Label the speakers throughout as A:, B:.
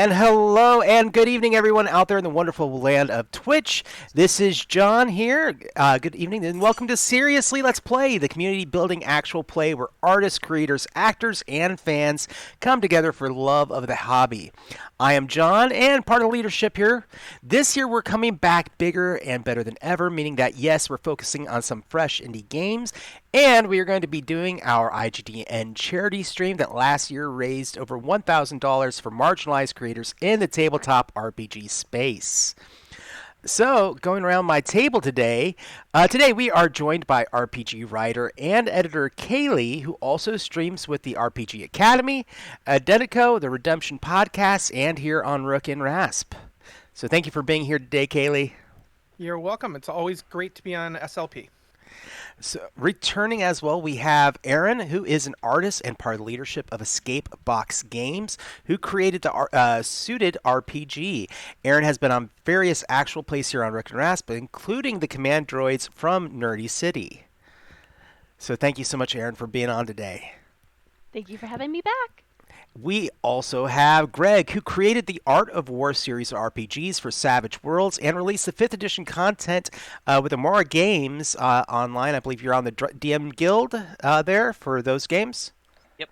A: And hello and good evening, everyone out there in the wonderful land of Twitch. This is John here. Good evening and welcome to Seriously Let's Play, the community building actual play where artists, creators, actors, and fans come together for love of the hobby. I am John and part of leadership here. This year we're coming back bigger and better than ever, meaning that yes, we're focusing on some fresh indie games, and we are going to be doing our IGDN Charity stream that last year raised over $1,000 for marginalized creators in the tabletop RPG space. So, going around my table today, we are joined by RPG writer and editor Kaylee, who also streams with the RPG Academy, Identico, the Redemption Podcast, and here on Rook and Rasp. So, thank you for being here today, Kaylee.
B: You're welcome. It's always great to be on SLP.
A: So, returning as well, we have Aaron, who is an artist and part of the leadership of Escape Box Games, who created the Suited RPG. Aaron has been on various actual plays here on Rick and Rasp, including the command droids from Nerdy City. So thank you so much, Aaron, for being on today.
C: Thank you for having me back.
A: We also have Greg, who created the Art of War series of RPGs for Savage Worlds and released the 5th edition content with Amora Games online. I believe you're on the DM Guild there for those games.
D: Yep.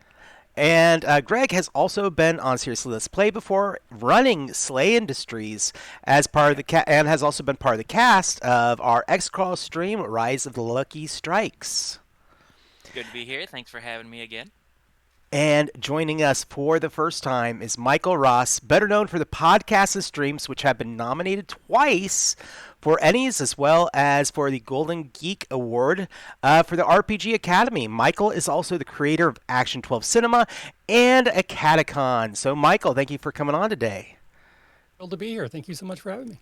A: And Greg has also been on Seriously Let's Play before, running Slay Industries as part of the and has also been part of the cast of our X-Crawl stream, Rise of the Lucky Strikes.
D: Good to be here. Thanks for having me again.
A: And joining us for the first time is Michael Ross, better known for the podcast and streams, which have been nominated twice for Ennies as well as for the Golden Geek Award for the RPG Academy. Michael is also the creator of Action 12 Cinema and a Catacon. So, Michael, thank you for coming on today.
E: Thrilled to be here. Thank you so much for having me.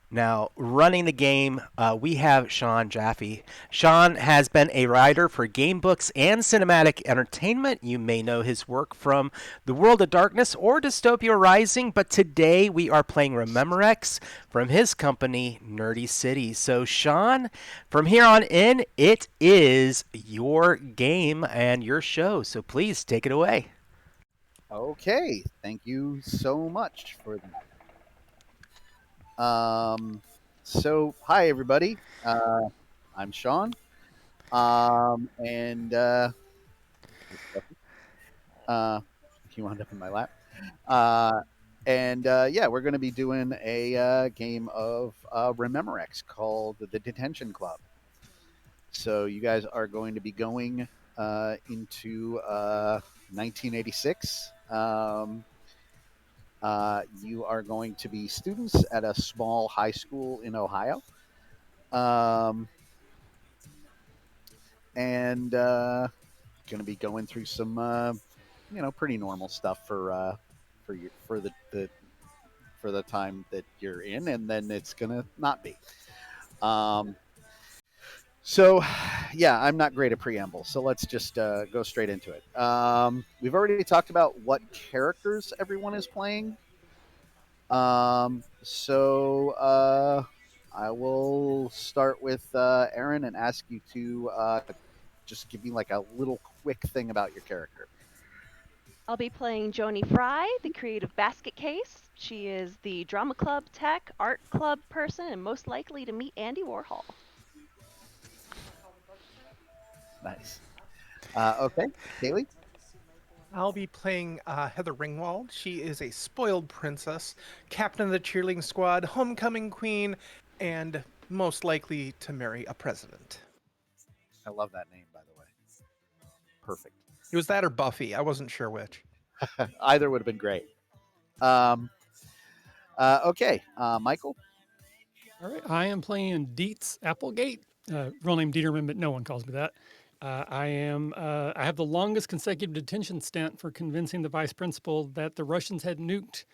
A: Now, running the game, we have Sean Jaffe. Sean has been a writer for game books and cinematic entertainment. You may know his work from The World of Darkness or Dystopia Rising, but today we are playing ReMEMOREX from his company, Nerdy City. So, Sean, from here on in, it is your game and your show, so please take it away.
F: Okay, thank you so much for that. So hi everybody. I'm Sean. He wound up in my lap. Yeah, we're going to be doing a game of ReMEMOREX called the Detention Club. So you guys are going to be going into 1986. You are going to be students at a small high school in Ohio. Going to be going through some, pretty normal stuff for the time that you're in, and then it's going to not be. So, yeah, I'm not great at preamble, so let's just go straight into it. We've already talked about what characters everyone is playing. I will start with Aaron and ask you to just give me like a little quick thing about your character.
C: I'll be playing Joni Fry, the creative basket case. She is the drama club tech, art club person, and most likely to meet Andy Warhol.
F: Nice. Okay, Kaylee?
B: I'll be playing Heather Ringwald. She is a spoiled princess, captain of the cheerleading squad, homecoming queen, and most likely to marry a president.
F: I love that name, by the way. Perfect.
B: It was that or Buffy. I wasn't sure which.
F: Either would have been great. Okay, Michael?
E: All right. I am playing Dietz Applegate. Real name Dieterman, but no one calls me that. I have the longest consecutive detention stint for convincing the vice principal that the Russians had nuked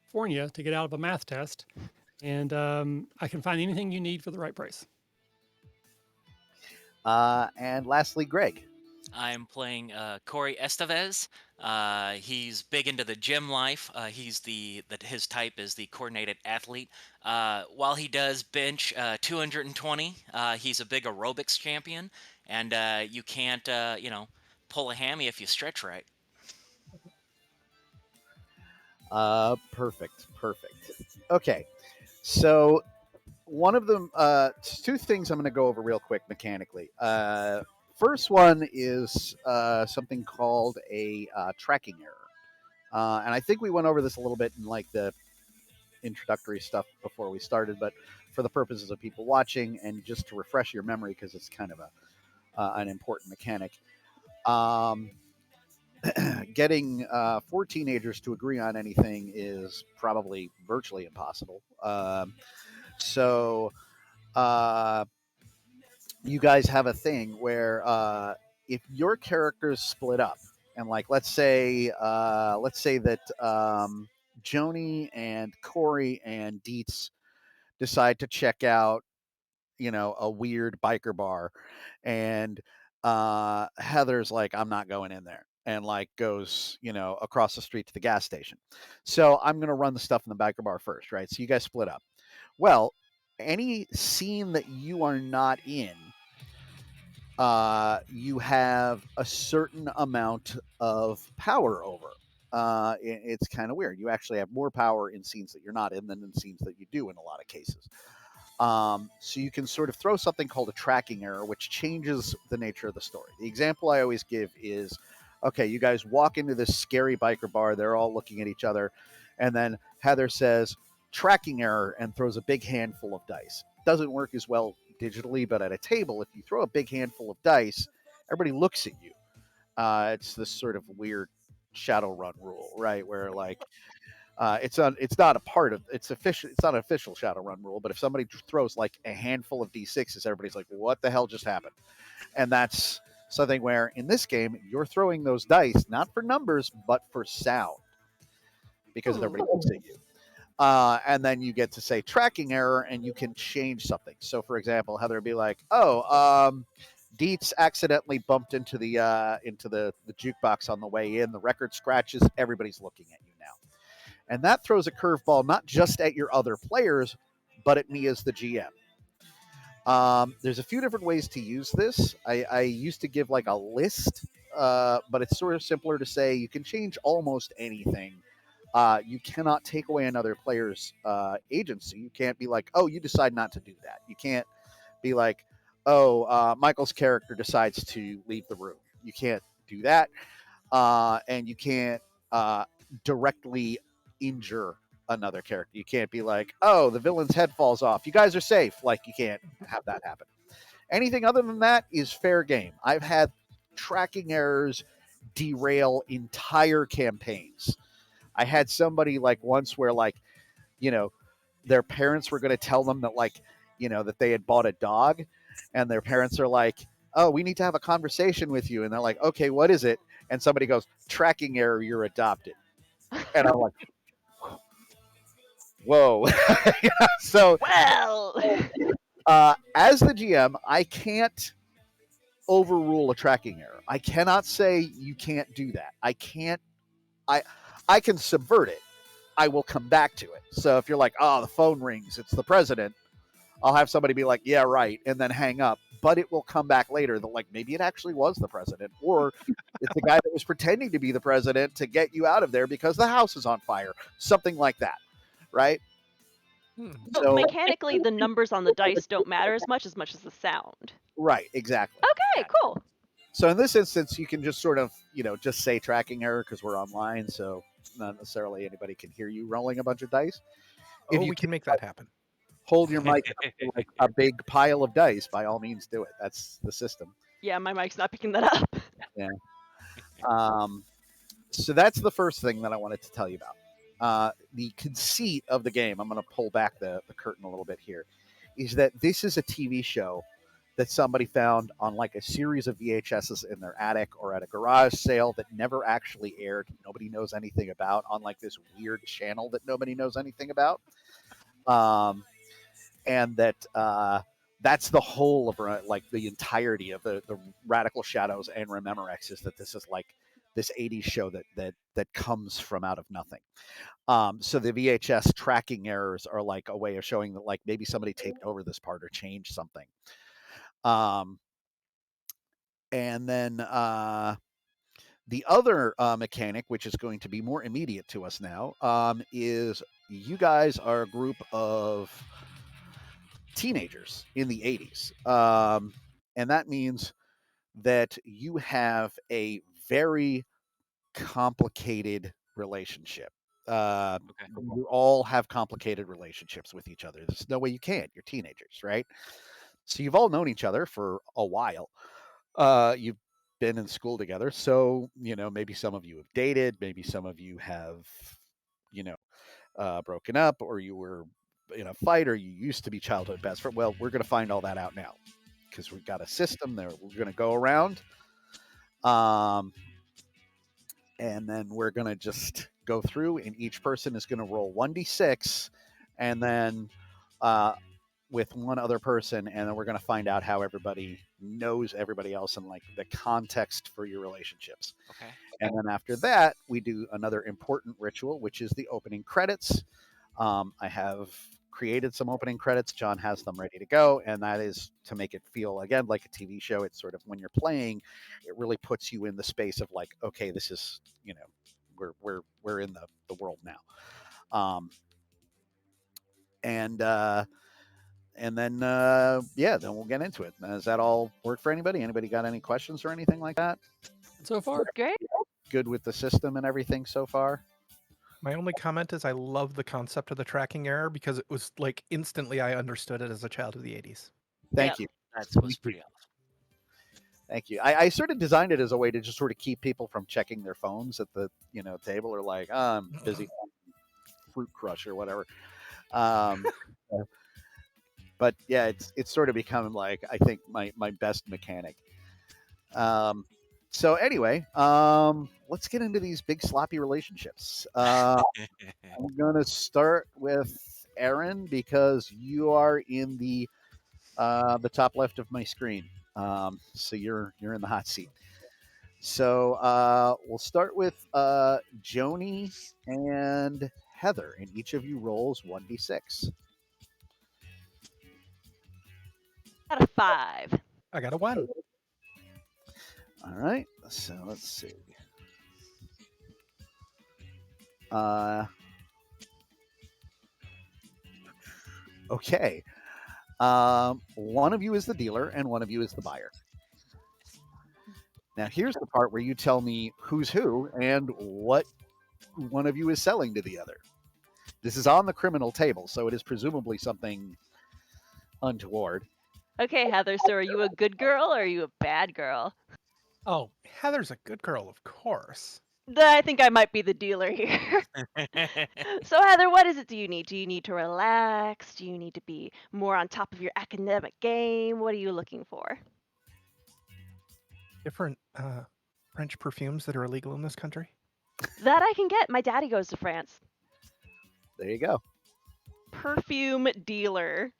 E: California to get out of a math test. And I can find anything you need for the right price.
F: And lastly, Greg.
D: I'm playing Corey Estevez. He's big into the gym life. His type is the coordinated athlete. While he does bench 220, he's a big aerobics champion, and you can't pull a hammy if you stretch right.
F: Perfect. Okay, so one of them, two things I'm going to go over real quick mechanically. First one is something called a tracking error, and I think we went over this a little bit in like the introductory stuff before we started, but for the purposes of people watching and just to refresh your memory because it's kind of an important mechanic. Getting 4 teenagers to agree on anything is probably virtually impossible. So you guys have a thing where if your characters split up, and like let's say that Joni and Corey and Dietz decide to check out, a weird biker bar, and Heather's like, I'm not going in there, and like goes, across the street to the gas station. So I'm gonna run the stuff in the biker bar first, right? So you guys split up. Well, any scene that you are not in, you have a certain amount of power over. It's kind of weird. You actually have more power in scenes that you're not in than in scenes that you do in a lot of cases. So you can sort of throw something called a tracking error, which changes the nature of the story. The example I always give is, okay, you guys walk into this scary biker bar. They're all looking at each other. And then Heather says, tracking error, and throws a big handful of dice. Doesn't work as well digitally, but at a table, if you throw a big handful of dice, everybody looks at you. It's this sort of weird Shadowrun rule, right? Where like it's not a part of it's official. It's not an official Shadowrun rule, but if somebody throws like a handful of d6s, everybody's like, "What the hell just happened?" And that's something where in this game you're throwing those dice not for numbers but for sound because everybody looks at you. And then you get to say tracking error, and you can change something. So, for example, Heather would be like, "Oh, Dietz accidentally bumped into the jukebox on the way in. The record scratches. Everybody's looking at you now." And that throws a curveball not just at your other players, but at me as the GM. There's a few different ways to use this. I used to give like a list, but it's sort of simpler to say you can change almost anything. You cannot take away another player's agency. You can't be like, oh, you decide not to do that. You can't be like, oh, Michael's character decides to leave the room. You can't do that. And you can't directly injure another character. You can't be like, oh, the villain's head falls off. You guys are safe. Like, you can't have that happen. Anything other than that is fair game. I've had tracking errors derail entire campaigns. I had somebody like once where like, their parents were going to tell them that like, that they had bought a dog, and their parents are like, oh, we need to have a conversation with you. And they're like, okay, what is it? And somebody goes, tracking error, you're adopted. And I'm like, whoa. So,
C: Well,
F: as the GM, I can't overrule a tracking error. I cannot say you can't do that. I can subvert it. I will come back to it. So if you're like, oh, the phone rings, it's the president, I'll have somebody be like, yeah, right, and then hang up. But it will come back later that like maybe it actually was the president, or it's the guy that was pretending to be the president to get you out of there because the house is on fire, something like that, right?
C: so
F: So
C: mechanically, the numbers on the dice don't matter as much as the sound.
F: right, exactly.
C: Okay, cool.
F: So in this instance, you can just sort of, just say tracking error because we're online, so not necessarily anybody can hear you rolling a bunch of dice. If
B: Oh,
F: you
B: we can make that happen.
F: hold your mic up to like a big pile of dice, by all means do it. That's the system.
C: Yeah, my mic's not picking that up.
F: So that's the first thing that I wanted to tell you about. The conceit of the game, I'm going to pull back the curtain a little bit here, is that this is a TV show that somebody found on like a series of VHSs in their attic or at a garage sale that never actually aired. Nobody knows anything about, on like this weird channel that nobody knows anything about. And that's the whole of like the entirety of the Radical Shadows and ReMEMOREX, is that this is like this 80s show that comes from out of nothing. So the VHS tracking errors are like a way of showing that like maybe somebody taped over this part or changed something. And then The other mechanic, which is going to be more immediate to us now, is you guys are a group of teenagers in the 80s. And that means that you have a very complicated relationship.
D: Okay.
F: You all have complicated relationships with each other. There's no way you can't. You're teenagers, right? So you've all known each other for a while. You've been in school together. So, maybe some of you have dated, maybe some of you have, broken up, or you were in a fight, or you used to be childhood best friends. Well, we're going to find all that out now because we've got a system there. We're going to go around. And then we're going to just go through, and each person is going to roll 1d6, and then with one other person, and then we're going to find out how everybody knows everybody else and like the context for your relationships.
D: Okay.
F: And then after that, we do another important ritual, which is the opening credits. I have created some opening credits. John has them ready to go, and that is to make it feel again like a TV show. It's sort of when you're playing, it really puts you in the space of like, okay, this is we're in the world now, and then then we'll get into it. Does that all work for anybody? Anybody got any questions or anything like that?
E: So far,
C: Great.
F: Good with the system and everything so far?
B: My only comment is I love the concept of the tracking error because it was like instantly I understood it as a child of the 80s.
F: Thank
C: Yep.
F: you.
D: That was pretty awesome.
F: Thank you. I sort of designed it as a way to just sort of keep people from checking their phones at the table, or like, I'm busy fruit crush or whatever. But yeah, it's sort of become like, I think, my best mechanic. So anyway, let's get into these big sloppy relationships. I'm gonna start with Aaron because you are in the top left of my screen. So you're in the hot seat. So we'll start with Joni and Heather, and each of you rolls 1d6.
C: Got a 5.
B: I got a 1.
F: All right. So let's see. Okay. One of you is the dealer, and one of you is the buyer. Now, here's the part where you tell me who's who and what one of you is selling to the other. This is on the criminal table, so it is presumably something untoward.
C: Okay, Heather, so are you a good girl or are you a bad girl?
B: Oh, Heather's a good girl, of course.
C: I think I might be the dealer here. So, Heather, what is it do you need? Do you need to relax? Do you need to be more on top of your academic game? What are you looking for?
B: Different French perfumes that are illegal in this country.
C: That I can get. My daddy goes to France.
F: There you go.
C: Perfume dealer.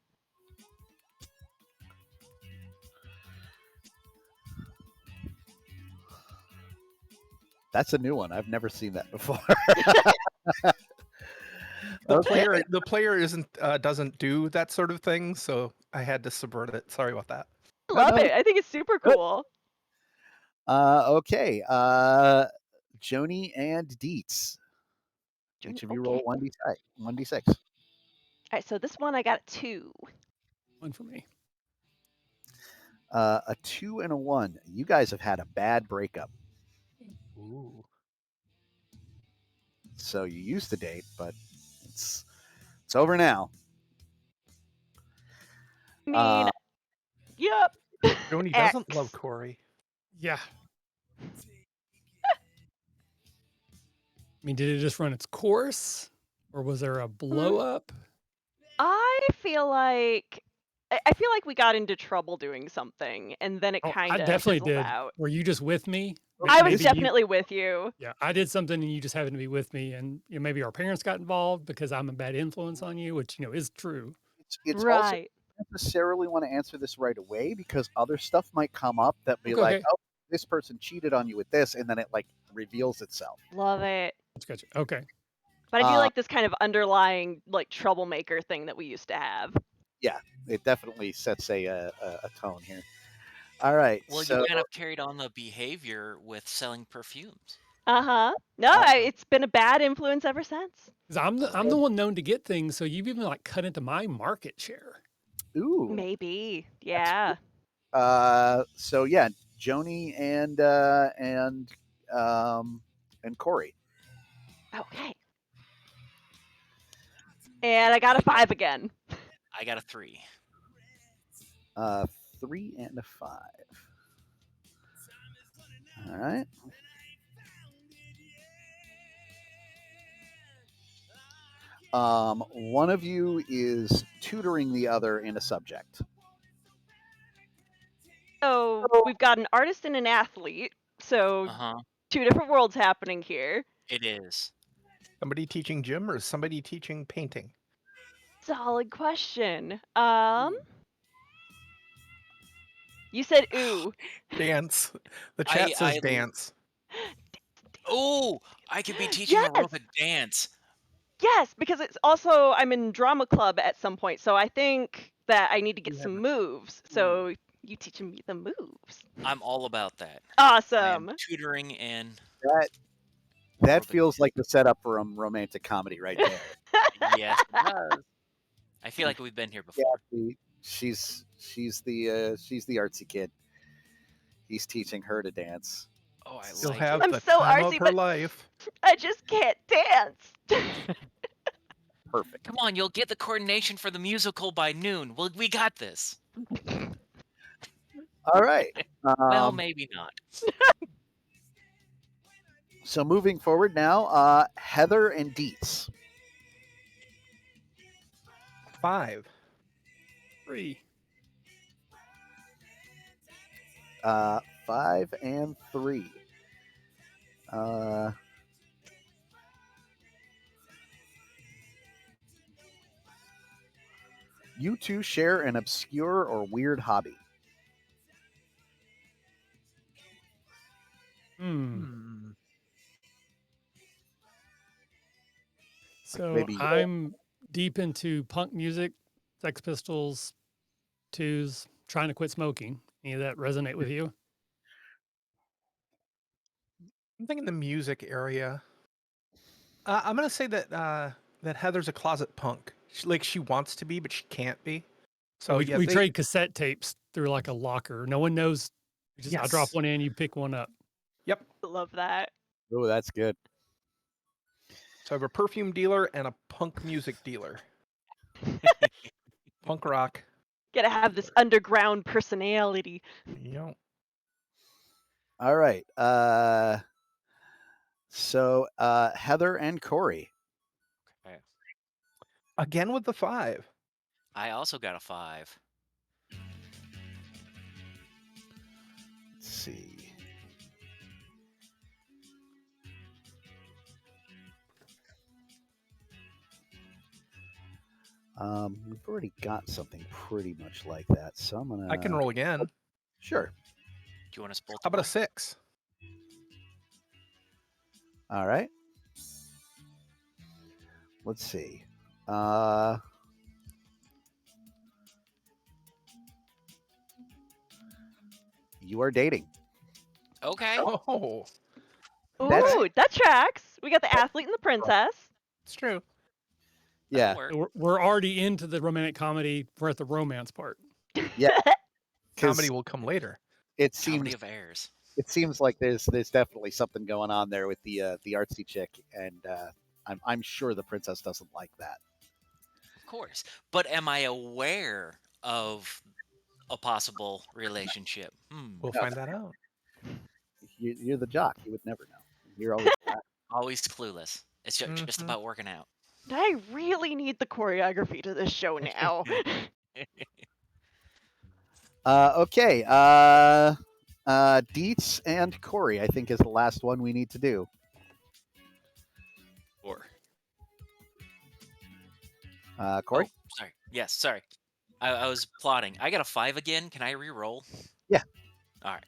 F: That's a new one. I've never seen that before.
B: The player doesn't do that sort of thing, so I had to subvert it. Sorry about that.
C: I love it. I think it's super cool.
F: Okay. Joni and Dietz. Each of you roll 1d6.
C: All right, so this one I got a 2.
E: one for me.
F: A 2 and a 1. You guys have had a bad breakup.
B: Ooh.
F: So you used to date, but it's over now.
C: I mean, yep.
B: Joni doesn't
C: X.
B: love Corey.
E: Yeah. I mean, did it just run its course, or was there a blow up?
C: I feel like we got into trouble doing something, and then it kind
E: I
C: of
E: definitely did.
C: out.
E: Were you just with me?
C: I was
E: Maybe
C: definitely with you.
E: Yeah, I did something and you just happened to be with me, and maybe our parents got involved because I'm a bad influence on you, which is true.
F: It's also
C: Right.
F: not necessarily want to answer this right away because other stuff might come up that be
E: Okay,
F: like,
E: okay.
F: oh, this person cheated on you with this, and then it like reveals itself.
C: Love it.
E: Gotcha. Okay.
C: But I do like this kind of underlying like troublemaker thing that we used to have.
F: Yeah, it definitely sets a tone here. All right.
D: Well, you
F: So
D: kind of carried on the behavior with selling perfumes.
C: No, it's been a bad influence ever since.
E: 'Cause I'm the one known to get things, so you've even like cut into my market share.
F: ooh.
C: Maybe.
F: That's
C: Yeah.
F: So yeah, Joni and Corey.
C: Okay. And I got a 5 again.
D: I got a 3.
F: 3 and a 5. All right. One of you is tutoring the other in a subject.
C: So we've got an artist and an athlete. So
D: Uh-huh.
C: 2 different worlds happening here.
D: It is.
B: Somebody teaching gym or somebody teaching painting?
C: Solid question. You said ooh.
B: Dance. The chat says
D: I
B: dance.
D: Oh, I could be teaching
C: Yes.
D: aerobic dance.
C: Yes, because it's also I'm in drama club at some point, so I think that I need to get
B: Yeah.
C: some moves. So you teaching me the moves.
D: I'm all about that.
C: Awesome.
D: I am tutoring and
F: That
D: aerobic
F: feels
D: dance.
F: like the setup for a romantic comedy right there.
D: Yes, it does. I feel like we've been here before.
F: She's the artsy kid. He's teaching her to dance.
D: Oh, I
B: She'll
D: like
B: have
D: it.
C: I'm
B: the
C: so
B: time
C: artsy,
B: of her
C: but
B: life.
C: I just can't dance.
F: Perfect.
D: Come on, you'll get the coordination for the musical by noon. Well, we got this.
F: All right.
D: Well, maybe not.
F: So moving forward now, Heather and Dietz.
B: 5.
E: 3.
F: 5 and 3. You two share an obscure or weird hobby.
E: So
F: Maybe-
E: I'm deep into punk music, Sex Pistols, Twos, trying to quit smoking. Any of that resonate with you?
B: I'm thinking the music area. I'm gonna say that that Heather's a closet punk. She wants to be, but she can't be. So
E: we
B: yeah,
E: we trade cassette tapes through like a locker. No one knows. I drop
B: Yes.
E: one in, you pick one up.
B: Yep.
C: Love that.
F: Oh, that's good.
B: So I have a perfume dealer and a punk music dealer. Punk rock.
C: Gotta have this underground personality.
B: Yep.
F: All right. So Heather and Corey.
D: Okay.
B: Again with the 5.
D: I also got a 5.
F: Let's see. We've already got something pretty much like that, so I'm gonna.
B: I can roll again.
F: Sure.
D: Do you want us both?
B: How about a 6?
F: All right. Let's see. You are dating.
D: Okay.
B: Oh,
F: That's-
C: Ooh, that tracks. We got the athlete and the princess.
B: it's true.
F: Yeah.
D: Work.
E: We're already into the romantic comedy. We're at the romance part.
F: Yeah.
B: Comedy will come later.
F: It
D: Comedy
F: seems
D: of errors.
F: it seems like there's definitely something going on there with the artsy chick, and I'm sure the princess doesn't like that.
D: Of course. But am I aware of a possible relationship?
B: We'll find that out.
F: You're the jock. You would never know. You're always.
D: Always clueless. It's just
B: Mhm.
D: about working out.
C: I really need the choreography to this show now.
F: Okay. Dietz and Corey, I think, is the last one we need to do.
E: Or
F: Corey?
D: Oh, sorry. Yes, sorry. I was plotting. I got a 5 again. Can I re-roll?
F: Yeah.
D: All right.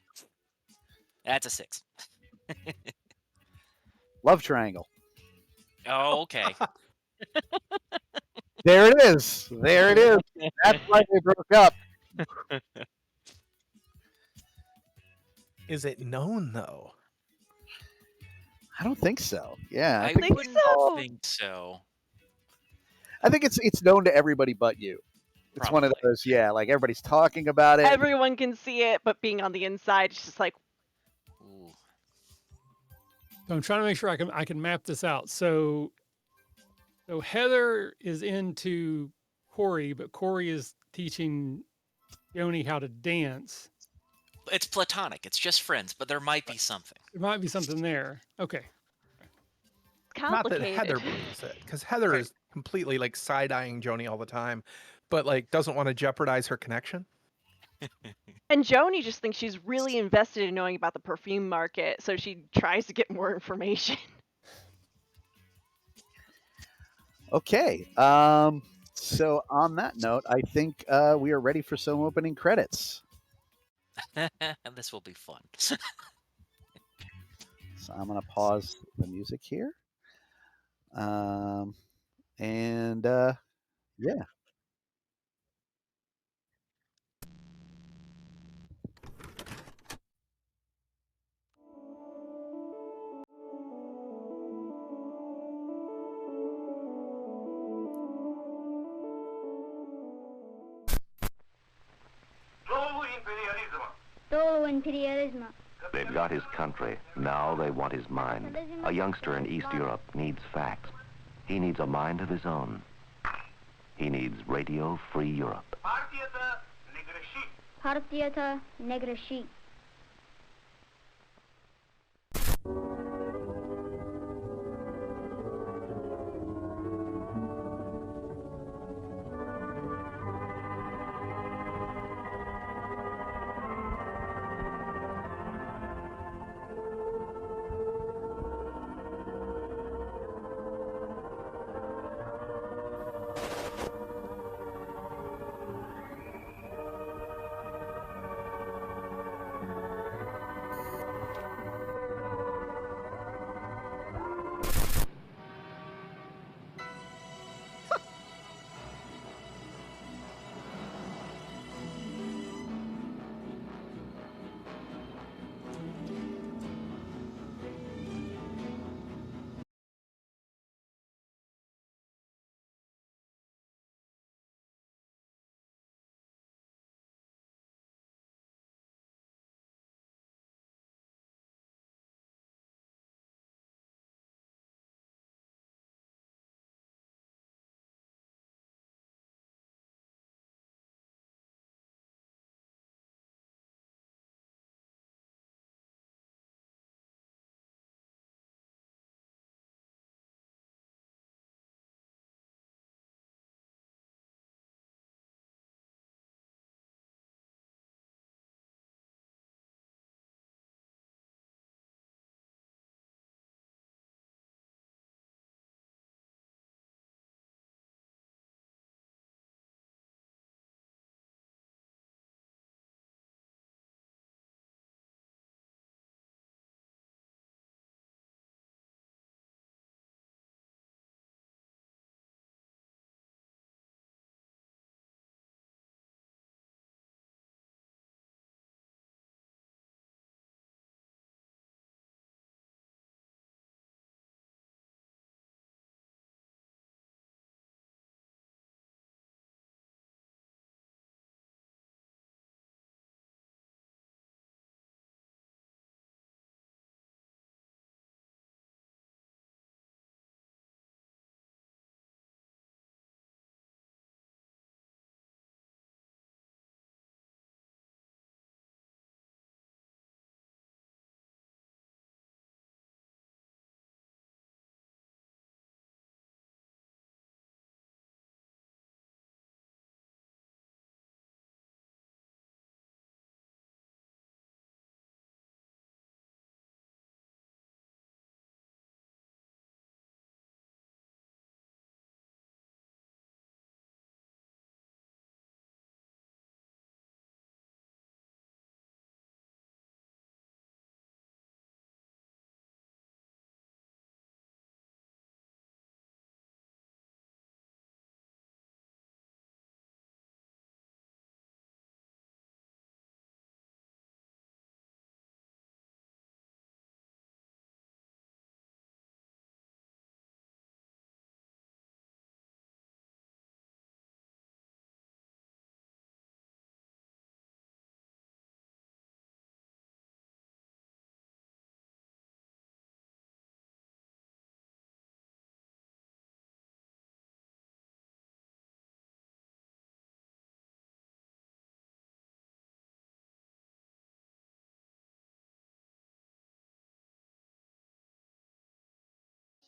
D: That's a 6.
F: Love triangle.
D: Oh, okay.
F: There it is. There it is. That's why they broke up.
B: Is it known though?
F: I don't think so. Yeah,
D: I
C: think
D: wouldn't
C: so.
D: think so.
F: I think it's known to everybody but you. It's one of
D: Probably.
F: those, yeah, like everybody's talking about it.
C: Everyone can see it, but being on the inside, it's just like,
D: Ooh.
E: So I'm trying to make sure I can map this out. So Heather is into Corey, but Corey is teaching Yoni how to dance.
D: It's platonic. It's just friends, but there might be something.
E: There might be something there. Okay.
B: Not that
C: complicated.
B: Heather believes it, because Heather
D: Right.
B: is completely like side-eyeing Joni all the time, but like doesn't want to jeopardize her connection.
C: And Joni just thinks she's really invested in knowing about the perfume market, so she tries to get more information.
F: Okay. So on that note, I think we are ready for some opening credits.
D: This will be fun.
F: So I'm going to pause the music here. And yeah.
G: Todo imperialismo.
H: They've got his country. Now they want his mind. A youngster in East Europe needs facts. He needs a mind of his own. He needs Radio Free Europe.
G: Partieta Negra Chic.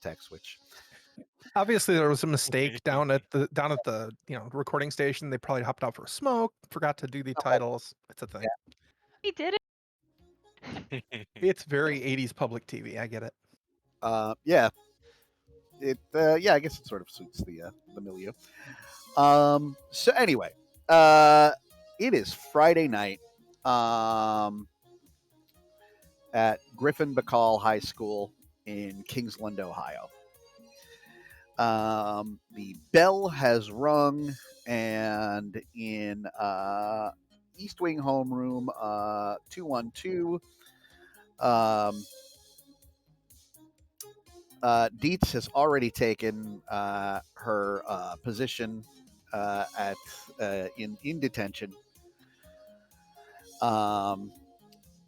F: text switch.
B: Obviously, there was a mistake down at the recording station. They probably hopped out for a smoke, forgot to do the titles. It's a thing.
C: He did it.
B: It's very 80s public TV. I get it.
F: Yeah, I guess it sort of suits the milieu. So anyway, it is Friday night at Griffin Bacall High School in Kingsland, Ohio. The bell has rung, and in East Wing homeroom 212, Dietz has already taken her position in detention.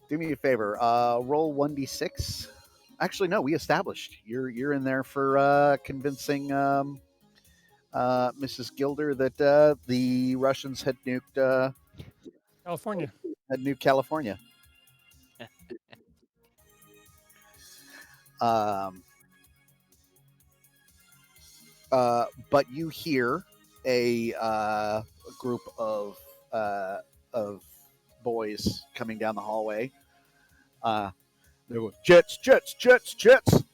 F: Do me a favor. Roll 1d6. Actually, no. We established you're in there for convincing Mrs. Gilder that the Russians had nuked
E: California.
F: California. But you hear a group of boys coming down the hallway. They're going, Jets, Jets, Jets, Jets,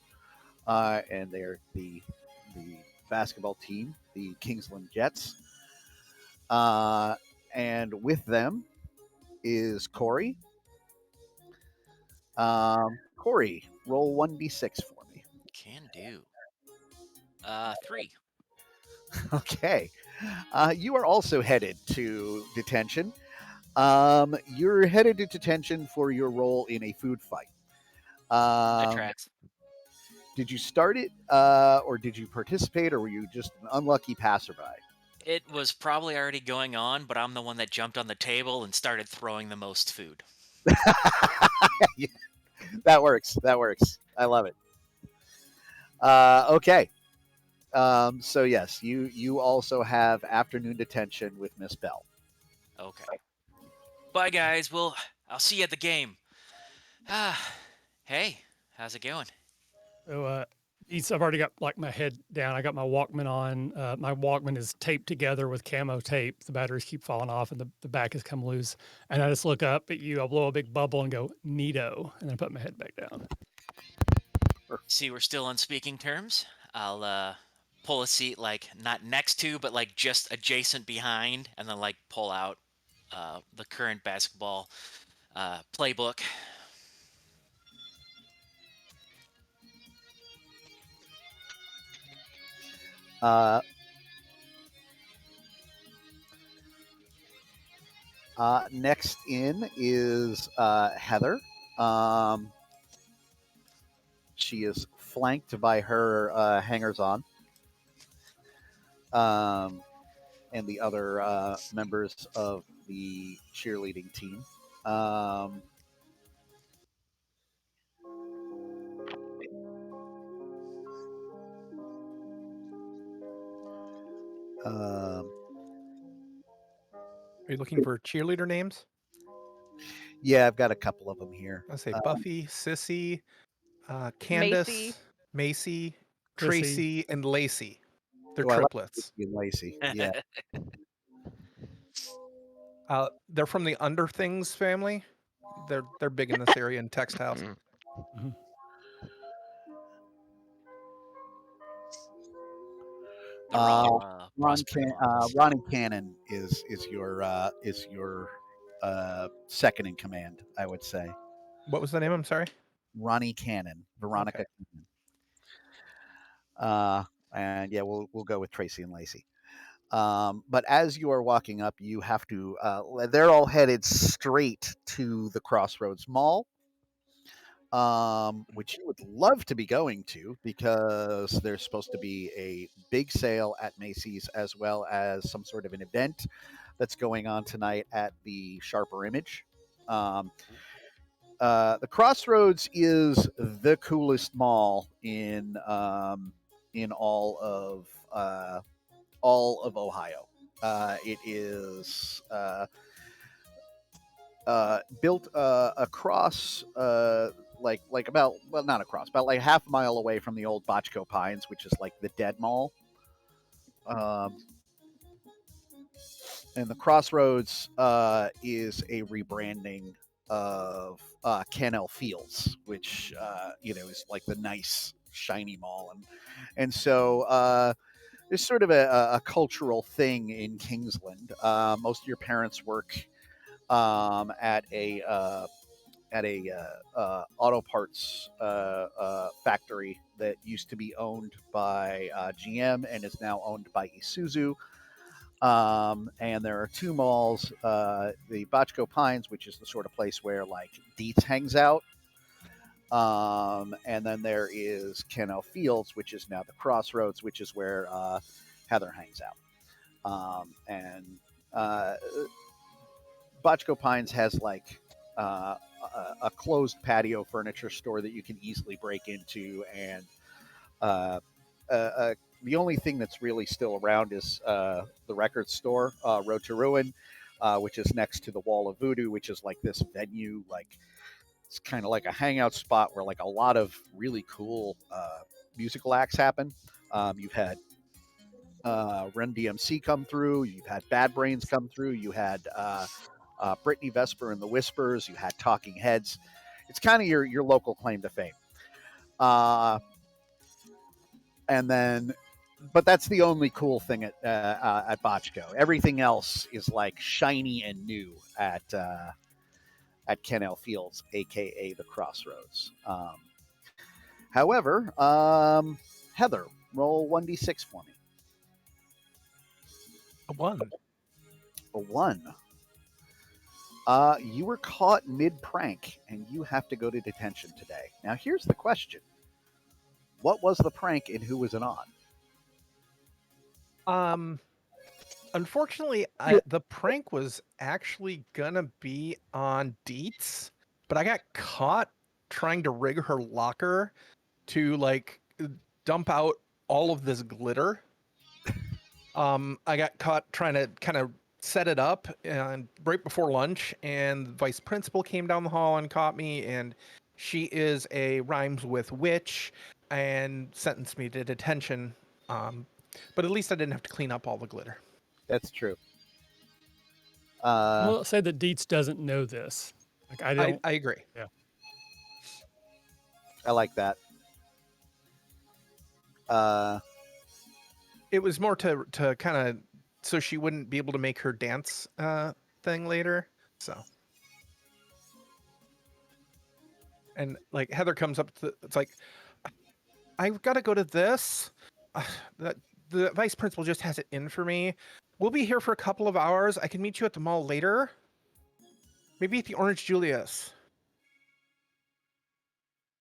F: and they're the basketball team, the Kingsland Jets, and with them is Corey. Corey, roll 1d6 for me.
D: Can do. 3.
F: Okay. You are also headed to detention. You're headed to detention for your role in a food fight.
D: That tracks.
F: Did you start it, or did you participate, or were you just an unlucky passerby?
D: It was probably already going on, but I'm the one that jumped on the table and started throwing the most food.
F: Yeah, that works. That works. I love it. Okay. So yes, you also have afternoon detention with Miss Bell.
D: Okay. Bye, guys. I'll see you at the game. Hey, how's it going?
E: So I've already got like my head down. I got my Walkman on. My Walkman is taped together with camo tape. The batteries keep falling off and the back has come loose. And I just look up at you. I'll blow a big bubble and go, neato. And then put my head back down.
D: See, we're still on speaking terms. I'll pull a seat like not next to, but like just adjacent behind, and then like pull out the current basketball playbook.
F: Next in is Heather. She is flanked by her hangers-on, and the other members of the cheerleading team.
B: Are you looking for cheerleader names?
F: Yeah, I've got a couple of them here.
B: I say Buffy, Sissy, Candace, Macy, Tracy, and Lacey. They're triplets.
F: Like Lacey. Yeah.
B: They're from the Under Things family. They're big in this area in textiles.
E: Mm-hmm.
F: Ronnie Cannon is your second in command, I would say.
B: What was the name? I'm sorry.
F: Ronnie Cannon, Veronica Cannon. And yeah, we'll go with Tracy and Lacey. But as you are walking up, you have to. They're all headed straight to the Crossroads Mall, which you would love to be going to because there's supposed to be a big sale at Macy's as well as some sort of an event that's going on tonight at the Sharper Image. The Crossroads is the coolest mall in all of Ohio. It is built across like like about, well, not across, about like half a mile away from the old Botchko Pines, which is like the dead mall. And the Crossroads is a rebranding of Canal Fields, which is like the nice shiny mall, and so there's sort of a cultural thing in Kingsland. Most of your parents work at a auto parts factory that used to be owned by GM and is now owned by Isuzu. And there are two malls, the Botchko Pines, which is the sort of place where like Dietz hangs out. And then there is Canal Fields, which is now the Crossroads, which is where Heather hangs out. And Botchko Pines has like a closed patio furniture store that you can easily break into, and the only thing that's really still around is the record store, Road to Ruin, which is next to the Wall of Voodoo, which is like this venue, like it's kind of like a hangout spot where like a lot of really cool musical acts happen. You've had Run DMC come through, you've had Bad Brains come through, you had Brittany Vesper and the Whispers, you had Talking Heads. It's kind of your local claim to fame. And then, but that's the only cool thing at Botchko. Everything else is like shiny and new at Canal Fields, aka the Crossroads. However, Heather, roll 1d6 for me.
B: A 1.
F: A 1. You were caught mid-prank, and you have to go to detention today. Now, here's the question. What was the prank, and who was it on?
B: Unfortunately, the prank was actually gonna be on Dietz, but I got caught trying to rig her locker to like dump out all of this glitter. I got caught trying to kind of set it up and right before lunch, and the vice principal came down the hall and caught me, and she is a rhymes with witch and sentenced me to detention. But at least I didn't have to clean up all the glitter.
F: That's true.
E: Well, say that Dietz doesn't know this. Like I don't.
B: I agree.
E: Yeah.
F: I like that.
B: It was more to kind of so she wouldn't be able to make her dance thing later. So, and like Heather comes up to, it's like, I've got to go to this. The vice principal just has it in for me. We'll be here for a couple of hours. I can meet you at the mall later. Maybe at the Orange Julius.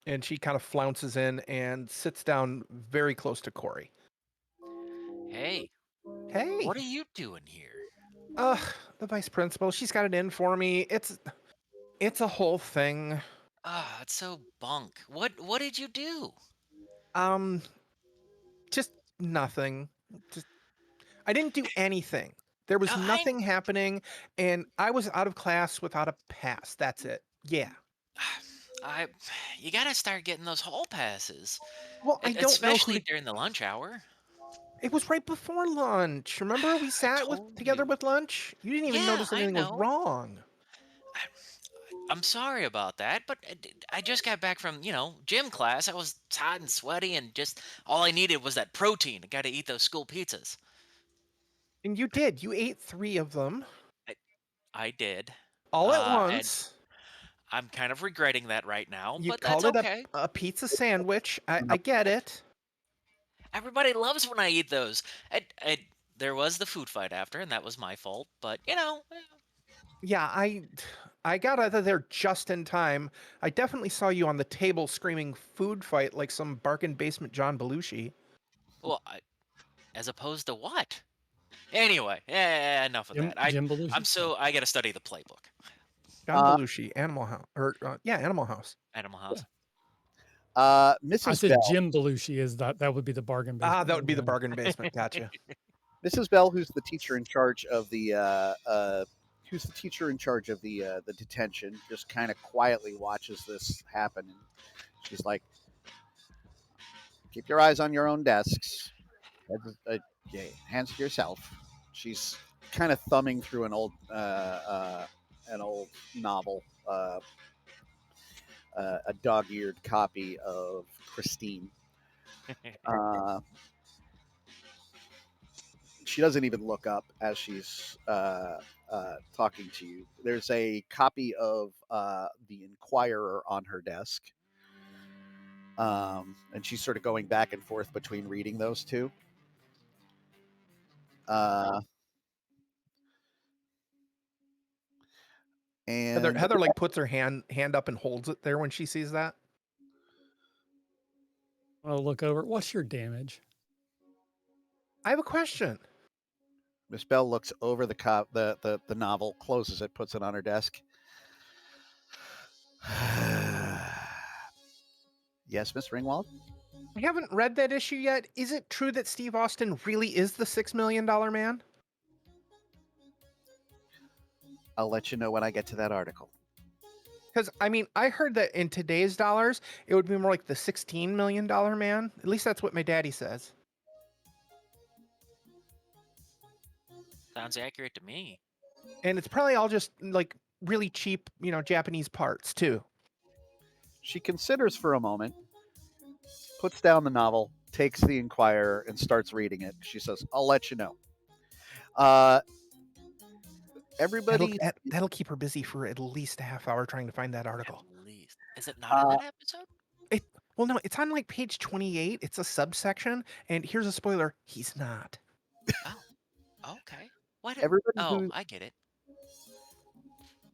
B: And she kind of flounces in and sits down very close to Corey.
D: Hey,
B: Hey.
D: what are you doing here?
B: The vice principal. She's got it in for me. It's a whole thing.
D: Ah, it's so bunk. What did you do?
B: Just nothing. I didn't do anything. There was nothing happening, and I was out of class without a pass. That's it. Yeah.
D: You gotta start getting those hall passes.
B: Well, I don't
D: especially
B: know who
D: during the lunch hour.
B: It was right before lunch. Remember we sat together with lunch? You didn't even notice anything was wrong.
D: I'm sorry about that, but I just got back from, gym class. I was hot and sweaty, and just all I needed was that protein. I got to eat those school pizzas.
B: And you did. You ate 3 of them.
D: I did.
B: All at once.
D: I'm kind of regretting that right now,
B: You
D: but
B: called
D: that's
B: it
D: okay.
B: a pizza sandwich. I get it.
D: Everybody loves when I eat those. There was the food fight after, and that was my fault, but,
B: Yeah, I got out of there just in time. I definitely saw you on the table screaming food fight like some bargain basement John Belushi.
D: Well, as opposed to what? Anyway, enough of that.
E: Jim Belushi?
D: I got to study the playbook.
B: John Belushi, Animal House, Animal House.
D: Animal House.
F: Mrs.
E: I said
F: Bell.
E: Jim Belushi is that would be the bargain basement.
B: That would be the bargain basement. Gotcha.
F: Mrs. Bell, who's the teacher in charge of the detention, just kind of quietly watches this happen. And She's like, keep your eyes on your own desks. Yeah, hands to yourself. She's kind of thumbing through an old novel, a dog-eared copy of Christine. She doesn't even look up as she's talking to you. There's a copy of the Inquirer on her desk, and she's sort of going back and forth between reading those two. And
B: Heather like puts her hand up and holds it there when she sees that.
E: I'll look over. What's your damage?
B: I have a question.
F: Miss Bell looks over the novel, closes it, puts it on her desk. Yes, Miss Ringwald?
B: I haven't read that issue yet. Is it true that Steve Austin really is the $6 million man?
F: I'll let you know when I get to that article.
B: Because, I mean, I heard that in today's dollars, it would be more like the $16 million man. At least that's what my daddy says.
D: Sounds accurate to me.
B: And it's probably all just, like, really cheap, Japanese parts, too.
F: She considers for a moment, puts down the novel, takes the Inquirer, and starts reading it. She says, I'll let you know. Everybody...
B: That'll keep her busy for at least a half hour trying to find that article.
D: At least. Is it not in that episode?
B: Well, no, it's on like page 28. It's a subsection, and here's a spoiler: he's not.
D: Oh, okay. What? I get it.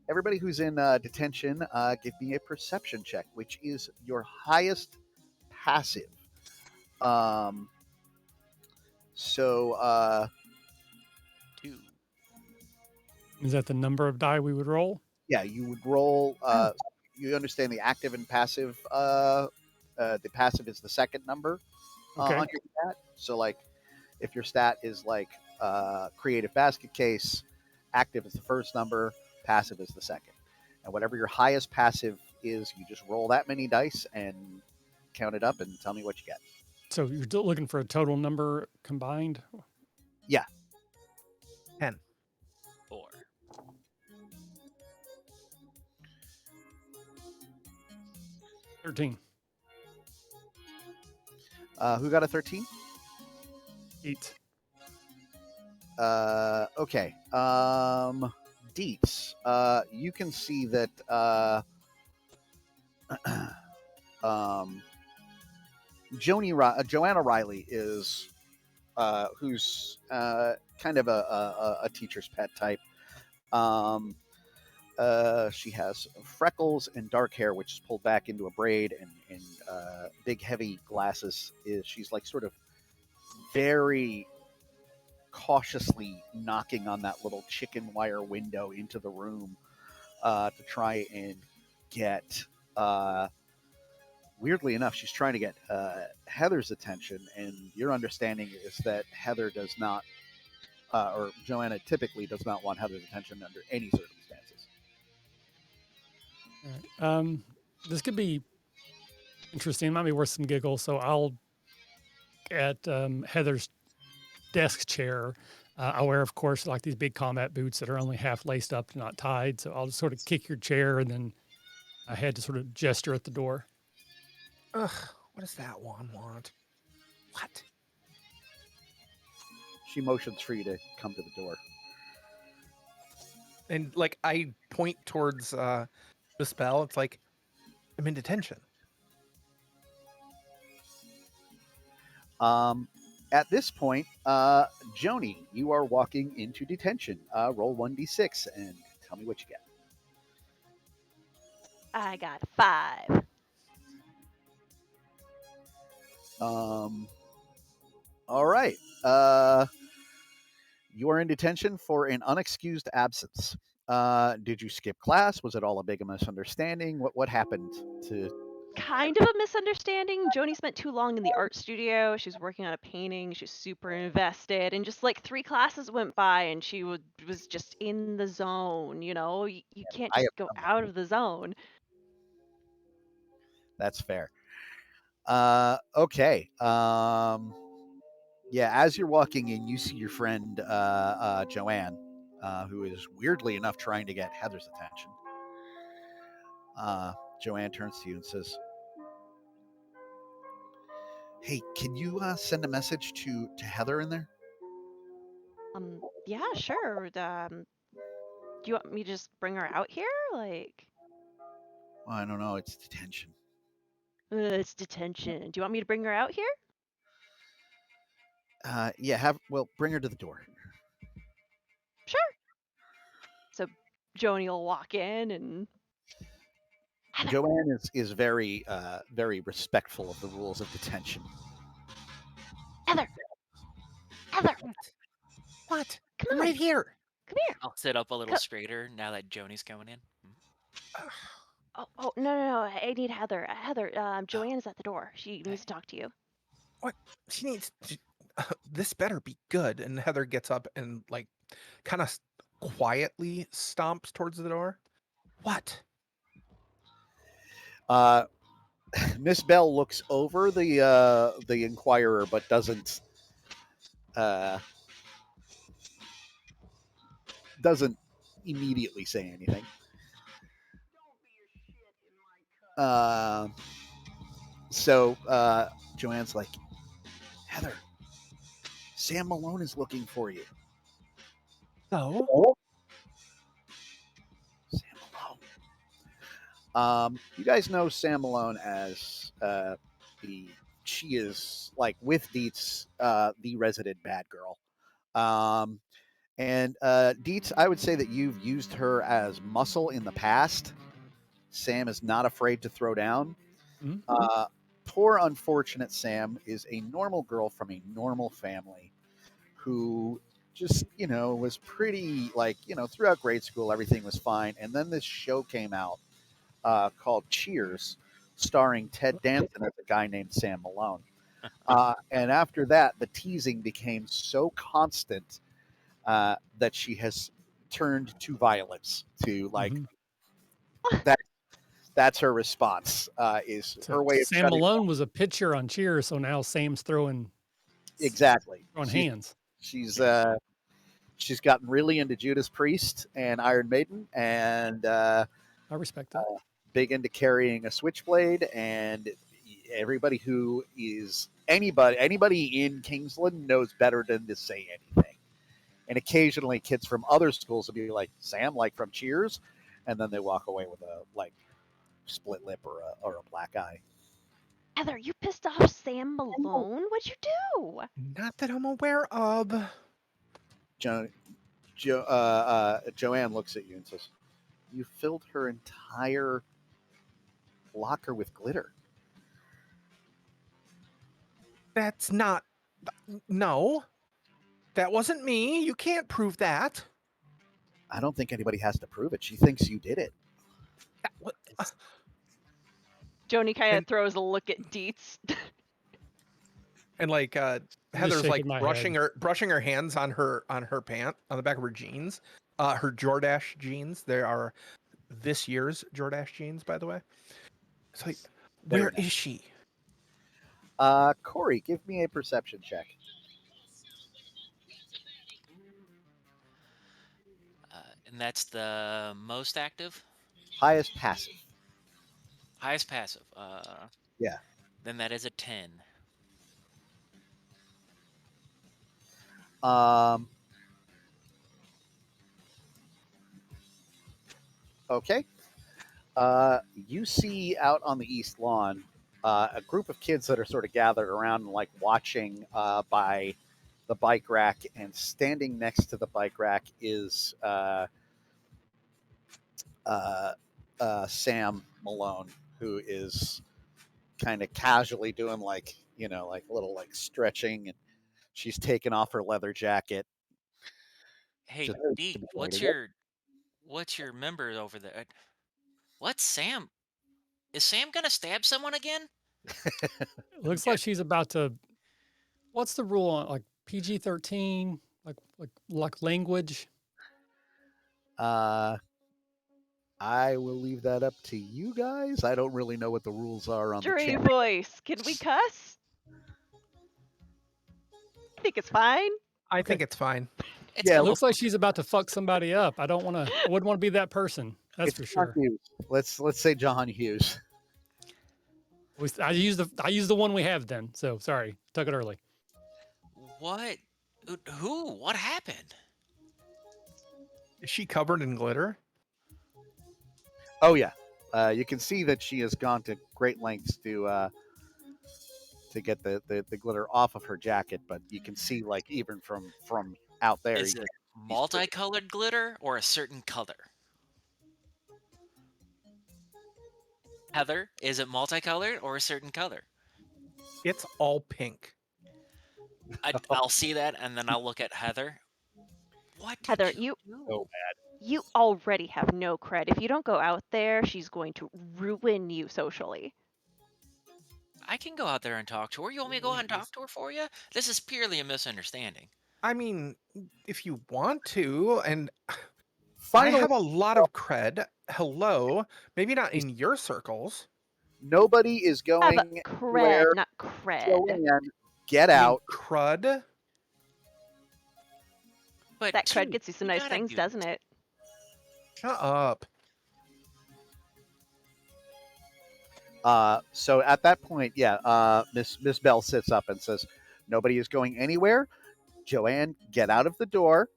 F: Everybody who's in detention, give me a perception check, which is your highest passive. So
D: 2.
E: Is that the number of die we would roll?
F: Yeah, you would roll. You understand the active and passive. The passive is the second number on your stat. So, like, if your stat is like creative basket case, active is the first number, passive is the second. And whatever your highest passive is, you just roll that many dice and count it up and tell me what you get.
E: So you're still looking for a total number combined?
F: Yeah.
B: 10.
D: 4.
E: 13.
F: Who got a 13?
E: 8.
F: Okay. Deets. You can see that Joanna Riley is who's kind of a teacher's pet type. She has freckles and dark hair, which is pulled back into a braid, and big, heavy glasses. She's like sort of very cautiously knocking on that little chicken wire window into the room to try and get. Weirdly enough, she's trying to get Heather's attention, and your understanding is that Heather does not, or Joanna typically does not want Heather's attention under any circumstances.
E: All right. This could be interesting. It might be worth some giggles. So I'll at Heather's desk chair. I wear, of course, like these big combat boots that are only half laced up, not tied. So I'll just sort of kick your chair, and then I had to sort of gesture at the door.
B: Ugh, what does that one want? What?
F: She motions for you to come to the door.
B: And, like, I point towards the spell. It's like, I'm in detention.
F: At this point, Joni, you are walking into detention. Roll 1d6 and tell me what you get.
C: I got 5.
F: All right. You are in detention for an unexcused absence. Did you skip class? Was it all a big misunderstanding? What happened to...
C: Kind of a misunderstanding. Joni spent too long in the art studio. She was working on a painting. She's super invested. And just like 3 classes went by and she was just in the zone, you can't just go out of the zone.
F: That's fair. Okay. Yeah, as you're walking in, you see your friend Joanne, who is weirdly enough trying to get Heather's attention. Joanne turns to you and says, "Hey, can you send a message to Heather in there?"
C: Yeah, sure. Do you want me to just bring her out here? Like,
F: Well, I don't know. It's detention.
C: it's detention. Do you want me to bring her out here?
F: Yeah. Bring her to the door.
C: Sure. So Joni will walk in and Heather.
F: Joanne is very very respectful of the rules of detention.
C: Heather. Heather.
B: What?
C: Come
B: I'm
C: on.
B: right here.
C: Come here.
D: I'll sit up a little
C: Co-
D: straighter now that Joni's going in.
C: Oh, no. I need Heather. Heather, Joanne's at the door. She needs to talk to you.
B: What? She needs. This better be good. And Heather gets up and like, kind of quietly stomps towards the door. What?
F: Miss Bell looks over the Inquirer, but doesn't immediately say anything. So Joanne's like, Heather, Sam Malone is looking for you.
B: So?
F: Sam Malone. You guys know Sam Malone as she is like with Dietz, the resident bad girl. And Dietz, I would say that you've used her as muscle in the past. Sam is not afraid to throw down.
E: Mhm.
F: Poor unfortunate Sam is a normal girl from a normal family who just was pretty throughout grade school everything was fine, and then this show came out called Cheers, starring Ted Danson as a guy named Sam Malone. And after that, the teasing became so constant that she has turned to violence. To that, that's her response. Is
E: So
F: her way of
E: Sam
F: shutting
E: Malone was a pitcher on Cheers, so now Sam's throwing
F: exactly.
E: hands.
F: She's gotten really into Judas Priest and Iron Maiden, and
E: I respect that.
F: big into carrying a switchblade. And everybody who is anybody in Kingsland knows better than to say anything. And occasionally, kids from other schools will be like, "Sam, like from Cheers," and then they walk away with a split lip or a black eye.
C: Heather, you pissed off Sam Malone? What'd you do?
B: Not that I'm aware of.
F: Joanne looks at you and says, "You filled her entire locker with glitter."
B: That's not. No. That wasn't me. You can't prove that.
F: I don't think anybody has to prove it. She thinks you did it.
B: What?
C: Joni kind of
B: And-
C: throws a look at Dietz.
B: And like Heather's like
E: shaking my
B: brushing
E: head.
B: her hands on her pant on the back of her jeans, her Jordache jeans. They are this year's Jordache jeans, by the way. It's like, where is she?
F: Corey, give me a perception check.
D: And that's the most active,
F: Highest passive.
D: highest passive.
F: Yeah.
D: Then that is a 10.
F: Okay. You see out on the east lawn a group of kids that are sort of gathered around and like watching by the bike rack, and standing next to the bike rack is Sam Malone, who is kind of casually doing like a little like stretching, and she's taken off her leather jacket.
D: Hey,
F: Just
D: Deke,
F: contemplating.
D: what's your member over there? What's Sam? Is Sam gonna stab someone again?
E: It looks like she's about to. What's the rule on like PG-13, like language?
F: Uh, I will leave that up to you guys. I don't really know what the rules are on the
C: Jury
F: chat.
C: voice. Can we cuss? I think it's fine.
B: I
E: Okay.
B: think it's fine.
D: It's
F: Yeah,
E: It
D: cool.
E: looks like she's about to fuck somebody up. I wouldn't want to be that person. That's
F: it's
E: for
F: John
E: sure.
F: Hughes. Let's say John Hughes.
E: I use the one we have then. So sorry, took it early.
D: What? Who? What happened?
B: Is she covered in glitter?
F: Oh yeah, you can see that she has gone to great lengths to get the glitter off of her jacket, but you can see like even from out there.
D: Is it multicolored glitter or a certain color? Heather, is it multicolored or a certain color?
B: It's all pink.
D: I'll see that and then I'll look at Heather. What did
C: Heather,
D: you do?
F: So
C: you already have no cred. If you don't go out there, she's going to ruin you socially.
D: I can go out there and talk to her. You want me to go out and talk to her for you? This is purely a misunderstanding.
B: I mean, if you want to, and I
F: finally,
B: have a lot of cred. Hello, maybe not in your circles.
F: nobody is
C: Have
F: going
C: cred,
F: anywhere.
C: not cred.
F: Joanne, get
B: I mean,
F: out.
B: crud.
D: But
C: That cred
D: dude,
C: gets you some
D: you
C: nice
D: gotta
C: things,
D: do
C: doesn't
D: this.
C: it?
B: Shut up.
F: So at that point, yeah, Miss Bell sits up and says, "Nobody is going anywhere. Joanne, get out of the door.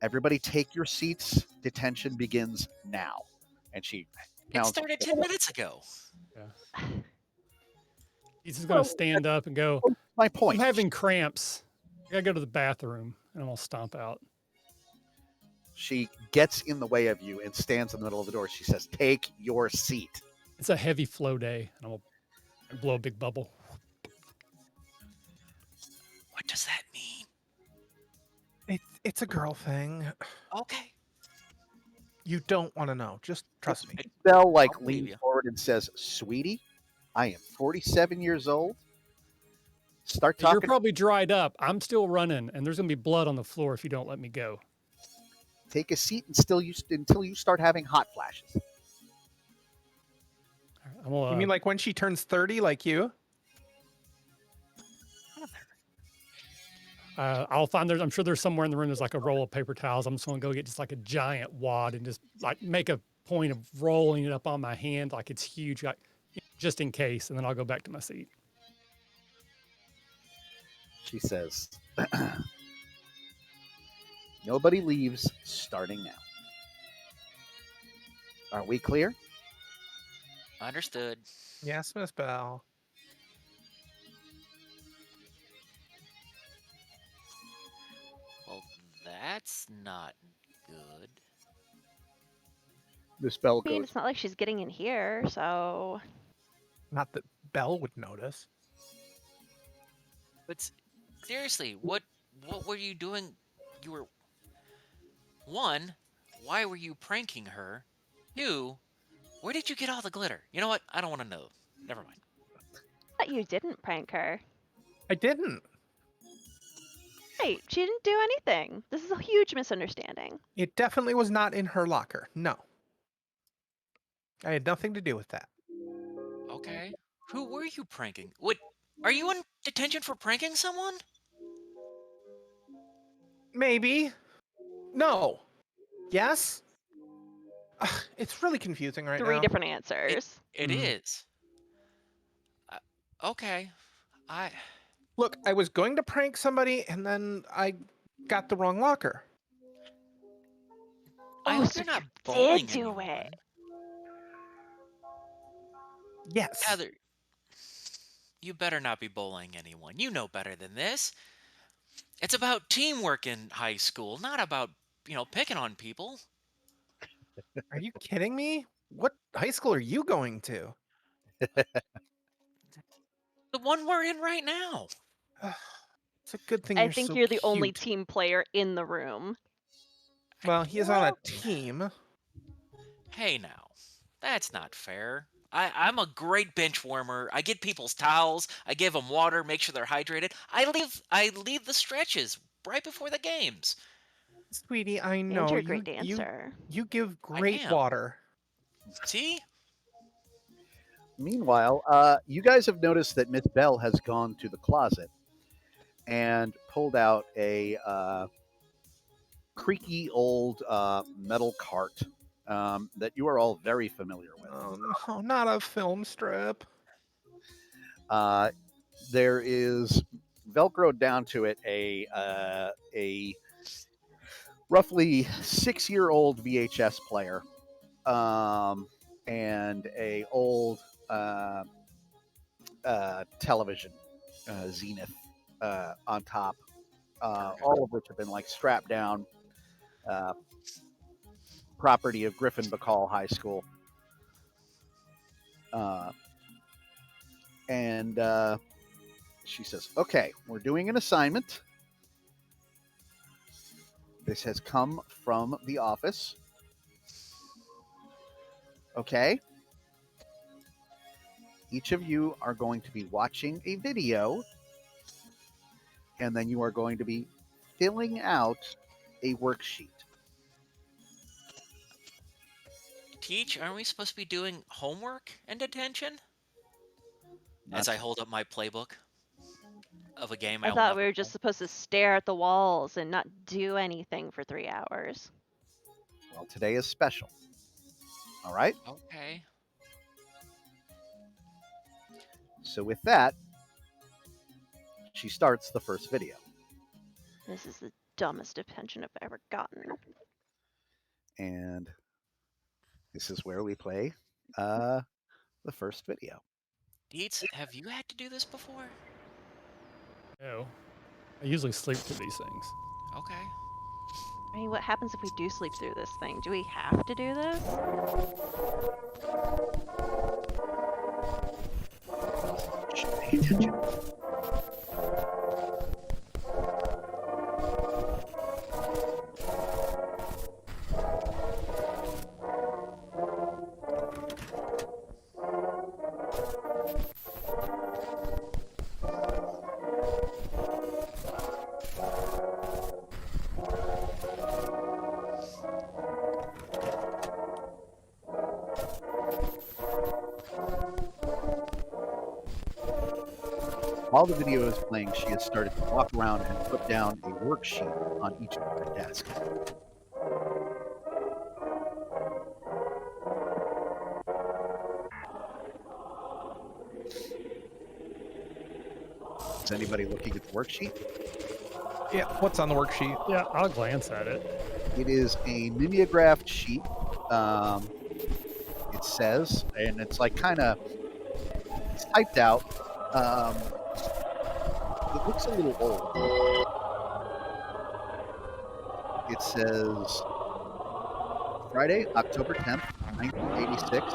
F: Everybody, take your seats. Detention begins now." And she
D: It
F: counts.
D: started 10 minutes ago.
E: He's just gonna stand up and go,
F: My
E: I'm
F: point.
E: having cramps. I gotta go to the bathroom, and I'm gonna stomp out.
F: She gets in the way of you and stands in the middle of the door. She says, "Take your seat."
E: It's a heavy flow day, and I'm gonna blow a big bubble.
D: What does that mean?
B: It's a girl thing.
D: Okay.
B: You don't want to know. Just trust me.
F: Bell like
D: I'll believe
F: leans
D: you.
F: forward and says, "Sweetie, I am 47 years old. Start
E: You're
F: talking.
E: probably dried up. I'm still running, and there's gonna be blood on the floor if you don't let me go.
F: Take a seat until you start having hot flashes."
E: I'm gonna,
B: You mean like when she turns 30, like you?
E: I'll find I'm sure there's somewhere in the room there's like a roll of paper towels. I'm just gonna go get just like a giant wad and just like make a point of rolling it up on my hand like it's huge, like, just in case, and then I'll go back to my seat.
F: She says, "Nobody leaves starting now. Are we clear?"
D: Understood.
B: Yes, Miss Bell.
D: Well, that's not good.
F: Miss Bell
C: I mean,
F: goes,
C: it's not like she's getting in here, so
B: Not that Bell would notice.
D: But seriously, what were you doing? You were one, why were you pranking her? Two, where did you get all the glitter? You know what? I don't want to know. Never mind.
C: but you didn't prank her.
B: I didn't.
C: Right, she didn't do anything. This is a huge misunderstanding.
B: It definitely was not in her locker. No. I had nothing to do with that.
D: Okay. Who were you pranking? What? Are you in detention for pranking someone?
B: Maybe. No. Yes? Ugh, it's really confusing right
C: Three
B: now.
C: different answers.
D: It is. Okay. I.
B: Look, I was going to prank somebody and then I got the wrong locker.
D: I
C: Oh,
D: hope
C: so
D: you're not
C: you
D: bullying
C: did do
D: anyone.
C: it.
B: Yes.
D: Heather, you better not be bullying anyone. You know better than this. It's about teamwork in high school, not about, picking on people.
B: Are you kidding me? What high school are you going to?
D: The one we're in right now.
B: It's a good thing
C: I
B: you're
C: think
B: so
C: you're the only
B: cute.
C: team player in the room.
B: Well, he is on a team.
D: Hey now, that's not fair. I'm a great bench warmer. I get people's towels. I give them water, make sure they're hydrated. I leave the stretches right before the games.
B: Sweetie, I
C: And
B: know
C: you're a great dancer.
B: you give
D: I
B: great
D: am.
B: water.
D: See?
F: Meanwhile, you guys have noticed that Miss Bell has gone to the closet and pulled out a creaky old metal cart that you are all very familiar with.
B: Oh no, not a film strip.
F: There is velcroed down to it a roughly 6-year-old VHS player and a old television Zenith on top, all of which have been like strapped down. Property of Griffin Bacall High School. And she says, okay, we're doing an assignment. This has come from the office. Okay. Each of you are going to be watching a video, and then you are going to be filling out a worksheet.
D: Teach, aren't we supposed to be doing homework in detention? As I hold up my playbook of a game
C: I
D: I'll
C: thought
D: never
C: we were just supposed to stare at the walls and not do anything for 3 hours.
F: Well, today is special. All right.
D: Okay.
F: So with that, she starts the first video.
C: This is the dumbest detention I've ever gotten.
F: And this is where we play the first video.
D: Dietz, have you had to do this before?
E: No. I usually sleep through these things.
D: Okay.
C: I mean, what happens if we do sleep through this thing? Do we have to do this?
F: Pay attention. While the video is playing, she has started to walk around and put down a worksheet on each of her desks. Is anybody looking at the worksheet?
B: Yeah, what's on the worksheet?
E: Yeah, I'll glance at it.
F: It is a mimeographed sheet. It says, and it's like kind of typed out. It looks a little old. It says Friday, October 10th, 1986.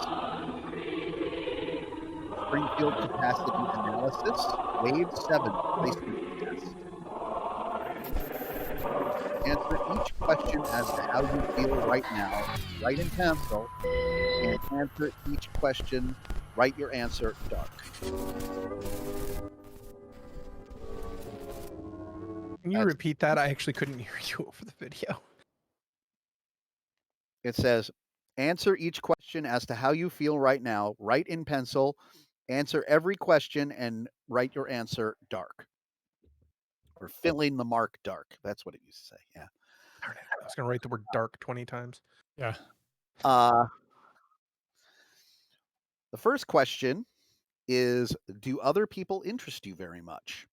F: Springfield capacity analysis, wave 7 placement test. Answer each question as to how you feel right now, write in pencil, and answer each question, write your answer dark.
B: Can you repeat that? I actually couldn't hear you over the video.
F: It says, answer each question as to how you feel right now, write in pencil, answer every question, and write your answer dark. Or filling the mark dark. That's what it used to say, yeah.
B: Darn it, I was going to write the word dark 20 times.
E: Yeah.
F: The first question is, do other people interest you very much?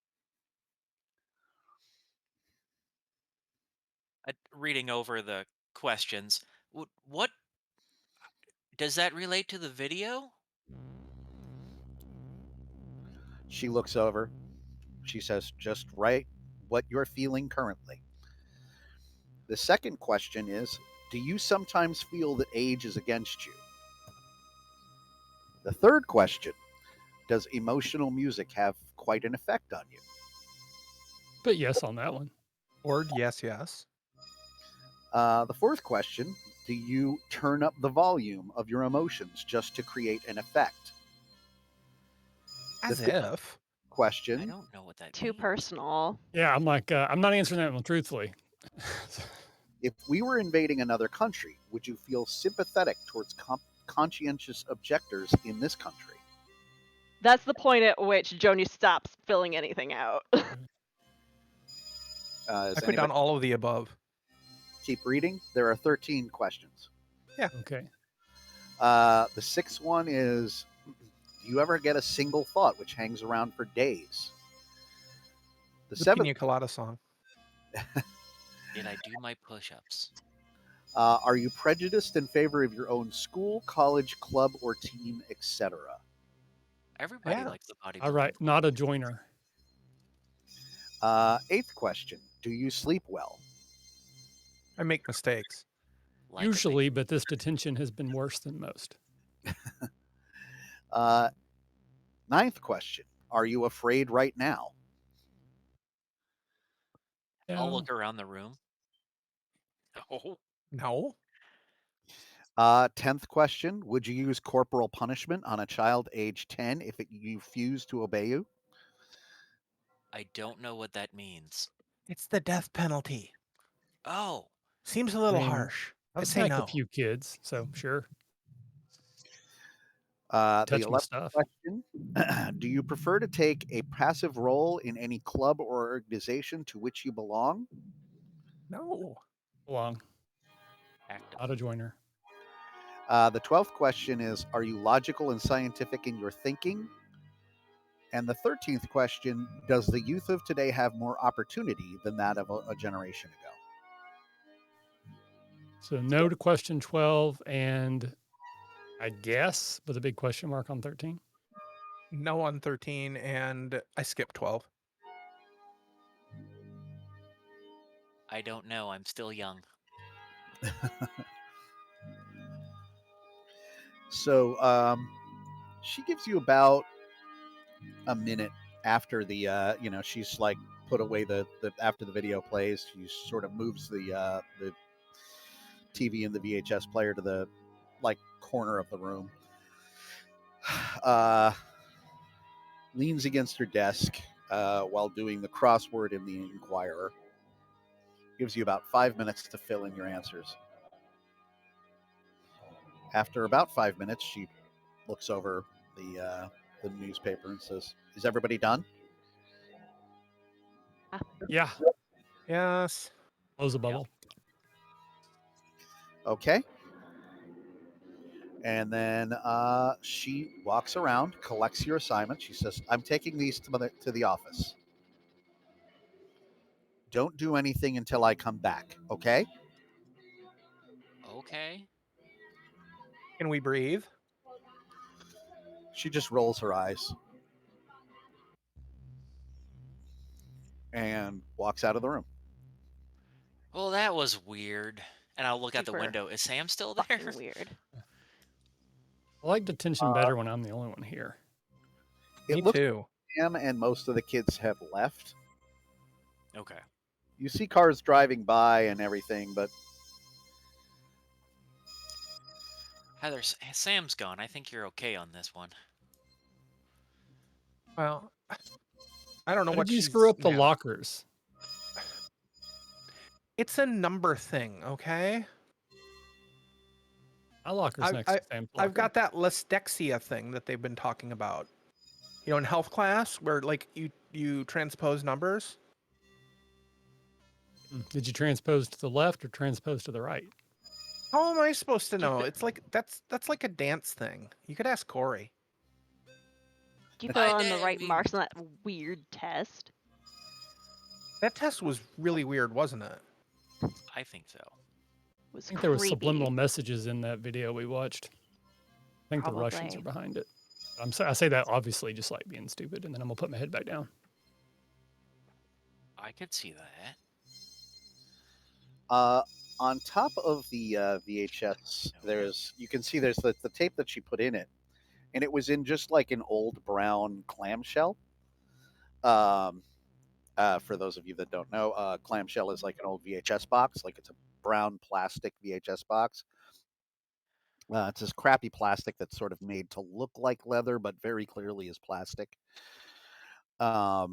D: Reading over the questions, what does that relate to the video?
F: She looks over. She says, just write what you're feeling currently. The second question is, do you sometimes feel that age is against you? The third question, does emotional music have quite an effect on you?
E: But yes on that one.
B: Or yes, yes.
F: The fourth question, do you turn up the volume of your emotions just to create an effect?
B: As
F: The fifth
B: if.
F: question.
D: I don't know what that
C: Too
D: means.
C: personal.
E: Yeah, I'm like, I'm not answering that one truthfully.
F: If we were invading another country, would you feel sympathetic towards conscientious objectors in this country?
C: That's the point at which Joni stops filling anything out.
F: Does
B: I put down
F: anybody
B: all of the above.
F: keep reading? There are 13 questions.
E: Okay.
F: The sixth one is, do you ever get a single thought which hangs around for days? The
B: The
F: seventh,
B: Pina Colada song.
D: Did I do my push-ups?
F: are you prejudiced in favor of your own school, college, club, or team, etc.?
D: Everybody
B: Yeah.
D: likes the bodybuilding.
E: All right. Not a joiner.
F: Eighth question, do you sleep well?
B: I make mistakes.
D: Like a big-
E: Usually, but this detention has been worse than most.
F: Ninth question, are you afraid right now?
D: I'll
E: Yeah.
D: look around the room. Oh,
B: No.
F: 10th question, would you use corporal punishment on a child age 10 if it refused to obey you?
D: I don't know what that means.
B: It's the death penalty.
D: Oh,
B: Seems a little
E: mean,
B: harsh.
E: I've
B: I'd say
E: smacked
B: no.
E: a few kids, so sure.
F: The
E: Touch my
F: 11th
E: stuff.
F: question, do you prefer to take a passive role in any club or organization to which you belong?
B: No.
E: Belong.
D: active.
E: Not a joiner.
F: The 12th question is, are you logical and scientific in your thinking? And the 13th question, does the youth of today have more opportunity than that of a generation ago?
E: So no to question 12, and I guess with a big question mark on 13.
B: No on 13, and I skipped 12.
D: I don't know. I'm still young.
F: So she gives you about a minute after the she's like put away the after the video plays. She sort of moves the TV and the VHS player to the like corner of the room. Leans against her desk while doing the crossword in the Inquirer. Gives you about 5 minutes to fill in your answers. After about 5 minutes, she looks over the newspaper and says, "Is everybody done?"
E: Yeah.
B: Yes.
E: Close a bubble.
F: Okay. And then she walks around, collects your assignments. She says, "I'm taking these to the office. Don't do anything until I come back, okay?"
D: Okay.
B: Can we breathe?
F: She just rolls her eyes and walks out of the room.
D: Well, that was weird. And I'll look out the
C: Super
D: window. Is Sam still
C: Fucking
D: there?
C: weird.
E: I like detention better when I'm the only one here.
F: It
B: Me
F: looks
B: too.
F: like Sam and most of the kids have left.
D: Okay.
F: You see cars driving by and everything, but
D: Heather, Sam's gone. I think you're okay on this one.
B: Well, I don't know
E: How
B: what
E: did you
B: she's
E: screw up the
B: now.
E: lockers?
B: It's a number thing, okay?
E: My locker's next to Sam's locker.
B: I've got that listexia thing that they've been talking about. You know, in health class where like you transpose numbers.
E: Did you transpose to the left or transpose to the right?
B: How am I supposed to know? It's like that's like a dance thing. You could ask Corey.
C: Do you put on the right marks on that weird test?
B: That test was really weird, wasn't it?
D: I think so.
C: It was
E: I think there was
C: creepy.
E: subliminal messages in that video we watched. I think the Russians are
C: Probably.
E: behind it. I say that obviously just like being stupid, and then I'm gonna put my head back down.
D: I could see that.
F: on top of the VHS, you can see there's the tape that she put in it, and it was in just like an old brown clamshell. For those of you that don't know, clamshell is like an old VHS box, like it's a brown plastic VHS box. It's this crappy plastic that's sort of made to look like leather, but very clearly is plastic. There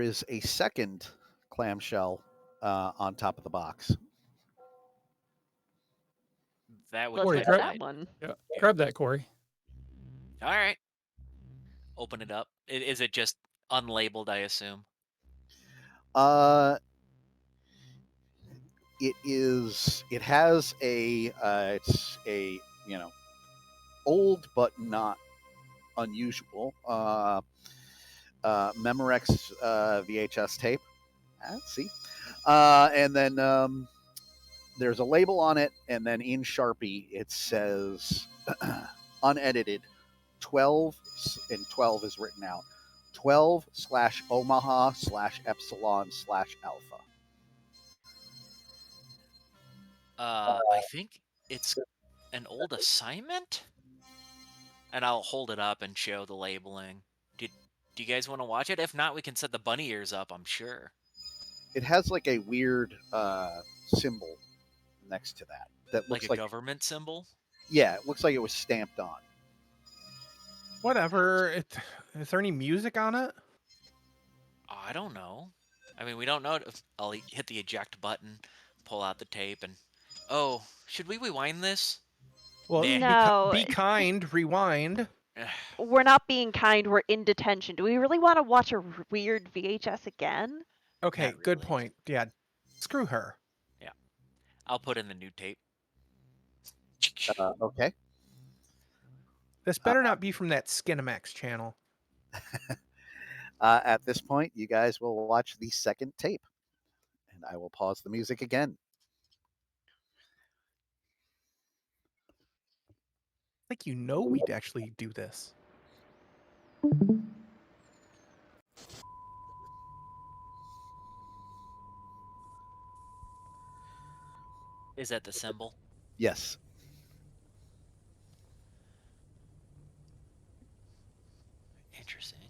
F: is a second clamshell on top of the box.
D: That would
C: Let's
E: Corey,
C: look
D: catch
C: at
E: grab,
D: my.
C: that one.
E: yeah,
D: Yeah.
E: grab that, Corey.
D: All right. Open it up. Is it just unlabeled? I assume.
F: It is. It has a. It's a old but not unusual Memorex VHS tape. See, and then there's a label on it, and then in Sharpie it says unedited 12, and 12 is written out. 12/Omaha/Epsilon/Alpha.
D: I think it's an old assignment, and I'll hold it up and show the labeling. Do you guys want to watch it? If not, we can set the bunny ears up. I'm sure.
F: It has like a weird symbol next to that
D: Like
F: looks
D: a government symbol.
F: Yeah, it looks like it was stamped on.
B: Whatever. Is there any music on it?
D: I don't know. I mean, we don't know. I'll hit the eject button, pull out the tape, and oh, should we rewind this?
B: Well,
D: Nah.
C: No.
B: be kind. Rewind.
C: We're not being kind. We're in detention. Do we really want to watch a weird VHS again?
B: Okay,
D: Not
B: good
D: really.
B: point. Yeah, screw her.
D: Yeah, I'll put in the new tape.
F: Okay.
B: This better not be from that Skinamax channel.
F: At this point, you guys will watch the second tape, and I will pause the music again.
B: Like we'd actually do this.
D: Is that the symbol?
F: Yes.
D: Interesting.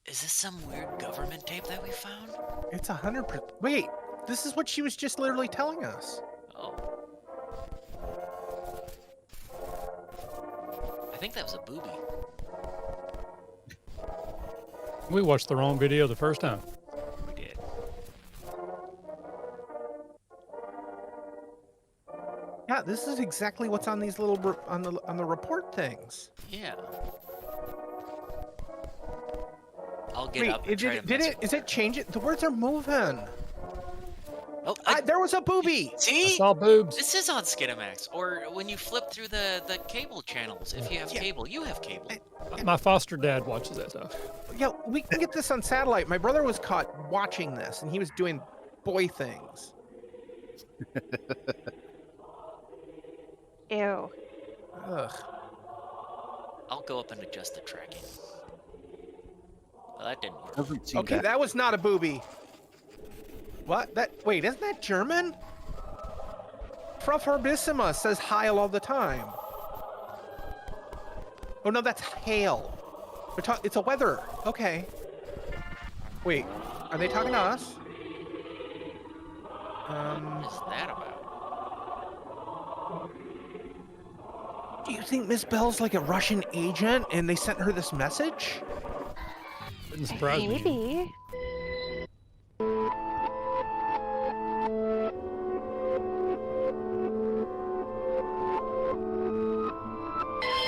D: Is this some weird government tape that we found?
B: It's 100%. Wait, this is what she was just literally telling us.
D: Oh. I think that was a booby.
E: We watched the wrong video the first time.
D: We did.
B: Yeah, this is exactly what's on these little on the report things.
D: Yeah. I'll get
B: Wait,
D: up and try to mess with
B: is it change it? The words are moving.
D: Oh,
B: There was a booby.
E: I
D: see?
E: saw boobs.
D: This is on Skinamax, or when you flip through the cable channels. If you have cable, you have cable.
E: My foster dad watches that stuff.
B: Yeah, we can get this on satellite. My brother was caught watching this, and he was doing boy things.
C: Ew.
B: Ugh.
D: I'll go up and adjust the tracking. Well, that didn't work.
F: Doesn't seem
B: Okay, that was not a booby. What? Wait, isn't that German? Frau Forbissima says Heil all the time. Oh no, that's hail. It's a weather. Okay. Wait, are they talking to us?
D: What is that about?
B: Do you think Miss Bell's like a Russian agent and they sent her this message?
E: Wouldn't surprise me.
C: Maybe.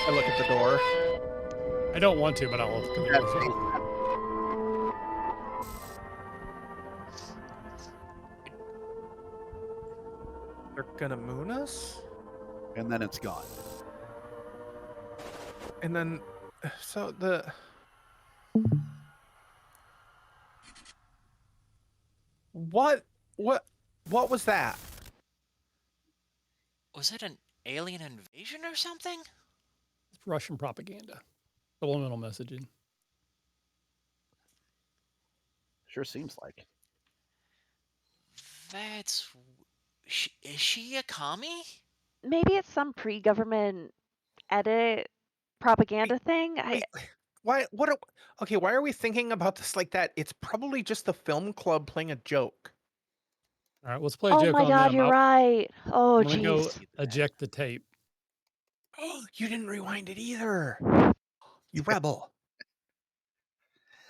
B: I look at the door.
E: I don't want to, but I'll open the door as well.
B: They're gonna moon us?
F: and then it's gone.
B: And then, so what was that?
D: Was it an alien invasion or something?
E: It's Russian propaganda. Subliminal messaging.
F: Sure seems like.
D: That's. Is she a commie?
C: Maybe it's some pre-government edit propaganda thing.
B: Why? Okay, why are we thinking about this like that? It's probably just the film club playing a joke.
E: All right, let's play a
C: Oh
E: joke
C: my
E: on
C: God,
E: them.
C: you're right. Oh
E: I'm gonna go
C: jeez.
E: eject the tape.
B: Oh, you didn't rewind it either. You rebel.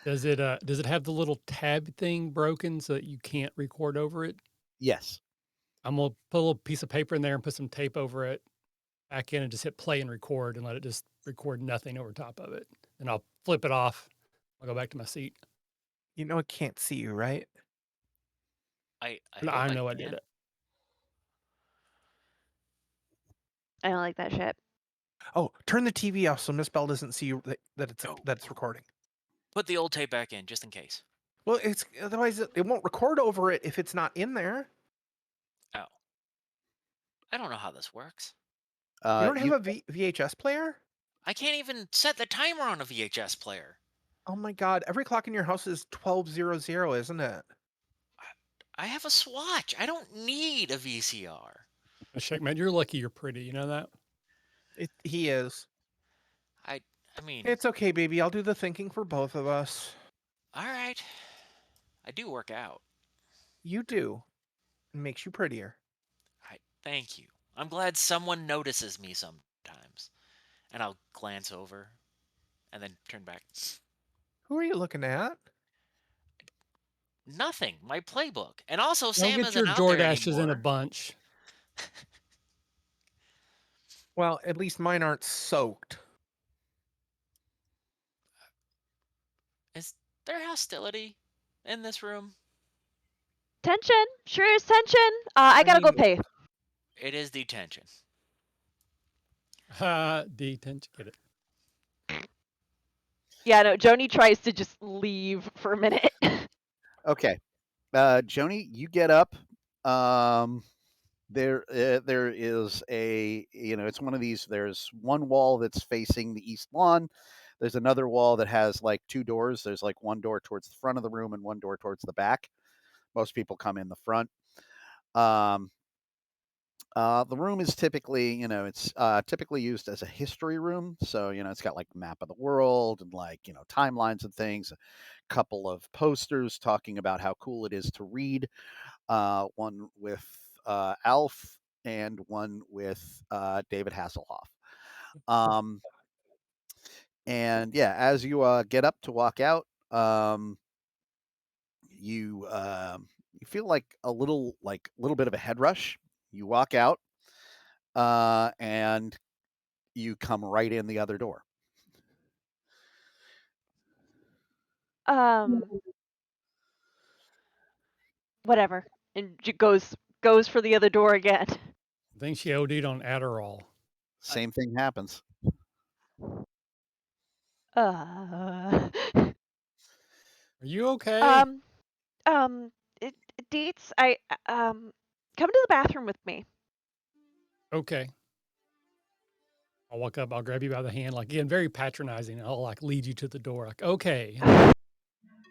E: Does it have the little tab thing broken so that you can't record over it?
F: Yes.
E: I'm gonna put a little piece of paper in there and put some tape over it, back in, and just hit play and record and let it just record nothing over top of it. And I'll flip it off. I'll go back to my seat.
B: You know, I can't see you, right?
D: I
E: And
D: hope
E: I
D: I
E: know I did
D: can.
E: it.
C: I don't like that shit.
B: Oh, turn the TV off so Miss Bell doesn't see you that
D: No.
B: it's recording.
D: Put the old tape back in just in case.
B: Well, it's otherwise it won't record over it if it's not in there.
D: Oh. I don't know how this works.
B: You don't have a VHS player?
D: I can't even set the timer on a VHS player.
B: Oh my god, every clock in your house is 12:00, isn't it?
D: I have a Swatch. I don't need a VCR.
E: Shake, man, you're lucky you're pretty. You know that?
B: He is.
D: I mean,
B: It's okay, baby. I'll do the thinking for both of us.
D: all right. I do work out.
B: You do. It makes you prettier.
D: Thank you. I'm glad someone notices me sometimes. And I'll glance over and then turn back.
B: Who are you looking at?
D: Nothing. My playbook. And also,
E: Don't
D: Sam
E: get
D: isn't
E: your
D: out there
E: DoorDashes in a
D: anymore.
E: bunch.
B: Well, at least mine aren't soaked.
D: Is there hostility in this room?
C: Tension. Sure is tension. I gotta go
B: mean-
C: pay.
D: It is detention.
E: Detention. Get it?
C: Yeah, no. Joni tries to just leave for a minute.
F: Okay. Joni, you get up. There is a, it's one of these. There's one wall that's facing the east lawn. There's another wall that has like two doors. There's like one door towards the front of the room and one door towards the back. Most people come in the front. The room is typically, it's typically used as a history room. So, it's got like a map of the world and like, timelines and things, a couple of posters talking about how cool it is to read, one with Alf and one with David Hasselhoff. And yeah, as you get up to walk out, you feel like a little bit of a head rush. You walk out, and you come right in the other door.
C: Whatever. And goes for the other door again.
E: I think she OD'd on Adderall.
F: Same thing happens.
E: Are you okay?
C: Deets, come to the bathroom with me.
E: Okay. I'll walk up. I'll grab you by the hand, like again, very patronizing. And I'll like lead you to the door. Like, okay,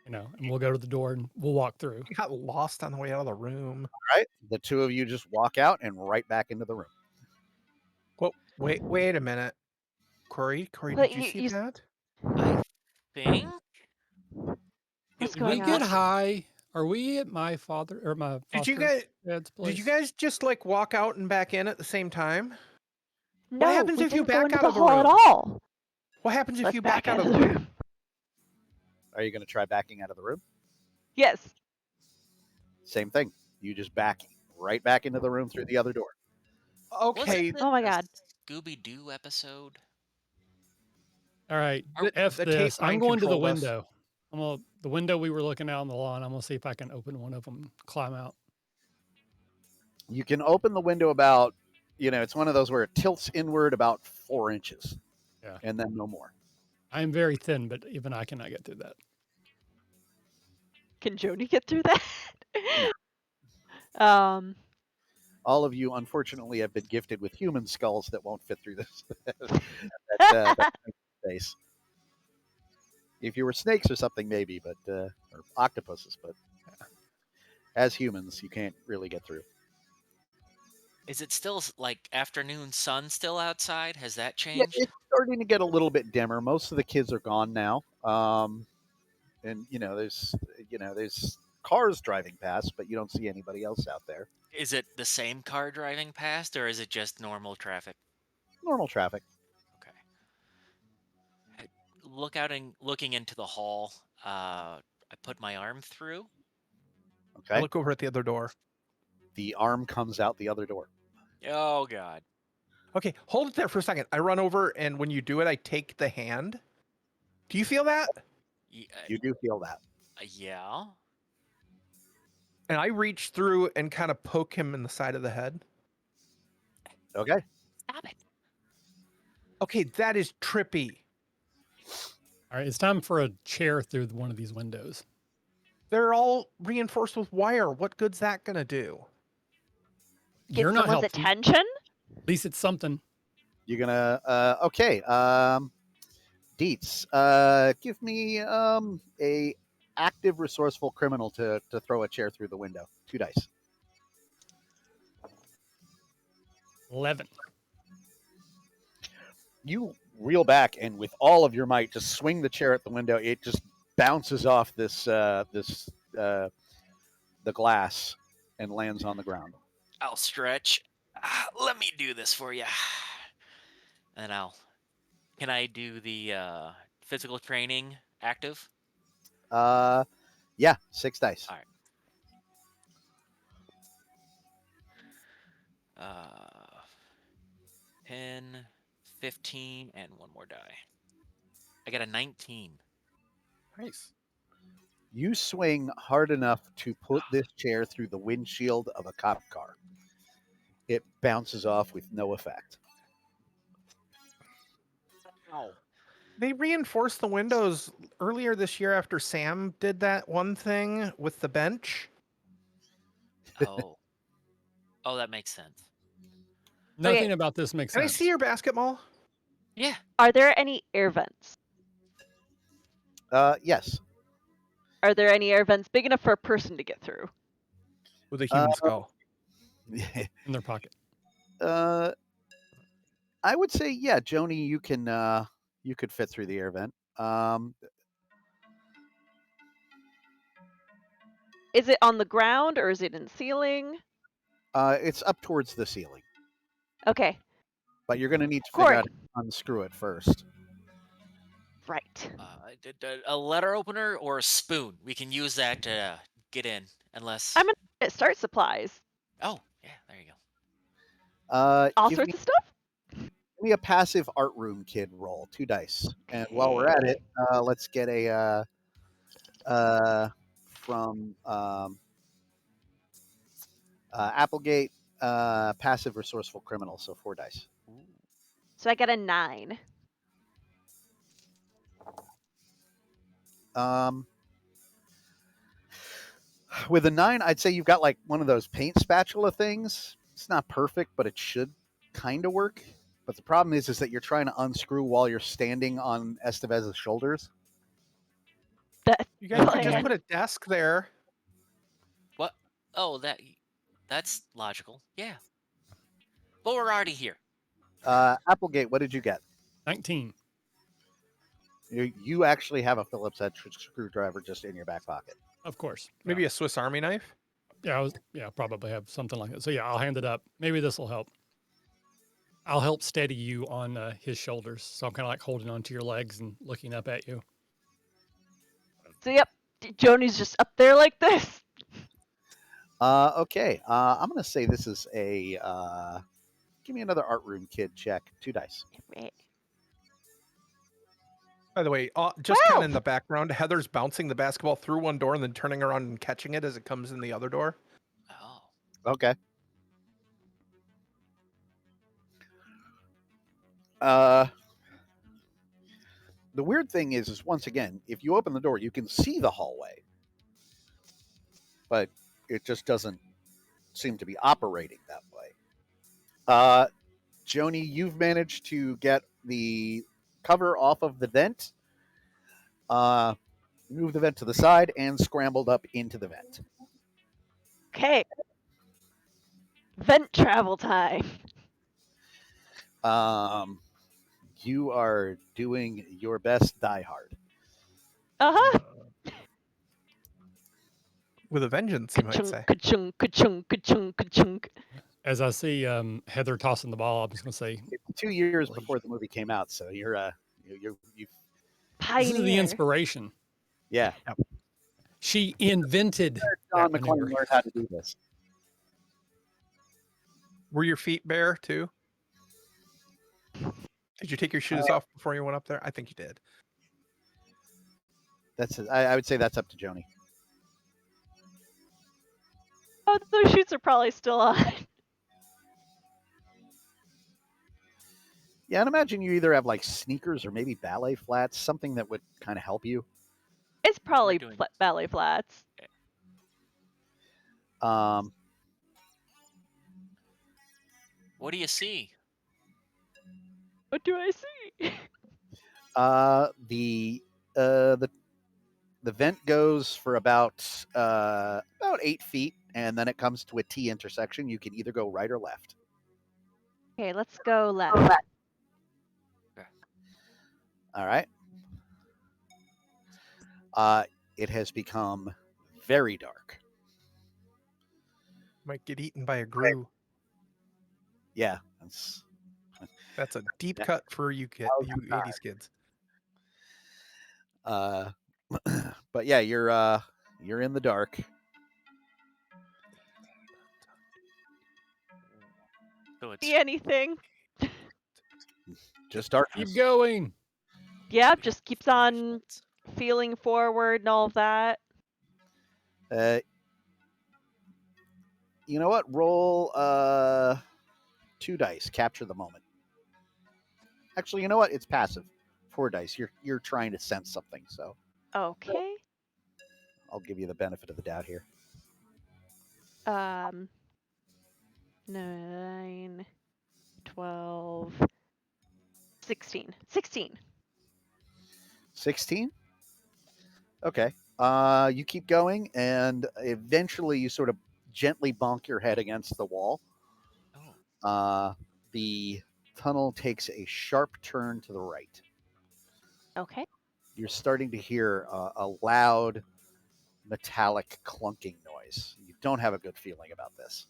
E: and we'll go to the door and we'll walk through.
B: You got lost on the way out of the room.
F: All right, the two of you just walk out and right back into the room.
B: Well, wait a minute. Corey,
C: But
B: did you see that?
D: I think.
C: What's
E: Did
C: going
E: we
C: on?
E: get high? Are we at my father or my
B: Did you
E: foster
B: guys
E: dad's place?
B: Did you guys just like walk out and back in at the same time?
C: No,
B: happens
C: we
B: if you
C: didn't go
B: back
C: into
B: out
C: the
B: of the
C: hall at
B: room?
C: all.
B: What happens if
C: Let's
B: you back out of the
C: the
B: room?
F: Are you going to try backing out of the room?
C: Yes.
F: Same thing. You just back right back into the room through the other door.
B: Okay.
C: Oh my God.
D: Scooby Doo episode.
E: All right,
B: The-
E: F
B: the
E: this.
B: tape
E: I'm
B: mind
E: going to the
B: controlled us.
E: window. The window we were looking out on the lawn. I'm gonna see if I can open one of them and climb out.
F: You can open the window about, it's one of those where it tilts inward about 4 inches.
E: Yeah.
F: And then no more.
E: I am very thin, but even I cannot get through that.
C: Can Joni get through that?
F: All of you, unfortunately, have been gifted with human skulls that won't fit through this that space. If you were snakes or something, maybe, but or octopuses, but as humans, you can't really get through.
D: Is it still like afternoon sun still outside? Has that
F: Yeah,
D: changed?
F: it's starting to get a little bit dimmer. Most of the kids are gone now, and there's cars driving past, but you don't see anybody else out there.
D: Is it the same car driving past, or is it just normal traffic?
F: Normal traffic.
D: Okay. looking into the hall. I put my arm through.
B: I
F: Okay.
B: look over at the other door.
F: The arm comes out the other door.
D: Oh God.
B: Okay, hold it there for a second. I run over, and when you do it, I take the hand. Do you feel that?
F: You do feel that.
D: Yeah.
B: And I reach through and kind of poke him in the side of the head.
F: Okay.
D: Stop it.
B: Okay, that is trippy.
E: All right, it's time for a chair through one of these windows.
B: They're all reinforced with wire. What good's that gonna do?
C: Get
E: You're not
C: someone's
E: helpful.
C: attention?
E: At least it's something.
F: You're gonna. Okay. Dietz, give me a active, resourceful criminal to throw a chair through the window. 2 dice.
E: 11.
F: You reel back and with all of your might just swing the chair at the window. It just bounces off the glass and lands on the ground.
D: I'll stretch. Let me do this for you. And can I do the physical training active?
F: Yeah, 6 dice.
D: All right. 10, 15, and one more die. I got a 19.
B: Nice.
F: You swing hard enough to put this chair through the windshield of a cop car. It bounces off with no effect.
D: Ow.
B: They reinforced the windows earlier this year after Sam did that one thing with the bench.
D: Oh. Oh, that makes sense.
E: Nothing about this makes
B: Can I
E: sense.
B: see your basketball?
D: Yeah.
C: Are there any air vents?
F: Yes.
C: Are there any air vents big enough for a person to get through?
B: With a human skull.
E: In their pocket.
F: I would say, yeah, Joni, you could fit through the air vent.
C: Is it on the ground or is it in ceiling?
F: It's up towards the ceiling,
C: Okay,
F: but you're going to need to figure
C: Corey.
F: out how to unscrew it first.
C: Right.
D: A letter opener or a spoon. We can use that to get in, unless.
C: I'm gonna get start supplies.
D: Oh, yeah, there you go.
C: All
F: Give
C: sorts of stuff?
F: give me a passive art room kid roll, 2 dice. And while we're at it, let's get a from Applegate passive resourceful criminal, so 4 dice.
C: So I got a 9.
F: With a 9, I'd say you've got like one of those paint spatula things. It's not perfect, but it should kind of work. But the problem is that you're trying to unscrew while you're standing on Estevez's shoulders.
B: You guys could just
C: plan.
B: put a desk there.
D: What? Oh, that's logical. Yeah. But we're already here.
F: Applegate, what did you get?
E: 19.
F: You actually have a Phillips head screwdriver just in your back pocket.
E: Of course.
B: Maybe a Swiss Army knife.
E: Yeah, probably have something like that. So yeah, I'll hand it up. Maybe this will help. I'll help steady you on his shoulders. So I'm kind of like holding onto your legs and looking up at you.
C: So yep, Joni's just up there like this.
F: Okay. I'm going to say this is a... give me another art room kid check. 2 dice.
C: Right.
B: By the way, just kind of in
C: 12.
B: the background, Heather's bouncing the basketball through one door and then turning around and catching it as it comes in the other door.
D: Oh.
F: Okay. The weird thing is once again, if you open the door, you can see the hallway, but it just doesn't seem to be operating that way. Joni, you've managed to get the cover off of the vent, move the vent to the side, and scrambled up into the vent.
C: Okay. Vent travel time.
F: You are doing your best, Die Hard.
C: Uh-huh.
B: With a vengeance, you might
C: Ka-chunk,
B: say.
C: ka-chunk, ka-chunk, ka-chunk, ka-chunk.
E: As I see Heather tossing the ball, I'm just going to say,
F: It's 2 years before the movie came out, so you're
E: This is the
C: Pioneer.
E: inspiration.
F: Yeah.
E: She invented
F: John
E: that
F: McClane
E: maneuver.
F: learned how to do this.
B: Were your feet bare too? Did you take your shoes off before you went up there? I think you did.
F: I would say that's up to Joni.
C: Oh, those shoots are probably still on.
F: Yeah, and imagine you either have like sneakers or maybe ballet flats, something that would kind of help you.
C: It's probably
D: doing-
C: ballet flats.
D: What do you see?
C: What do I see?
F: The vent goes for about 8 feet, and then it comes to a T intersection. You can either go right or left.
C: Okay, let's go left.
F: All right. It has become very dark.
B: Might get eaten by a grue.
F: Yeah,
B: That's a deep
F: Yeah.
B: cut for you 80s kids.
F: but yeah, you're in the dark.
D: So it's
C: See anything?
F: Just darkness.
E: Keep going.
C: Yeah, just keeps on feeling forward and all of that.
F: You know what? Roll 2 dice. Capture the moment. Actually, you know what? It's passive. 4 dice. You're trying to sense something, so
C: Okay.
F: I'll give you the benefit of the doubt here.
C: 9, 12, 16. 16.
F: 16? Okay. You keep going, and eventually you sort of gently bonk your head against the wall.
D: Oh.
F: The tunnel takes a sharp turn to the right.
C: Okay.
F: You're starting to hear a loud metallic clunking noise. You don't have a good feeling about this.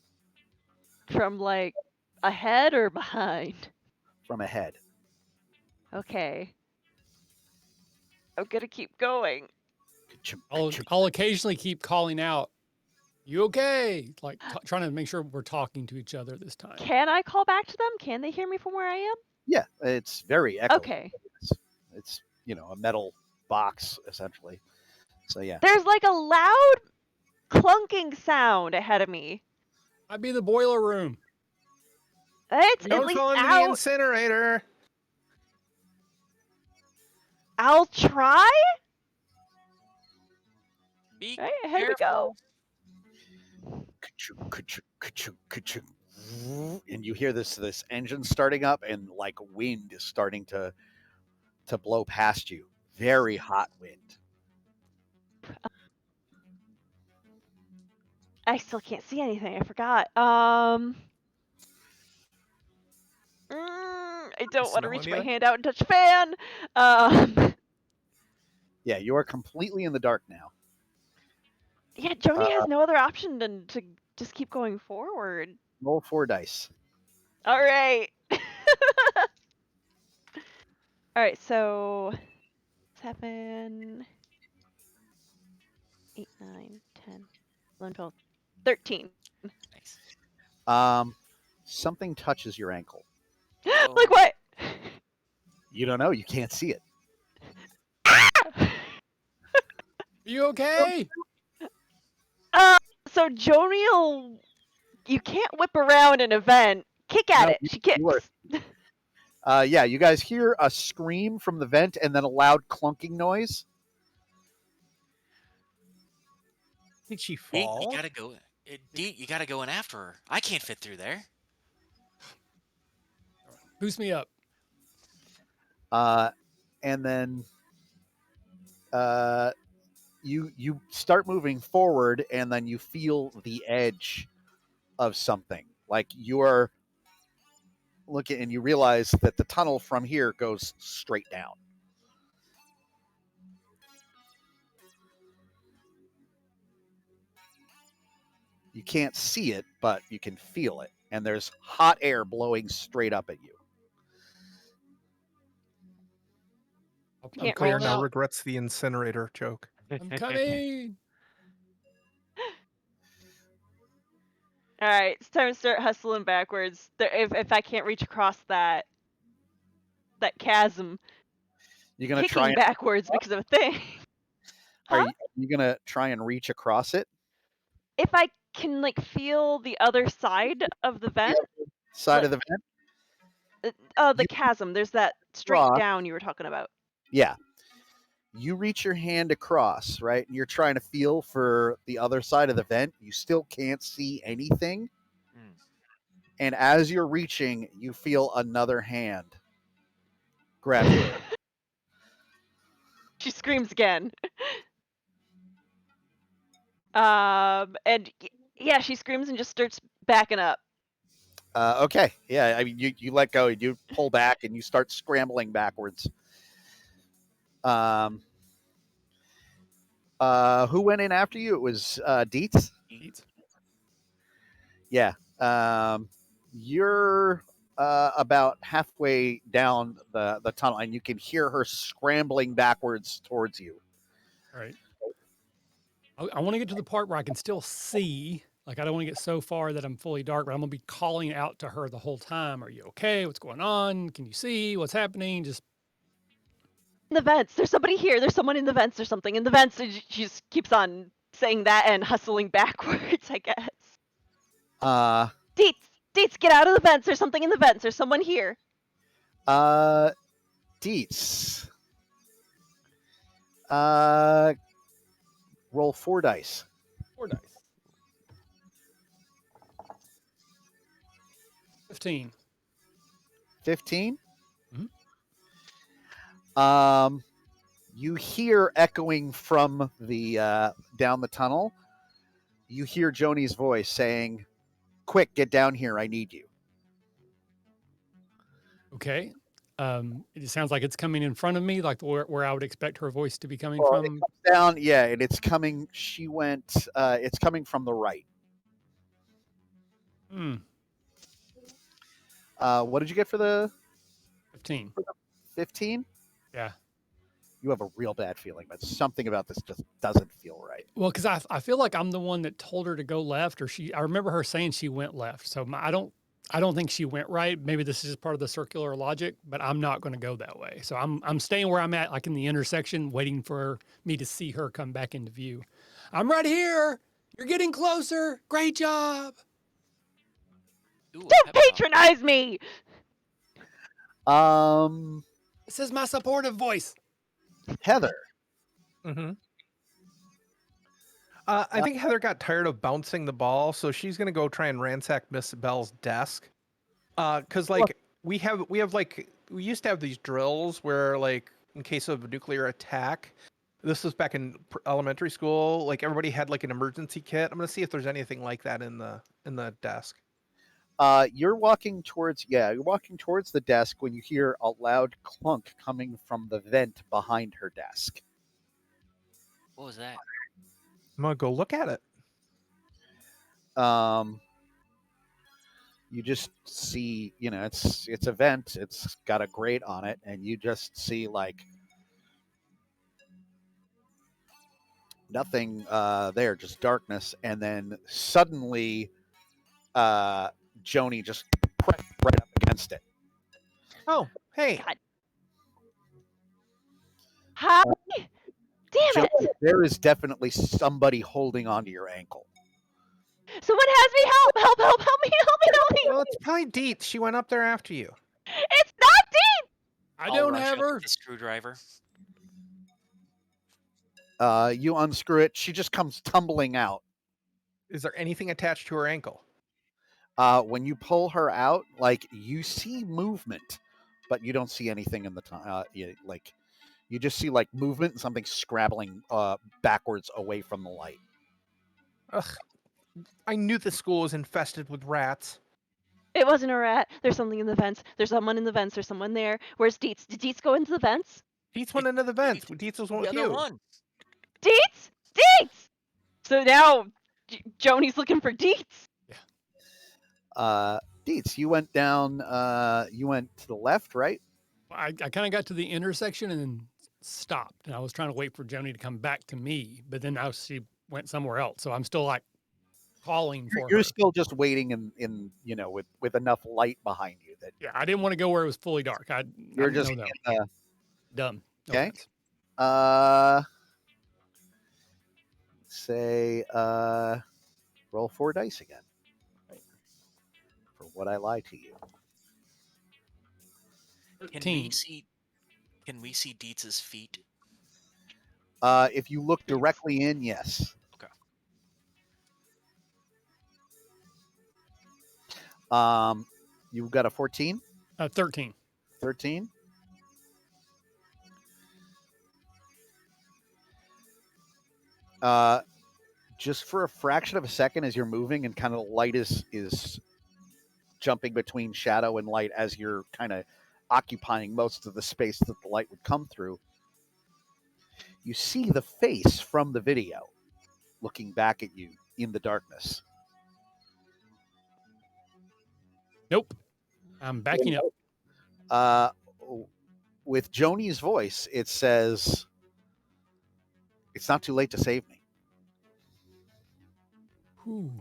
C: From like ahead or behind?
F: From ahead.
C: Okay. I'm gonna keep going.
E: I'll occasionally keep calling out, "You okay?" Like trying to make sure we're talking to each other this time.
C: Can I call back to them? Can they hear me from where I am?
F: Yeah, it's very echoey.
C: Okay.
F: It's a metal box essentially. So yeah.
C: There's like a loud clunking sound ahead of me.
E: I'd be in the boiler room.
C: It's at
B: Don't
C: least
B: fall into the
C: out.
B: incinerator.
C: I'll try.
D: Be
C: Right, ahead we go.
F: And you hear this engine starting up, and like wind is starting to blow past you. Very hot wind.
C: I still can't see anything. I forgot. I don't want to
B: Smell
C: reach my
B: anything?
C: hand out and touch a fan.
F: Yeah, you are completely in the dark now.
C: Yeah, Joni has no other option than to just keep going forward.
F: Roll 4 dice.
C: All right. All right, so 7, 8, 9, 10, 11, 12, 13.
D: Nice.
F: Something touches your ankle.
C: Like what?
F: You don't know. You can't see it.
E: You okay?
C: So Joni you can't whip around an event. Kick at
F: No,
C: it. She kicks.
F: Yeah, you guys hear a scream from the vent and then a loud clunking noise.
B: Did she
D: Deet,
B: fall?
D: you gotta go. Deet, you gotta go in after her. I can't fit through there.
E: Boost me up.
F: And then you start moving forward, and then you feel the edge of something. Like you're looking, and you realize that the tunnel from here goes straight down. You can't see it, but you can feel it. And there's hot air blowing straight up at you.
C: Can't
B: Clear
C: reach.
B: now
E: out.
B: regrets the incinerator joke.
E: I'm coming.
C: All right, it's time to start hustling backwards. If I can't reach across that chasm,
F: You're gonna try
C: kicking
F: and
C: backwards because of a thing.
F: are
C: Huh?
F: you gonna try and reach across it?
C: If I can like feel the other side of the vent,
F: Side
C: Like-
F: of the vent?
C: the
F: You
C: chasm. There's that straight
F: cross.
C: down you were talking about.
F: Yeah. You reach your hand across, right? And you're trying to feel for the other side of the vent. You still can't see anything.
D: Mm.
F: And as you're reaching, you feel another hand grab you.
C: She screams again. Yeah, she screams and just starts backing up.
F: Okay. Yeah. I mean, you let go, you pull back, and you start scrambling backwards. Who went in after you? It was Dietz.
E: Eats.
F: Yeah. You're about halfway down the tunnel, and you can hear her scrambling backwards towards you.
E: All right. I want to get to the part where I can still see. Like, I don't want to get so far that I'm fully dark, but I'm going to be calling out to her the whole time. Are you okay? What's going on? Can you see what's happening? Just,
C: In the vents, there's somebody here. There's someone in the vents. There's something in the vents. And she just keeps on saying that and hustling backwards, I guess. Deets, get out of the vents. There's something in the vents. There's someone here.
F: Dietz. Roll 4 dice.
E: 4 dice. 15.
F: 15.
E: Mhm.
F: You hear echoing from the down the tunnel. You hear Joni's voice saying, "Quick, get down here! I need you."
E: Okay. It sounds like it's coming in front of me, like where I would expect her voice to be coming
F: Well, it
E: from.
F: comes down, yeah, and it's coming. She went. It's coming from the right.
E: Hmm.
F: What did you get for the
E: 15.
F: 15?
E: Yeah.
F: You have a real bad feeling, but something about this just doesn't feel right.
E: Well, because I feel like I'm the one that told her to go left, or I remember her saying she went left. So I don't think she went right. Maybe this is just part of the circular logic, but I'm not going to go that way. So I'm staying where I'm at, like in the intersection, waiting for me to see her come back into view. I'm right here. You're getting closer. Great job.
D: Ooh, a
C: Don't
D: pep talk.
C: patronize me!
E: This is my supportive voice.
F: Heather.
B: Mm-hmm. I think Heather got tired of bouncing the ball, so she's gonna go try and ransack Miss Bell's desk. Because like we used to have these drills where like in case of a nuclear attack, this was back in elementary school. Like everybody had like an emergency kit. I'm gonna see if there's anything like that in the desk.
F: You're walking towards the desk when you hear a loud clunk coming from the vent behind her desk.
D: What was that?
B: I'm gonna go look at it.
F: You just see, it's a vent. It's got a grate on it, and you just see like nothing there, just darkness. And then suddenly, Joni just pressed right up against it.
B: Oh, hey.
C: God. Hi! Damn
F: Joni,
C: it!
F: there is definitely somebody holding onto your ankle.
C: Someone has me! Help! Help! Help! Help me! Help me! Help me!
B: Well, it's probably Dietz. She went up there after you.
C: It's not Dean!
E: I
D: I'll
E: don't
D: rush
E: have
D: up
E: her.
D: with the screwdriver.
F: You unscrew it. She just comes tumbling out.
B: Is there anything attached to her ankle?
F: When you pull her out, like you see movement, but you don't see anything in the time. You just see like movement and something scrabbling backwards away from the light.
B: Ugh. I knew the school was infested with rats.
C: It wasn't a rat. There's something in the vents. There's someone in the vents. There's someone there. Where's Deets? Did Deets go into the vents?
B: Dietz went into the vents. Dietz was one
D: The
B: with
D: other
B: you.
D: one.
C: Deets! Deets! So now Joni's looking for Deets.
F: Dietz, you went down. You went to the left, right?
E: I kind of got to the intersection and then stopped, and I was trying to wait for Joni to come back to me, but then now she went somewhere else. So I'm still like calling for
F: You're
E: her.
F: still just waiting in with enough light behind you that
E: Yeah, I didn't want to go where it was fully dark.
F: you're just
E: no. Dumb. No
F: okay.
E: offense.
F: Say roll 4 dice again for what I lie to you.
D: Can
E: 13.
D: we see Dietz's feet?
F: If you look directly in, yes.
D: Okay.
F: You've got a 14,
E: 13.
F: 13. Just for a fraction of a second as you're moving and kind of the light is jumping between shadow and light as you're kind of occupying most of the space that the light would come through, you see the face from the video looking back at you in the darkness.
E: Nope. I'm backing up.
F: With Joni's voice, it says, "It's not too late to save me."
E: Whew.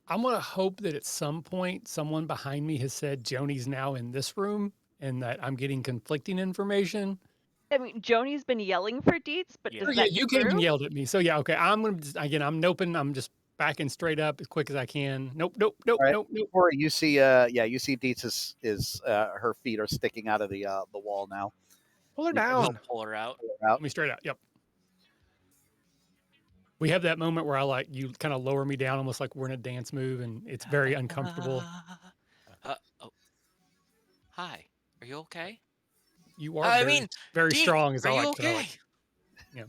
E: I'm going to hope that at some point someone behind me has said Joni's now in this room and that I'm getting conflicting information.
C: I mean, Joni's been yelling for Dietz, but
D: Yeah.
C: does
E: Oh, yeah,
C: that
E: you came and
C: true?
E: yelled at me. So yeah, okay. I'm gonna again. I'm noping. I'm just backing straight up as quick as I can. Nope.
F: All right.
E: Nope.
F: Corey, you see, you see Dietz is her feet are sticking out of the wall now.
B: Pull her
F: You can
B: down.
D: He'll pull her out.
F: Out.
E: Let me straight out. Yep. We have that moment where I like you kind of lower me down, almost like we're in a dance move, and it's very uncomfortable.
D: Oh. Hi. Are you okay?
E: You are
D: I
E: very,
D: mean,
E: very
D: Dee,
E: strong. As
D: are
E: I
D: you
E: like
D: okay?
E: to like,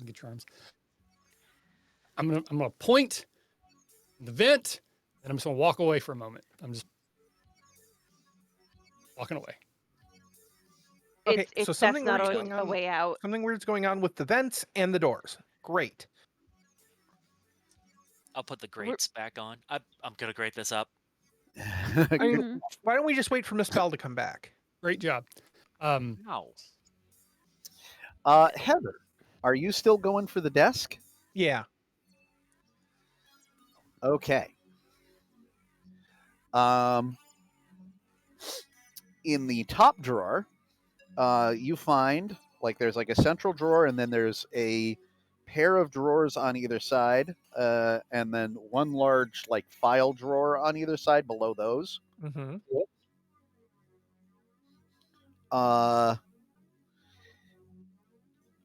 E: get your arms. I'm gonna point the vent, and I'm just gonna walk away for a moment. I'm just walking away.
B: Okay,
C: It's
B: so
C: that's
B: something
C: not
B: weird's
C: a,
B: going
C: a
B: on.
C: way out.
B: Something weird's going on with the vents and the doors. Great.
D: I'll put the grates back on. I'm gonna grate this up.
B: I mean,
C: Mhm.
B: why don't we just wait for Miss Bell to come back?
E: Great job.
D: No.
F: Heather, are you still going for the desk?
B: Yeah.
F: Okay. In the top drawer, you find like there's like a central drawer, and then there's a pair of drawers on either side, and then one large like file drawer on either side below those.
B: Mm-hmm.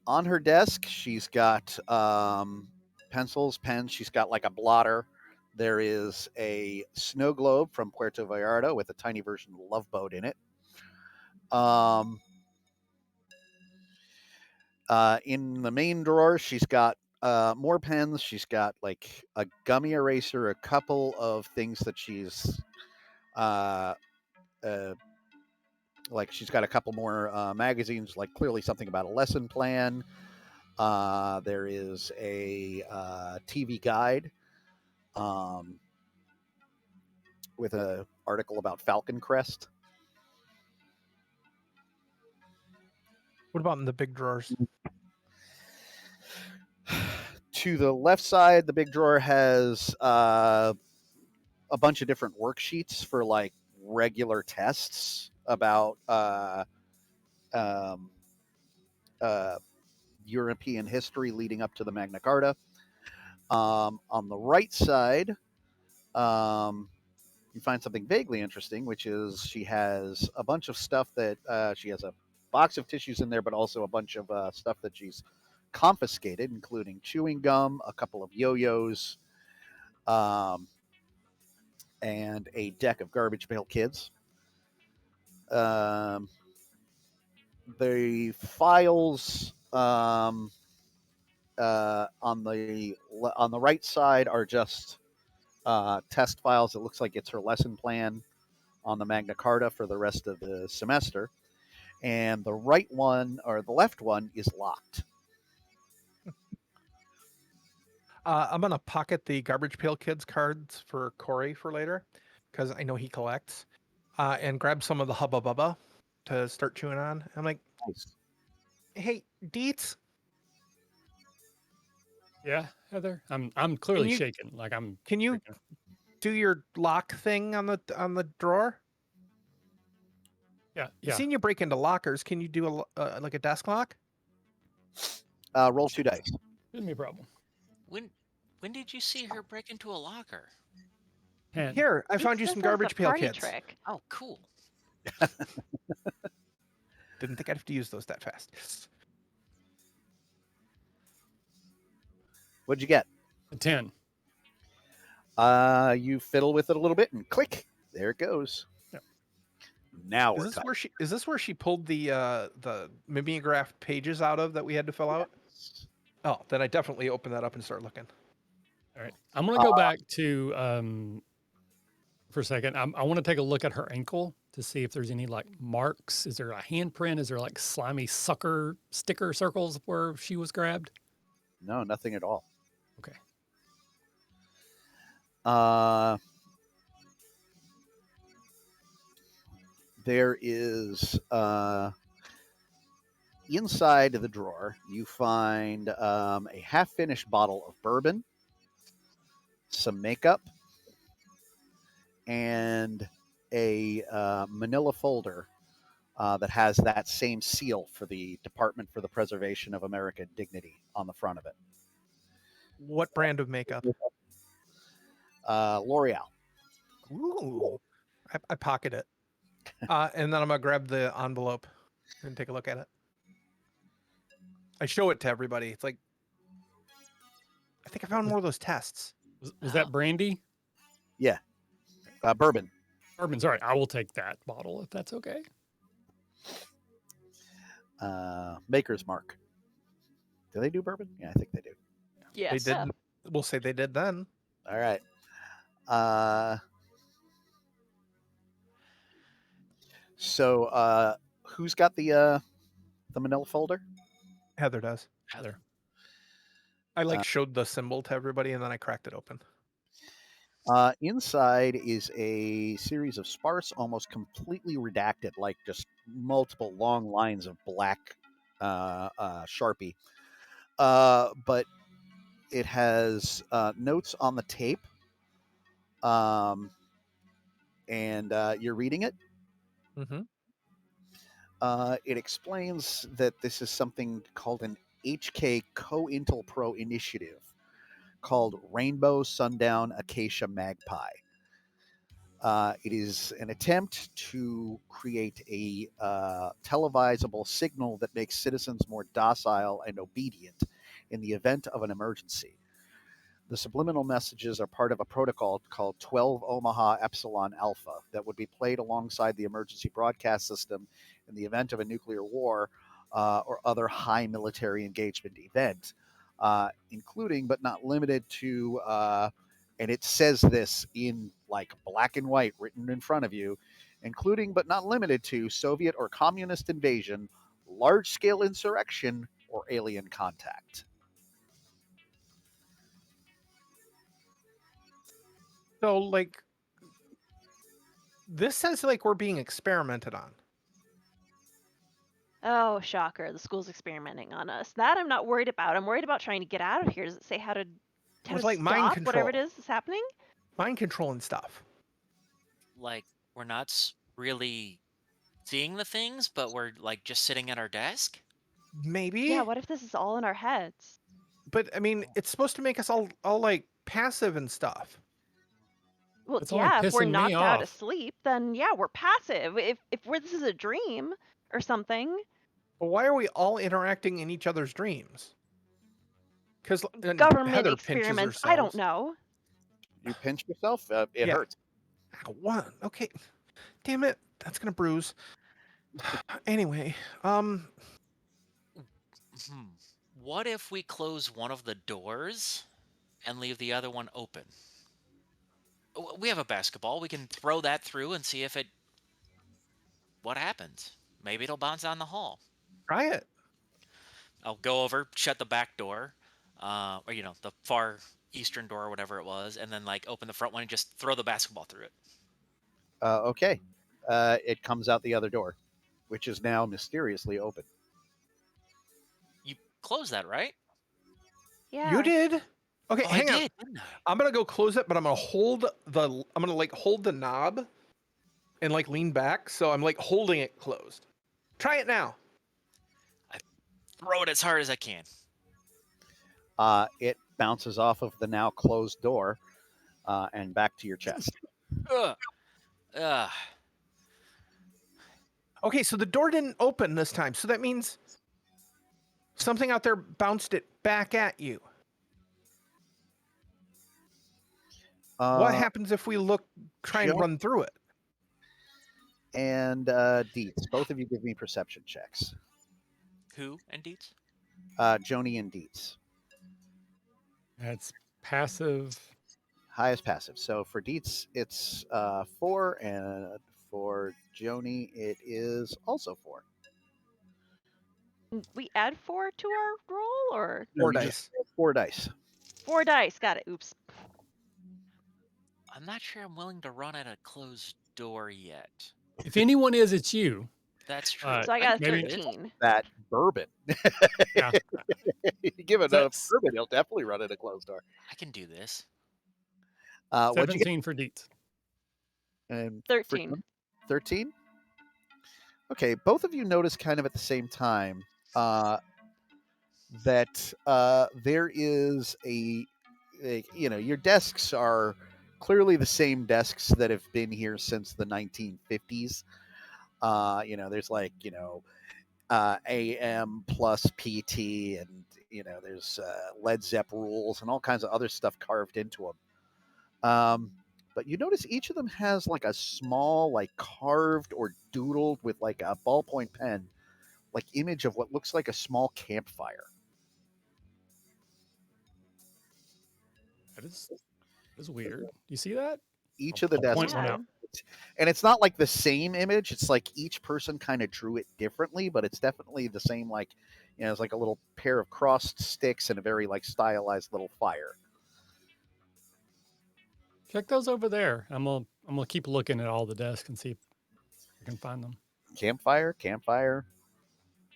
F: On her desk, she's got pencils, pens. She's got like a blotter. There is a snow globe from Puerto Vallarta with a tiny version of the Love Boat in it. In the main drawer, she's got more pens. She's got like a gummy eraser, a couple of things that she's like she's got a couple more magazines, like clearly something about a lesson plan. There is a TV guide with an article about Falcon Crest.
B: What about in the big drawers?
F: To the left side, the big drawer has a bunch of different worksheets for like regular tests about European history leading up to the Magna Carta. On the right side, you find something vaguely interesting, which is she has a bunch of stuff that she has a box of tissues in there, but also a bunch of stuff that she's confiscated, including chewing gum, a couple of yo-yos, and a deck of Garbage Pail Kids. The files on the right side are just test files. It looks like it's her lesson plan on the Magna Carta for the rest of the semester. And the right one, or the left one, is locked.
B: I'm gonna pocket the Garbage Pail Kids cards for Corey for later, because I know he collects. and grab some of the Hubba Bubba to start chewing on. I'm like,
F: Nice.
B: hey, Deets,
E: Yeah, Heather. I'm clearly
B: you-
E: shaking. Like I'm.
B: can you
E: freaking-
B: do your lock thing on the drawer?
E: Yeah,
B: I've
E: yeah.
B: seen you break into lockers. Can you do like a desk lock?
F: Roll 2 dice.
E: Shouldn't be a problem.
D: When did you see her break into a locker?
E: 10.
B: Here, I
C: Deets
B: found you
C: just
B: some
C: has the
B: garbage pail
C: party
B: kids.
C: trick.
D: Oh, cool.
B: Didn't think I'd have to use those that fast.
F: What'd you get?
E: A 10.
F: You fiddle with it a little bit and click. There it goes.
E: Yep.
F: Now
B: Is
F: we're
B: this
F: talking.
B: where she pulled the mimeographed pages out of that we had to fill out? Oh, then I definitely open that up and start looking.
E: All right. I'm gonna go back to for a second. I want to take a look at her ankle to see if there's any like marks. Is there a handprint? Is there like slimy sucker sticker circles where she was grabbed?
F: No, nothing at all.
E: Okay.
F: There is inside the drawer, you find a half-finished bottle of bourbon, some makeup, and a manila folder that has that same seal for the Department for the Preservation of American Dignity on the front of it.
B: What brand of makeup?
F: L'Oreal.
B: Ooh, I pocket it, and then I'm gonna grab the envelope and take a look at it. I show it to everybody. It's like, I think I found more of those tests.
E: Was that brandy?
F: Yeah. Bourbon.
E: Bourbon. Sorry, I will take that bottle if that's okay.
F: Maker's Mark. Do they do bourbon? Yeah, I think they do.
C: Yes.
B: They did. We'll say they did then.
F: All right. So who's got the manila folder?
B: Heather does.
E: Heather.
B: I showed the symbol to everybody and then I cracked it open.
F: Inside is a series of sparse, almost completely redacted, like just multiple long lines of black Sharpie. But it has notes on the tape. And you're reading it.
B: Mm-hmm.
F: It explains that this is something called an HK Co-Intel Pro initiative called Rainbow Sundown Acacia Magpie. It is an attempt to create a televisable signal that makes citizens more docile and obedient in the event of an emergency. The subliminal messages are part of a protocol called 12 Omaha Epsilon Alpha that would be played alongside the emergency broadcast system in the event of a nuclear war or other high military engagement event, including but not limited to, and it says this in like black and white written in front of you, including but not limited to Soviet or communist invasion, large-scale insurrection, or alien contact.
B: So this says we're being experimented on.
C: Oh, shocker. The school's experimenting on us. That I'm not worried about. I'm worried about trying to get out of here. Does it say how to
B: With mind
C: stop
B: control.
C: whatever it is that's happening?
B: Mind control and stuff.
D: Like we're not really seeing the things, but we're like just sitting at our desk?
B: Maybe.
C: Yeah, what if this is all in our heads?
B: But I mean, it's supposed to make us all like passive and stuff.
C: Well,
E: It's only
C: yeah, if we're
E: pissing me
C: knocked out
E: off.
C: asleep, then yeah, we're passive. If this is a dream or something,
B: But why are we all interacting in each other's dreams? Because
C: government
B: Heather
C: experiments,
B: pinches
C: I don't
B: herself.
C: know.
F: You pinch yourself? It
B: Yeah.
F: hurts.
B: Ow, one. Okay. Damn it. That's gonna bruise. Anyway,
D: What if we close one of the doors and leave the other one open? We have a basketball. We can throw that through and see if it... What happens? Maybe it'll bounce down the hall.
B: try it.
D: I'll go over, shut the back door, or the far eastern door or whatever it was, and then like open the front one and just throw the basketball through it.
F: Okay. it comes out the other door, which is now mysteriously open.
D: You closed that, right?
C: Yeah.
B: You did? Okay,
D: Oh, I
B: hang on.
D: did, didn't I?
B: I'm gonna go close it, but I'm gonna hold the knob and like lean back, so I'm like holding it closed. Try it now.
D: Throw it as hard as I can.
F: It bounces off of the now closed door and back to your chest.
D: Ugh. Ugh.
B: Okay, so the door didn't open this time, so that means something out there bounced it back at you. What happens if we try and
F: Sure.
B: run through it?
F: And Dietz, both of you give me perception checks.
D: Who and Deets?
F: Joni and Dietz.
E: That's passive.
F: Highest passive. So for Dietz, it's 4, and for Joni, it is also 4.
C: We add 4 to our roll, or
F: No,
B: 4
F: you
B: dice.
F: just roll 4 dice.
C: 4 dice? Got it. Oops.
D: I'm not sure I'm willing to run at a closed door yet.
E: If anyone is, it's you.
D: That's true.
E: Uh,
C: So I got a
E: maybe-
C: 13.
F: That bourbon.
E: Yeah.
F: You give it a
E: That's-
F: bourbon, he'll definitely run at a closed door.
D: I can do this.
F: What'd you get?
E: 17 for Deets.
F: And
C: 13.
F: 13? Okay, both of you notice kind of at the same time that there is your desks are clearly the same desks that have been here since the 1950s. There's like, AM plus PT, and, there's Led Zepp rules and all kinds of other stuff carved into them. But you notice each of them has like a small, like carved or doodled with like a ballpoint pen, like image of what looks like a small campfire.
E: That is weird. You see that?
F: Each of the
E: I'll point
F: desks,
E: one
C: Yeah.
E: out.
F: and it's not like the same image. It's like each person kind of drew it differently, but it's definitely the same. Like, it's like a little pair of crossed sticks and a very like stylized little fire.
E: Check those over there. I'm gonna keep looking at all the desks and see if I can find them.
F: Campfire,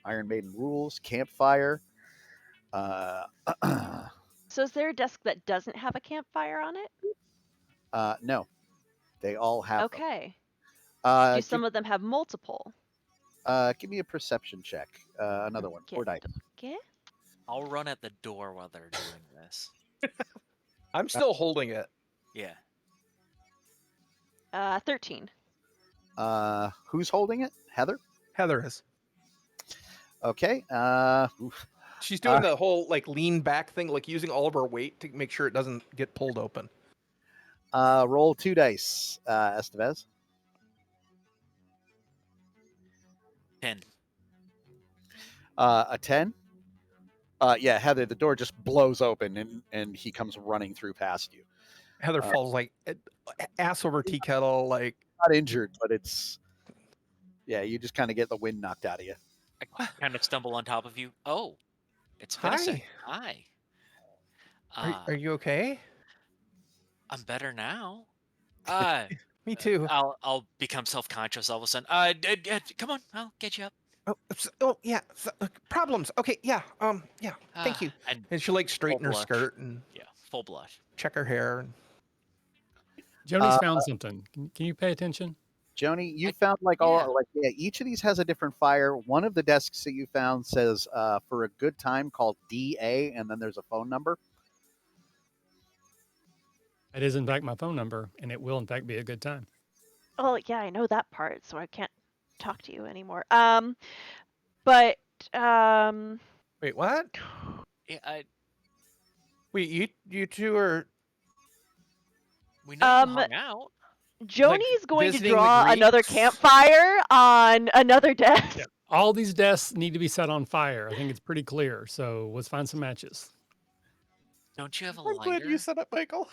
F: Iron Maiden rules, campfire.
C: So is there a desk that doesn't have a campfire on it?
F: No, they all have them.
C: Okay.
F: Uh,
C: Do
F: give,
C: some of them have multiple?
F: give me a perception check. Another one. 4 dice.
C: Okay.
D: I'll run at the door while they're doing this.
B: I'm still holding it.
D: Yeah.
C: 13.
F: Who's holding it? Heather?
B: Heather is.
F: Okay. Oof.
B: She's doing the whole like lean back thing, like using all of her weight to make sure it doesn't get pulled open.
F: Roll 2 dice, Estevez.
D: 10.
F: A 10. Yeah, Heather, the door just blows open and he comes running through past you.
B: Heather falls like ass over tea kettle, like
F: Not injured, but you just kind of get the wind knocked out of you.
D: I kind of stumble on top of you. Oh, it's
B: Hi.
D: Vincent. Hi.
B: Are you okay?
D: I'm better now.
B: Me too.
D: I'll become self-conscious all of a sudden. Come on, I'll get you up.
B: Oh yeah. Problems. Okay, yeah. Yeah. Thank you. And she like straighten her
D: blush.
B: skirt and
D: Yeah, full blush.
B: check her hair.
E: Joni's found something. Can you pay attention?
F: Joni, you found each of these has a different fire. One of the desks that you found says for a good time called DA, and then there's a phone number.
E: It is in fact my phone number, and it will in fact be a good time.
C: Oh yeah, I know that part, so I can't talk to you anymore. But
B: Wait, what?
D: Yeah,
B: Wait, you two are
D: we know you hung out.
C: Joni's going to
B: visiting the
C: draw another
B: Greeks?
C: campfire on another desk.
E: Yeah. All these desks need to be set on fire. I think it's pretty clear. So let's find some matches.
D: Don't you have a
B: I'm glad
D: lighter?
B: you said it, Michael.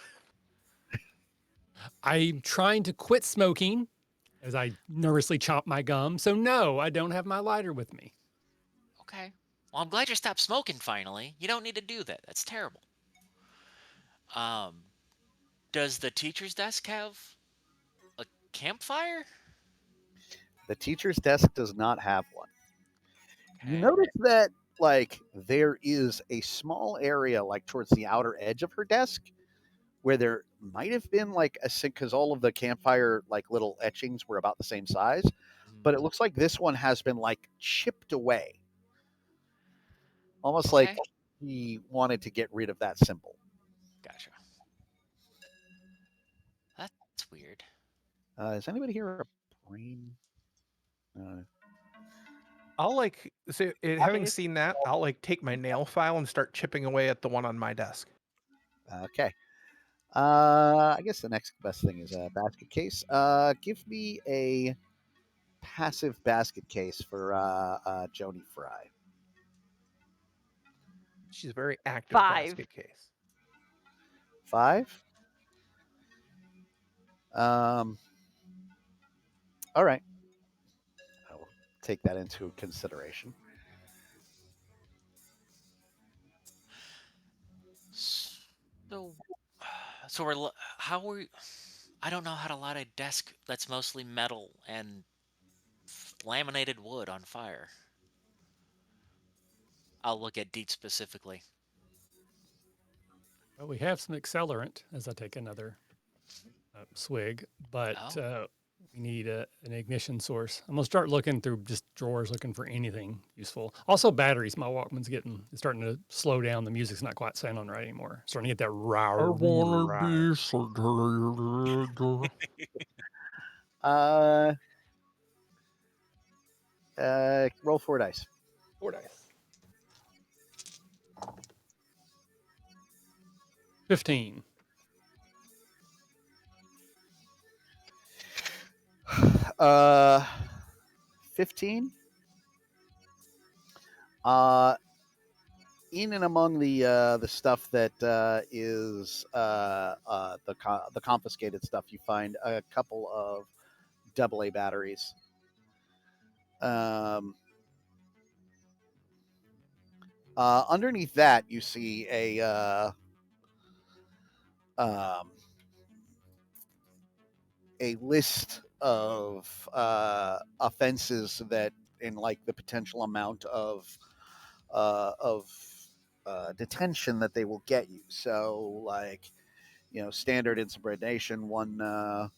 E: I'm trying to quit smoking as I nervously chomp my gum. So no, I don't have my lighter with me.
D: Okay. Well, I'm glad you stopped smoking finally. You don't need to do that. That's terrible. Does the teacher's desk have a campfire?
F: The teacher's desk does not have one. You
D: Okay.
F: notice that like there is a small area like towards the outer edge of her desk where there might have been like a sink because all of the campfire like little etchings were about the same size, but it looks like this one has been like chipped away, almost like
D: Okay.
F: he wanted to get rid of that symbol.
D: Gotcha. That's weird.
F: Is anybody here a brain?
B: I'll like so having seen that, I'll like take my nail file and start chipping away at the one on my desk.
F: Okay. I guess the next best thing is a basket case. Give me a passive basket case for Joni Fry.
B: She's a very active
C: 5.
B: basket case.
F: 5. All right. I will take that into consideration.
D: So, so how are we? I don't know how to light a desk that's mostly metal and laminated wood on fire. I'll look at Deet specifically.
E: Well, we have some accelerant as I take another swig, but we need an ignition source. I'm gonna start looking through just drawers, looking for anything useful. Also, batteries. My Walkman's it's starting to slow down. The music's not quite sounding right anymore. Starting to get that
B: I wanna be so
F: Roll 4 dice.
B: 4 dice.
E: 15.
F: 15. In and among the stuff that is the confiscated stuff, you find a couple of AA batteries. Underneath that, you see a list of offenses that, in like the potential amount of detention that they will get you. So, like, standard insubordination, 1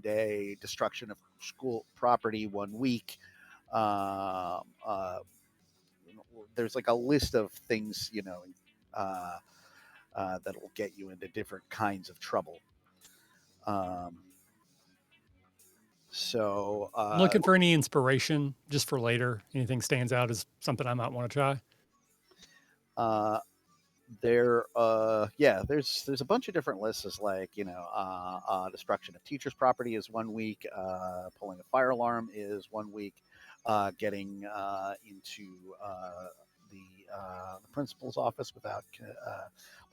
F: day, destruction of school property 1 week. There's like a list of things, that will get you into different kinds of trouble. So
E: Looking for any inspiration just for later. Anything stands out as something I might want to try.
F: there's a bunch of different lists. Is like destruction of teachers' property is 1 week. Pulling a fire alarm is 1 week. Getting into the principal's office without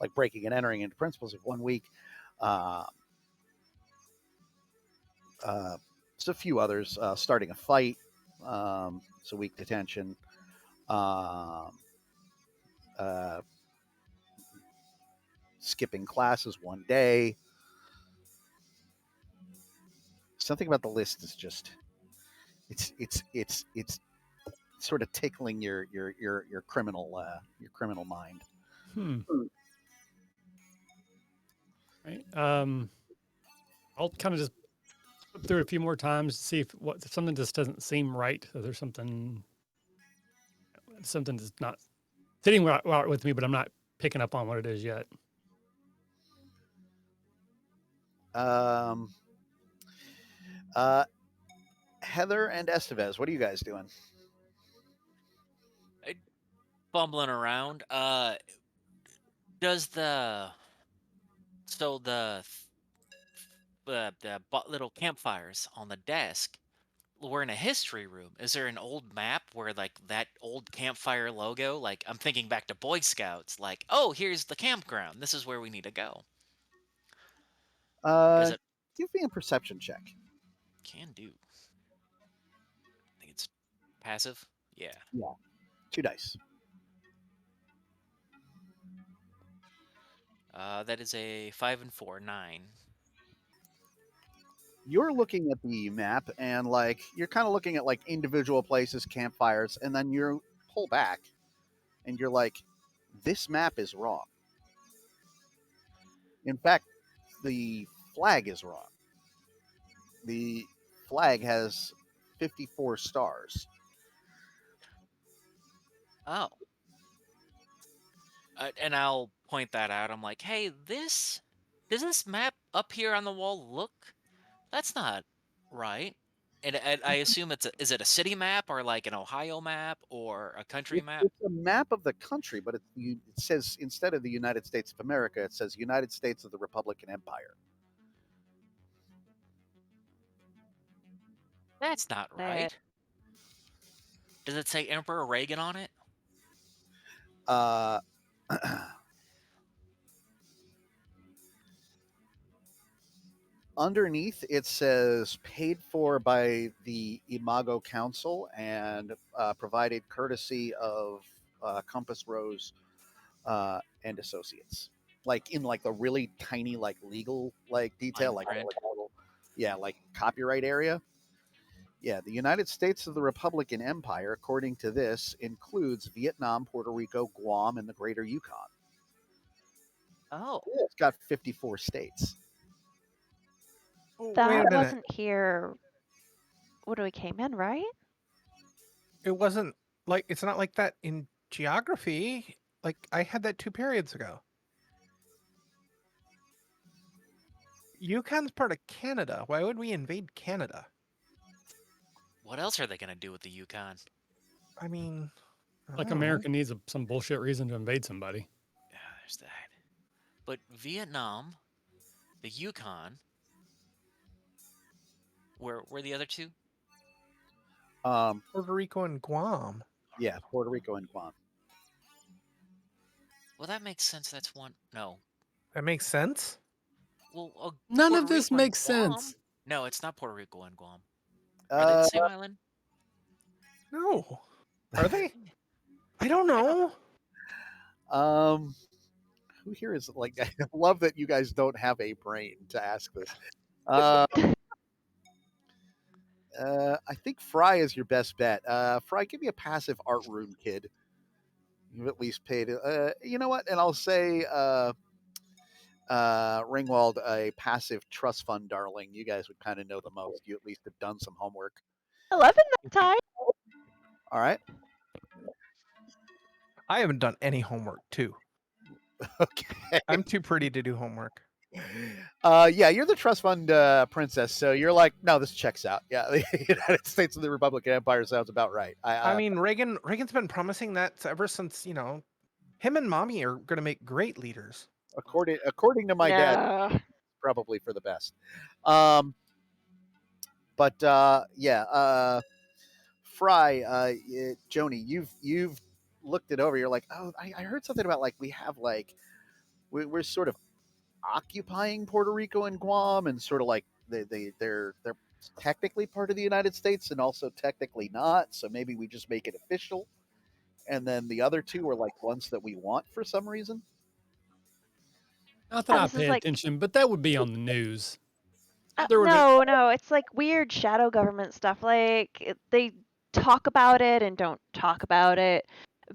F: like breaking and entering into principals is 1 week. There's a few others. Starting a fight, it's a week detention. Skipping classes 1 day. Something about the list is just it's sort of tickling your criminal mind.
E: Right. I'll kind of just flip through it a few more times to see if something just doesn't seem right. If there's something that's not sitting right with me, but I'm not picking up on what it is yet.
F: Heather and Estevez, what are you guys doing?
D: Fumbling around. Does the little campfires on the desk? We're in a history room. Is there an old map where like that old campfire logo? Like I'm thinking back to Boy Scouts. Like, oh, here's the campground. This is where we need to go. Does it?
F: Give me a perception check.
D: Can do. I think it's passive. Yeah.
F: 2 dice.
D: That is a 5 and 4, 9.
F: you're looking at the map and like you're kind of looking at like individual places, campfires, and then you pull back and you're like, this map is wrong. In fact, the flag is wrong. The flag has 54 stars.
D: Oh. And I'll point that out. I'm like, hey, does this map up here on the wall look? That's not right. And I assume is it a city map or like an Ohio map or a country map?
F: It's a map of the country, but it says instead of the United States of America, it says United States of the Republican Empire.
D: That's not
C: That-
D: right. Does it say Emperor Reagan on it?
F: Uh, underneath it says paid for by the Imago Council and provided courtesy of Compass Rose and Associates. Like in like the really tiny like legal like detail,
D: Fine
F: like
D: print.
F: yeah, like copyright area. Yeah, the United States of the Republican Empire, according to this, includes Vietnam, Puerto Rico, Guam, and the Greater Yukon.
D: Oh.
F: It's got 54 states.
B: Wait a
C: That
B: minute.
C: wasn't here when we came in, right?
B: It wasn't like it's not like that in geography. Like I had that 2 periods ago. Yukon's part of Canada. Why would we invade Canada?
D: What else are they going to do with the Yukon?
B: I mean, I
E: Like
B: don't know.
E: America needs some bullshit reason to invade somebody.
D: Yeah, there's that. But Vietnam, the Yukon, where were the other two?
B: Puerto Rico and Guam.
F: Yeah, Puerto Rico and Guam.
D: Well, that makes sense. That's one. No.
B: That makes sense.
D: Well,
E: None
D: Puerto
E: of this
D: Rico and
E: makes
D: Guam?
E: sense.
D: No, it's not Puerto Rico and Guam. Are they the same island?
B: No, are they? I don't know.
F: Who here is like? I love that you guys don't have a brain to ask this. I think Fry is your best bet. Fry, give me a passive art room, kid. You've at least paid. You know what? And I'll say, Ringwald, a passive trust fund darling. You guys would kind of know the most. You at least have done some homework.
C: 11 that time.
F: All right.
B: I haven't done any homework too.
F: Okay.
B: I'm too pretty to do homework.
F: Yeah, you're the trust fund princess, so you're like, no, this checks out. Yeah, the United States of the Republican Empire sounds about right.
B: I mean, Reagan's been promising that ever since, him and mommy are going to make great leaders.
F: according to my dad,
C: No.
F: probably for the best. But yeah, Fry, Joni, you've looked it over. You're like, oh, I heard something about like we have like we're sort of occupying Puerto Rico and Guam, and sort of like they're technically part of the United States and also technically not. So maybe we just make it official, and then the other two are like ones that we want for some reason.
E: Not that I
C: this is
E: pay
C: like-
E: attention, but that would be on the news. There would be-
C: No, it's like weird shadow government stuff. Like they talk about it and don't talk about it.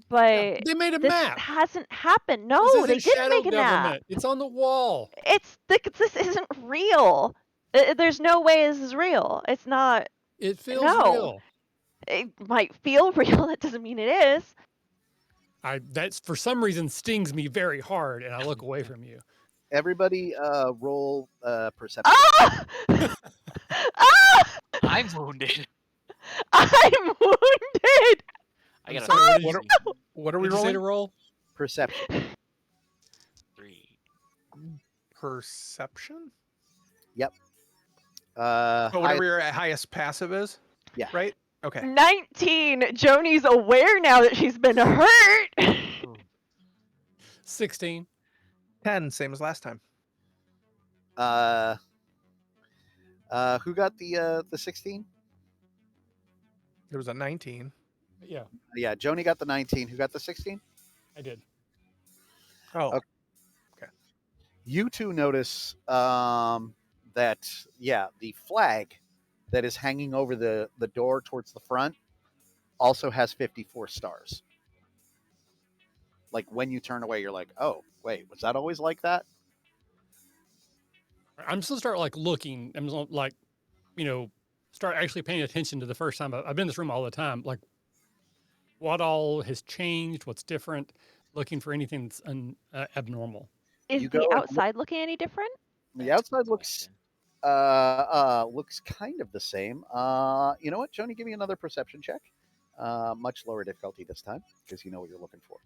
C: But
E: They made a
C: this
E: map.
C: hasn't happened. No,
E: This is
C: they
E: a
C: didn't
E: shadow
C: make a map.
E: government. It's on the wall.
C: This isn't real. There's no way this is real. It's not.
E: It feels
C: No.
E: real.
C: It might feel real. That doesn't mean it is.
E: That's for some reason stings me very hard, and I look away from you.
F: Everybody, roll perception.
C: Ah! Ah!
D: I'm wounded.
C: I'm wounded.
D: I got
E: sorry,
D: a
E: what
B: What are we
E: Did you say
B: rolling?
E: to roll?
F: Perception.
D: 3.
B: Perception?
F: Hi-
B: Whatever your highest passive is?
F: Yeah.
B: Right? Okay.
C: 19. Joni's aware now that she's been hurt.
E: 16.
B: 10, same as last time.
F: Who got the 16?
B: There was a 19.
E: Yeah,
F: Yeah, Joni got the 19. Who got the 16?
E: I did.
B: Oh,
F: Okay. You two notice that the flag that is hanging over the door towards the front also has 54 stars. Like when you turn away, you're like, oh wait, was that always like that?
E: I'm just gonna start like looking. I'm just gonna, like, start actually paying attention to the first time. I've been in this room all the time. Like, what all has changed? What's different? Looking for anything that's abnormal.
C: Is
F: You
C: the
F: go and look,
C: outside looking any different?
F: the
D: That's a
F: outside
D: good
F: looks
D: question.
F: looks kind of the same. You know what, Joni, give me another perception check. Much lower difficulty this time because you know what you're looking for.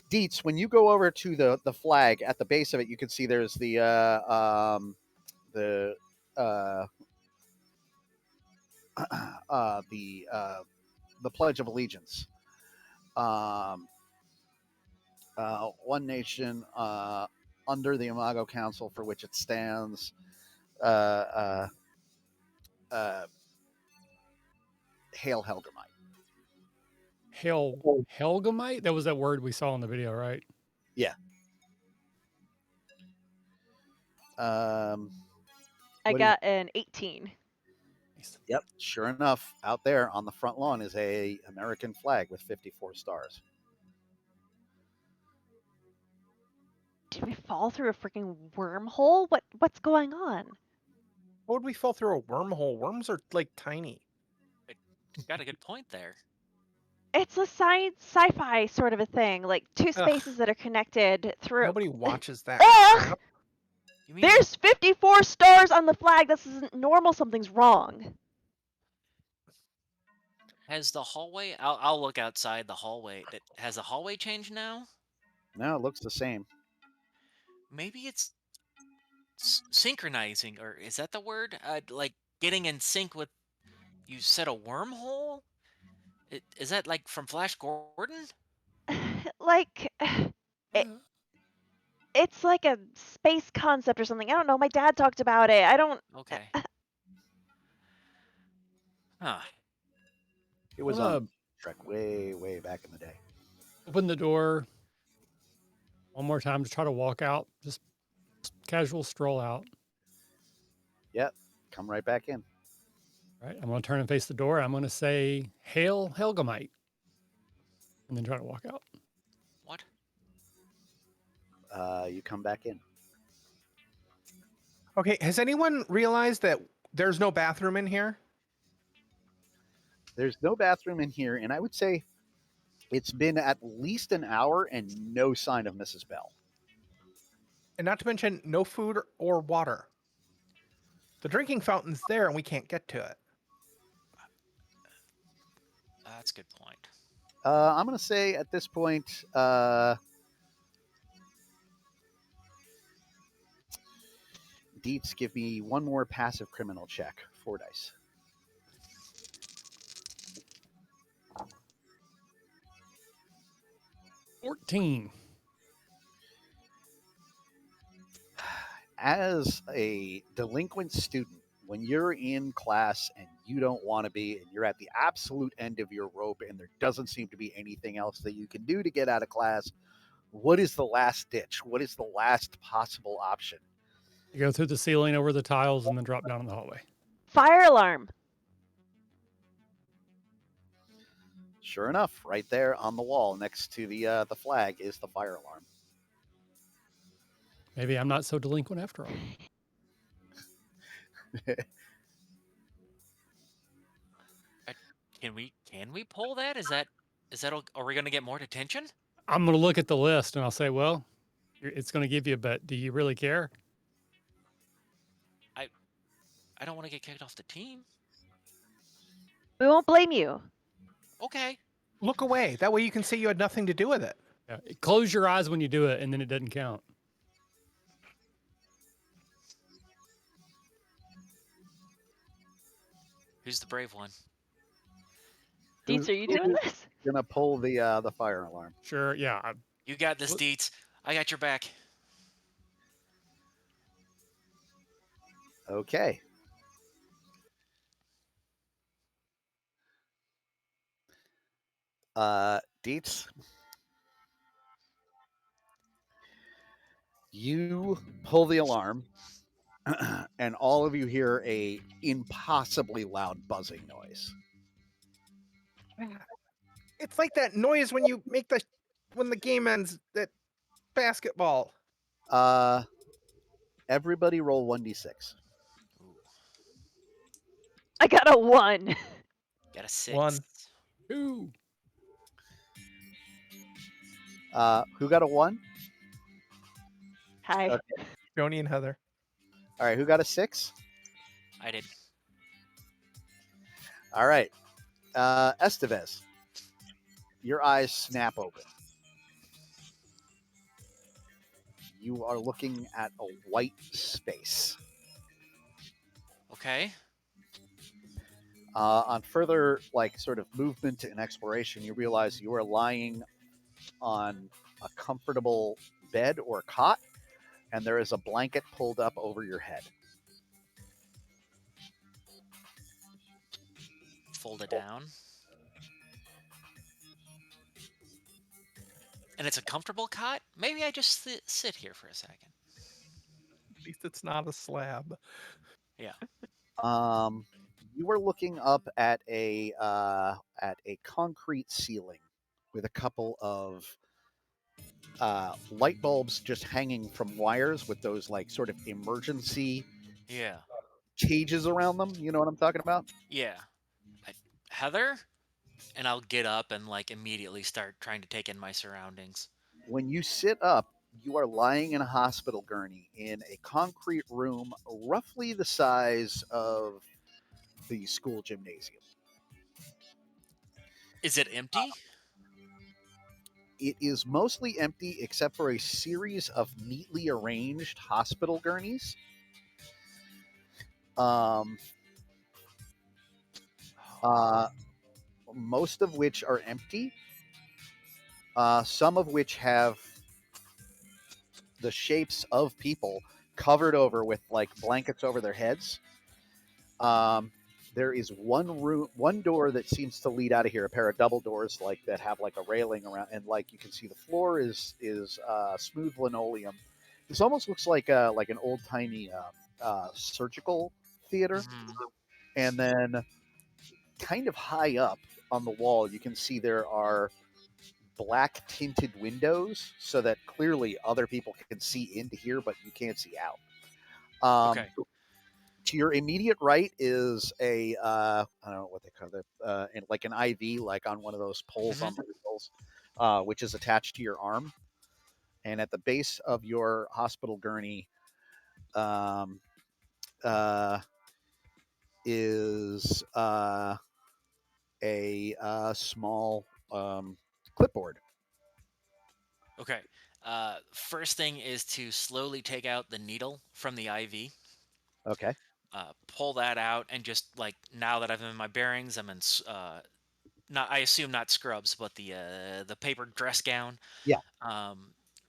F: Dietz, when you go over to the flag at the base of it, you can see there's the the uh, the Pledge of Allegiance. One nation under the Imago Council for which it stands. Hail Helgamite.
E: Helgamite? That was that word we saw in the video, right?
F: Yeah.
C: I
F: What is-
C: got an 18.
F: Yep. Sure enough, out there on the front lawn is a American flag with 54 stars.
C: Did we fall through a freaking wormhole? What's going on?
B: Why would we fall through a wormhole? Worms are like tiny.
D: Got a good point there.
C: It's a sci-fi sort of a thing, like two spaces that are connected through.
B: Nobody watches that
C: Ugh!
B: crap.
D: You mean
C: There's 54 stars on the flag. This isn't normal. Something's wrong.
D: has the hallway? I'll look outside the hallway. Has the hallway changed now?
F: No, it looks the same.
D: Maybe it's synchronizing, or is that the word? Like getting in sync with. You said a wormhole. Is that like from Flash Gordon?
C: Like, it, it's like a space concept or something. I don't know. My dad talked about it. I don't.
D: Okay. Huh.
F: It was on Trek way back in the day.
E: Open the door one more time to try to walk out. Just casual stroll out.
F: Yep. Come right back in.
E: Right. I'm going to turn and face the door. I'm going to say, "Hail Helgamite," and then try to walk out.
D: What?
F: You come back in.
B: Okay, has anyone realized that there's no bathroom in here?
F: There's no bathroom in here, and I would say it's been at least an hour and no sign of Mrs. Bell.
B: And not to mention, no food or water. The drinking fountain's there, and we can't get to it.
D: That's a good point.
F: I'm going to say at this point, Dietz, give me one more passive criminal check. 4 dice.
E: $14.
F: As a delinquent student, when you're in class and you don't want to be, and you're at the absolute end of your rope, and there doesn't seem to be anything else that you can do to get out of class, what is the last ditch? What is the last possible option?
E: You go through the ceiling over the tiles and then drop down in the hallway.
C: Fire alarm.
F: Sure enough, right there on the wall next to the flag is the fire alarm.
E: Maybe I'm not so delinquent after all.
D: Can we pull that? Is that are we going to get more detention?
E: I'm going to look at the list and I'll say, well, it's going to give you a bet. Do you really care?
D: I don't want to get kicked off the team.
C: We won't blame you.
D: Okay.
B: Look away. That way you can see you had nothing to do with it.
E: Yeah. Close your eyes when you do it, and then it doesn't count.
D: Who's the brave one?
C: Dietz, are you doing this?
F: Gonna pull the fire alarm.
E: Sure. Yeah.
D: You got this, Dietz. I got your back.
F: Okay. Dietz, You pull the alarm, and all of you hear a impossibly loud buzzing noise.
B: It's like that noise when you make when the game ends. That basketball.
F: Everybody roll 1d6.
D: Ooh,
C: I got a 1.
D: got a 6.
B: One.
E: Ooh.
F: Who got a 1?
C: Hi.
F: Okay.
B: Joni and Heather.
F: All right, who got a 6?
D: I did.
F: All right. Estevez, your eyes snap open. You are looking at a white space.
D: Okay.
F: On further, sort of movement and exploration, you realize you are lying on a comfortable bed or cot, and there is a blanket pulled up over your head.
D: Fold it down. And it's a comfortable cot? Maybe I just sit here for a second.
B: At least it's not a slab.
D: Yeah.
F: You are looking up at a concrete ceiling with a couple of light bulbs just hanging from wires with those sort of emergency
D: Yeah.
F: cages around them. You know what I'm talking about?
D: Yeah. Heather? And I'll get up and immediately start trying to take in my surroundings.
F: When you sit up, you are lying in a hospital gurney in a concrete room roughly the size of the school gymnasium.
D: Is it empty?
F: It is mostly empty except for a series of neatly arranged hospital gurneys. Most of which are empty. Some of which have the shapes of people covered over with blankets over their heads. There is one door that seems to lead out of here, a pair of double doors that have a railing around, and you can see the floor is smooth linoleum. This almost looks like an old timey surgical theater.
D: Mhm.
F: And then kind of high up on the wall, you can see there are black tinted windows so that clearly other people can see into here, but you can't see out.
D: Okay.
F: To your immediate right is a I don't know what they call it, an IV, on one of those poles on the wheels, which is attached to your arm. And at the base of your hospital gurney is a small clipboard.
D: Okay. First thing is to slowly take out the needle from the IV.
F: Okay.
D: Pull that out and just now that I'm in my bearings, I'm in not, I assume not scrubs, but the paper dress gown.
F: Yeah.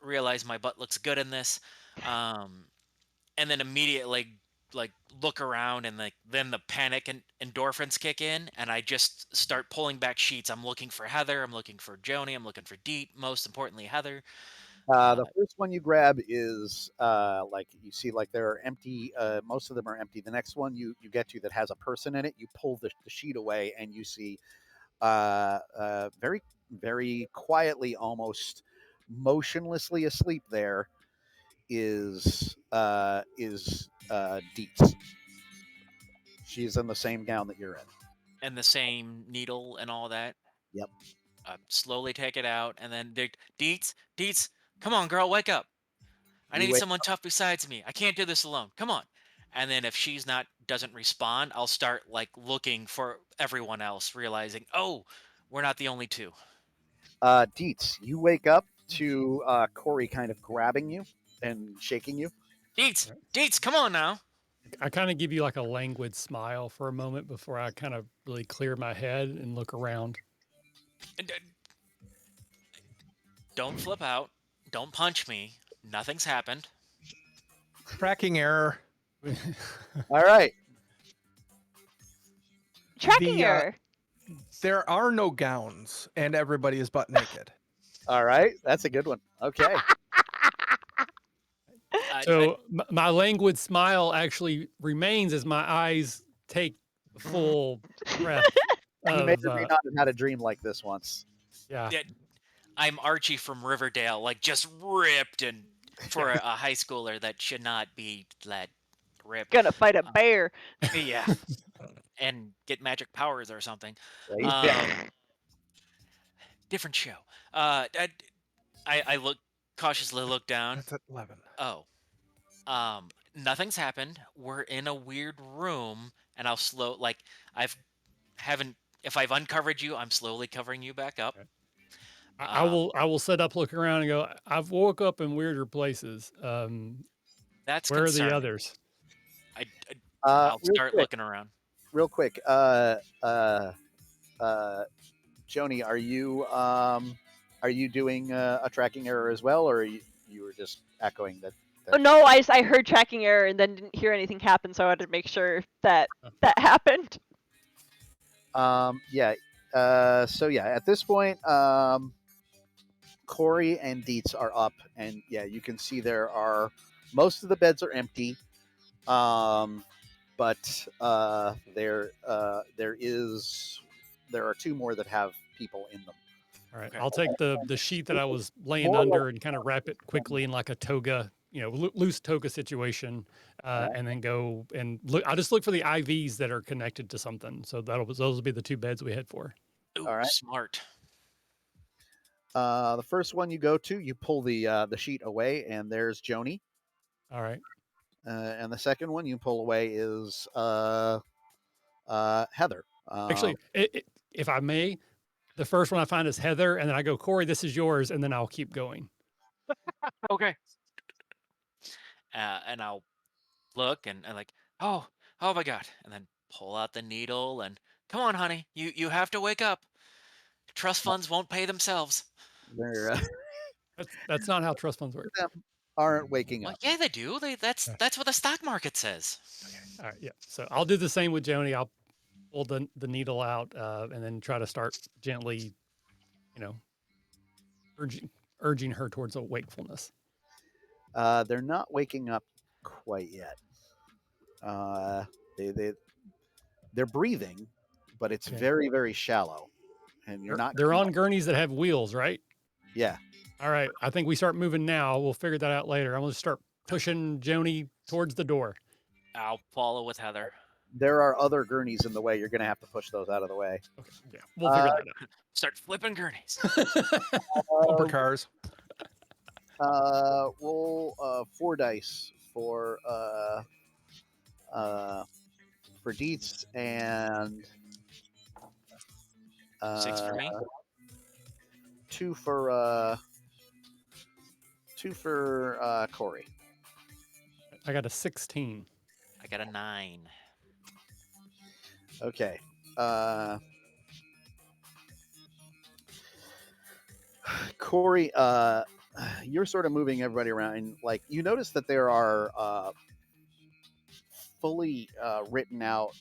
D: Realize my butt looks good in this. And then immediately look around, and then the panic and endorphins kick in, and I just start pulling back sheets. I'm looking for Heather, I'm looking for Joni, I'm looking for Deet, most importantly Heather.
F: The first one you grab is you see there are empty. Most of them are empty. The next one you get to that has a person in it, you pull the sheet away and you see very very quietly, almost motionlessly asleep there is Dietz. She's in the same gown that you're in.
D: And the same needle and all that.
F: Yep.
D: Slowly take it out, and then Deets, come on, girl, wake up. I need someone tough besides me. I can't do this alone. Come on. And then if she's doesn't respond, I'll start looking for everyone else, realizing, oh, we're not the only two.
F: Dietz, you wake up to Corey kind of grabbing you and shaking you.
D: Deets, come on now.
E: I kind of give you a languid smile for a moment before I kind of really clear my head and look around.
D: Don't flip out. Don't punch me. Nothing's happened.
B: Tracking error.
F: All right.
C: Tracking error.
B: There are no gowns, and everybody is butt naked.
F: All right. That's a good one. Okay.
E: So my languid smile actually remains as my eyes take full breath
F: You may
E: of,
F: or may not have had a dream like this once.
E: yeah.
D: I'm Archie from Riverdale, like just ripped, and for a high schooler that should not be let rip.
C: Gonna fight a bear.
D: Yeah, and get magic powers or something.
F: Yeah, he's big.
D: Different show. I look cautiously look down.
B: That's at 11.
D: Oh, nothing's happened. We're in a weird room, and I'll haven't if I've uncovered you, I'm slowly covering you back up.
E: Okay. I will set up, look around, and go. I've woke up in weirder places.
D: That's
E: Where are the
D: concerning.
E: others?
D: I'll
F: Real
D: start
F: quick,
D: looking around.
F: Real quick, Joni, are you doing a tracking error as well, or you were just echoing that?
C: Oh, no, I heard tracking error and then didn't hear anything happen, so I had to make sure that that happened.
F: Yeah. So yeah, at this point, Corey and Dietz are up, and yeah, you can see most of the beds are empty, but there are two more that have people in them.
E: All right,
D: Okay.
E: I'll take the sheet that I was laying
F: More
E: under and kind of wrap it quickly in like a toga, loose toga situation,
F: Alright.
E: and then go and look. I'll just look for the IVs that are connected to something. So those will be the two beds we head for.
D: Ooh,
F: All right.
D: smart.
F: The first one you go to, you pull the sheet away, and there's Joni.
E: All right.
F: And the second one you pull away is Heather.
E: Actually, if I may, the first one I find is Heather, and then I go, Corey, this is yours, and then I'll keep going.
D: Okay. And I'll look and like, oh my God, and then pull out the needle and come on, honey, you have to wake up. Trust funds won't pay themselves.
F: They're
E: That's not how trust funds work.
F: aren't waking
D: Well,
F: up.
D: yeah, they do. That's what the stock market says.
E: All right, yeah. So I'll do the same with Joni. I'll pull the needle out and then try to start gently, urging her towards a wakefulness.
F: They're not waking up quite yet. They're breathing, but it's very, very shallow, and
E: They're on gurneys that have wheels, right?
F: Yeah.
E: All right. I think we start moving now. We'll figure that out later. I'm going to start pushing Joni towards the door.
D: I'll follow with Heather.
F: There are other gurneys in the way. You're going to have to push those out of the way.
E: Okay. Yeah. We'll figure that out.
D: Start flipping gurneys.
B: Bumper cars.
F: Roll 4 dice for Dietz and
D: 6 for me.
F: 2 for Corey.
E: I got a 16.
D: I got a 9.
F: Okay. Corey, you're sort of moving everybody around, and like you notice that there are fully written out.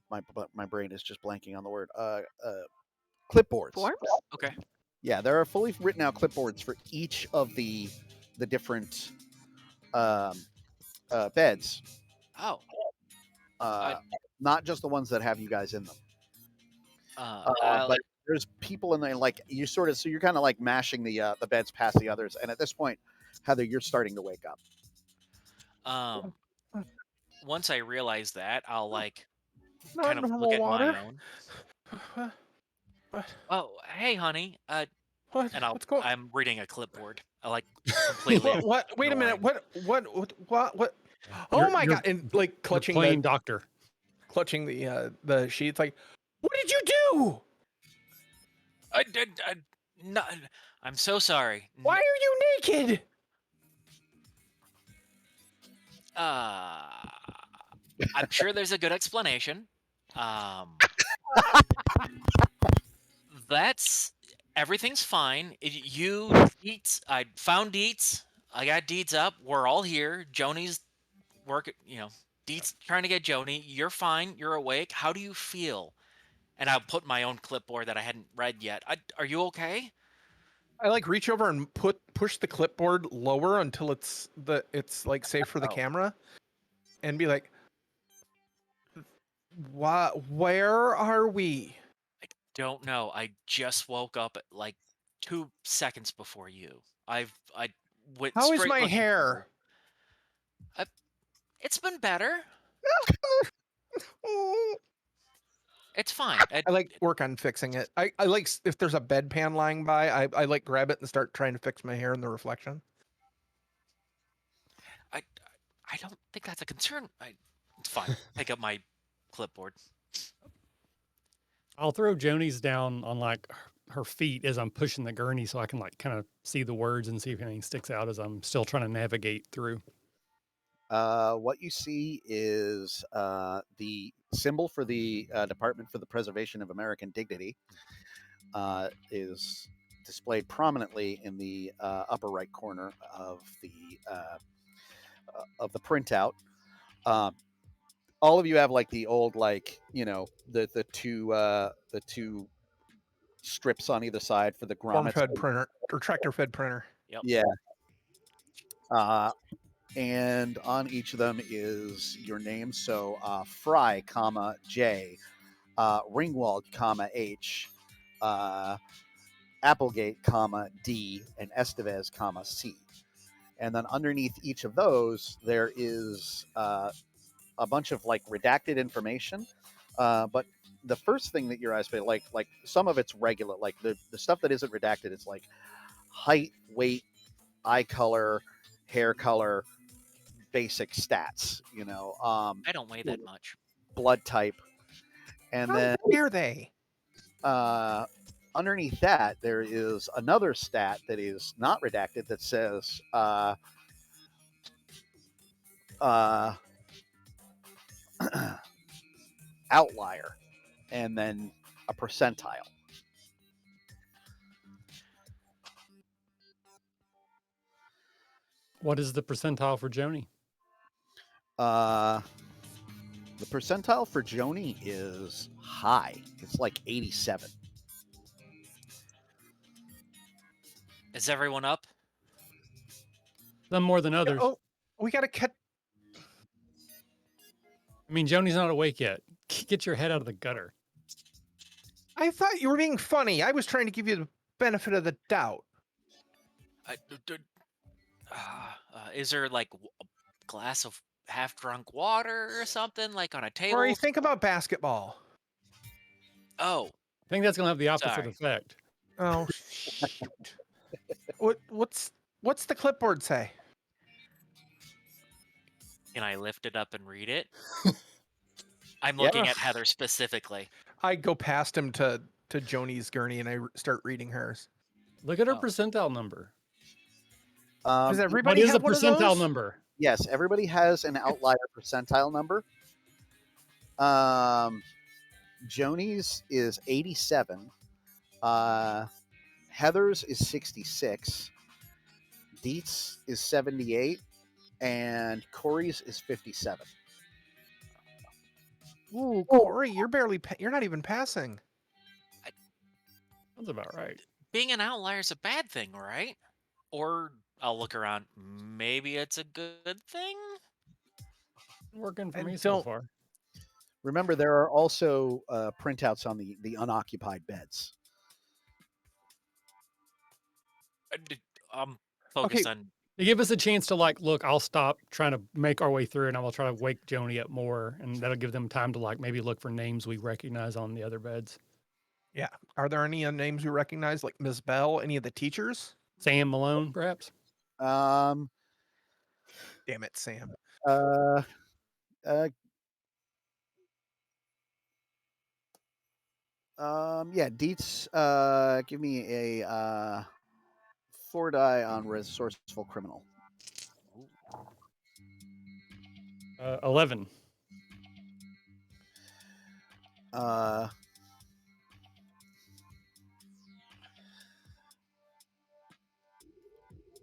F: My brain is just blanking on the word. Clipboards.
C: Forms?
D: Okay.
F: Yeah, there are fully written out clipboards for each of the different beds.
D: Oh.
F: Not just the ones that have you guys in them. But there's people in there, like you sort of, so you're kind of like mashing the beds past the others, and at this point, Heather, you're starting to wake up.
D: Once I realize that, I'll like
B: Not
D: kind of
B: normal
D: look at
B: water.
D: my own.
B: What?
D: Oh, hey, honey.
B: What?
D: And
B: What's going?
D: I'm reading a clipboard. I like completely.
B: What? Wait a minute.
D: ignoring-
B: What? Oh
E: You're-
B: my
E: you're-
B: God! And like
E: You're
B: clutching
E: playing
B: the
E: doctor.
B: sheets. Like, what did you do?
D: I did. No, I'm so sorry.
B: Why are you naked?
D: I'm sure there's a good explanation. That's everything's fine. You Deets, I found Deets. I got Deets up. We're all here. Joni's working. Deets trying to get Joni. You're fine. You're awake. How do you feel? And I'll put my own clipboard that I hadn't read yet. Are you okay?
B: I like reach over and push the clipboard lower until it's like safe for the camera, and be like, where are we?
D: I don't know. I just woke up at like 2 seconds before you. I went
B: How is
D: straight
B: my
D: looking for
B: hair?
D: you. It's been better. It's fine.
B: I like work on fixing it. I like if there's a bedpan lying by, I like grab it and start trying to fix my hair in the reflection.
D: I I don't think that's a concern. It's fine. Pick up my clipboard.
E: I'll throw Joni's down on like her feet as I'm pushing the gurney so I can like kind of see the words and see if anything sticks out as I'm still trying to navigate through.
F: What you see is the symbol for the Department for the Preservation of American Dignity is displayed prominently in the upper right corner of the printout. All of you have like the old, like, you know, the two strips on either side for the
B: Form
F: grommets.
B: fed printer or tractor fed printer.
D: Yep.
F: Yeah. And on each of them is your name. So Fry, comma J, Ringwald, comma H, Applegate, comma D, and Estevez, comma C. And then underneath each of those, there is a bunch of like redacted information. But the first thing that your eyes pay, like some of it's regular, like the stuff that isn't redacted, it's like height, weight, eye color, hair color, basic stats, you know.
D: I don't weigh that much.
F: Blood type. And
B: How
F: then
B: dare they?
F: underneath that, there is another stat that is not redacted that says outlier, and then a percentile.
E: What is the percentile for Joni?
F: The percentile for Joni is high. It's like 87.
D: Is everyone up?
E: Some more than others.
B: Oh, we got to cut.
E: I mean, Joni's not awake yet. Get your head out of the gutter.
B: I thought you were being funny. I was trying to give you the benefit of the doubt.
D: Is there like a glass of half-drunk water or something like on a table?
B: Rory, think about basketball.
D: Oh,
E: I think that's going to have the opposite
D: Sorry.
E: effect.
B: Oh, shoot. What's the clipboard say?
D: can I lift it up and read it? I'm looking at Heather specifically.
B: I go past him to Joni's gurney and I start reading hers.
E: Look at her percentile number.
B: Does everybody
E: What is
B: have
E: the
B: one of
E: percentile
B: those?
E: number?
F: Yes, everybody has an outlier percentile number. Joni's is 87. Heather's is 66. Dietz is 78. And Corey's is 57.
B: Ooh, Corey, you're not even passing.
E: That's about right.
D: Being an outlier is a bad thing, right? Or I'll look around. Maybe it's a good thing?
E: Working for
B: And
E: me so
B: don't-
E: far.
F: Remember, there are also printouts on the unoccupied beds.
D: I'm focused
B: Okay.
D: on.
E: They give us a chance to like, look, I'll stop trying to make our way through and I will try to wake Joni up more. And that'll give them time to like maybe look for names we recognize on the other beds.
B: Yeah. Are there any names we recognize, like Ms. Bell, any of the teachers?
E: Sam Malone, perhaps?
F: Um,
B: Damn it, Sam.
F: Yeah, Dietz, give me a 4 die on resourceful criminal.
E: 11.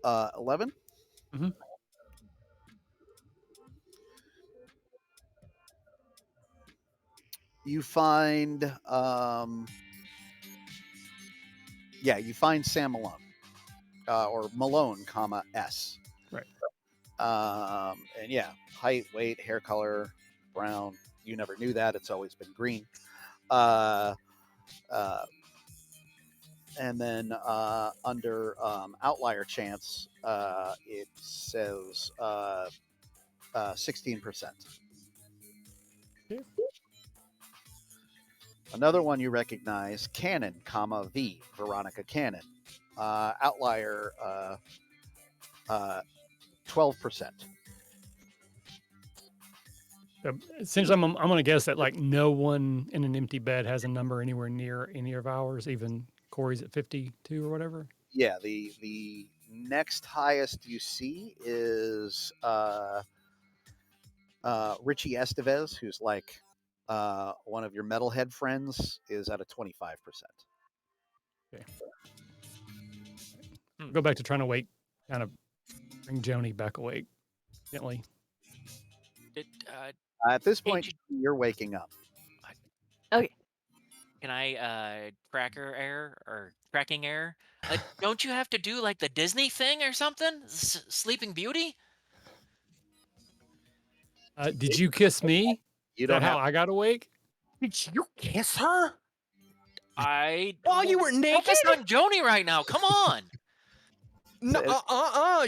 F: 11.
E: Mhm.
F: You find, you find Sam Malone. or Malone, comma S.
E: Right.
F: And yeah, height, weight, hair color, brown. You never knew that. It's always been green. Uh, and then under outlier chance, it says 16%.
E: Yeah.
F: Another one you recognize, Cannon, comma V, Veronica Cannon. Outlier 12%.
E: Essentially, I'm going to guess that like no one in an empty bed has a number anywhere near any of ours, even Corey's at 52 or whatever.
F: Yeah, the next highest you see is Richie Estevez, who's like one of your metalhead friends, is at a 25%.
E: Okay. Go back to trying to wake, kind of bring Joni back awake gently.
F: At this point, you're waking up.
C: Okay.
D: Can I tracking error? Don't you have to do like the Disney thing or something? Sleeping Beauty?
E: Did you kiss me?
F: You
E: Is
F: don't
E: that how
F: have.
E: I got awake?
B: Did you kiss her?
D: While
B: you were naked?
D: Focus on Joni right now. Come on.
B: No,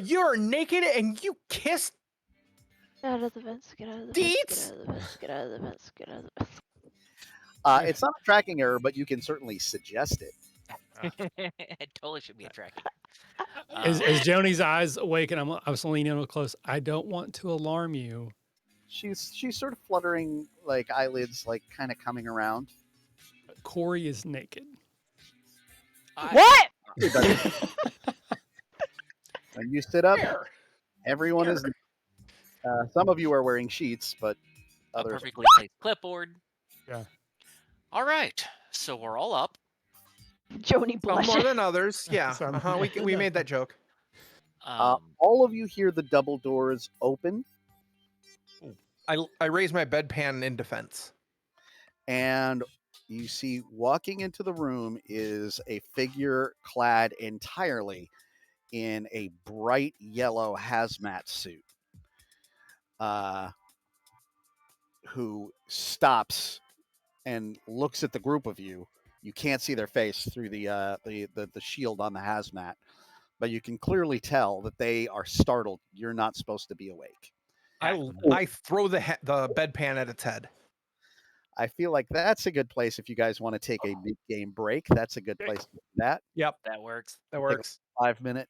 B: you're naked and you kissed.
C: Get out of the vents. Get out of the
B: Deets?
C: vents. Get out of the vents. Get out of the vents.
F: It's not a tracking error, but you can certainly suggest it.
D: It totally should be a tracking.
E: As Joni's eyes awaken, I was leaning in real close. I don't want to alarm you.
F: She's sort of fluttering, like eyelids, like kind of coming around.
E: Corey is naked.
C: What?
F: When you sit up,
B: Where?
F: everyone is. Some of you are wearing sheets, but
D: A
F: others.
D: perfectly placed clipboard.
E: Yeah.
D: All right. So we're all up.
C: Joni
B: Some
C: blushes.
B: more than others. Yeah.
E: Some.
B: We made that joke.
F: All of you hear the double doors open,
B: I raise my bedpan in defense.
F: and you see walking into the room is a figure clad entirely in a bright yellow hazmat suit, who stops and looks at the group of you. You can't see their face through the shield on the hazmat, but you can clearly tell that they are startled. You're not supposed to be awake.
B: I throw the bedpan at its head.
F: I feel like that's a good place if you guys want to take a mid-game break. That's a good place to do that.
B: Yep,
D: That works.
B: that works.
F: 5-minute.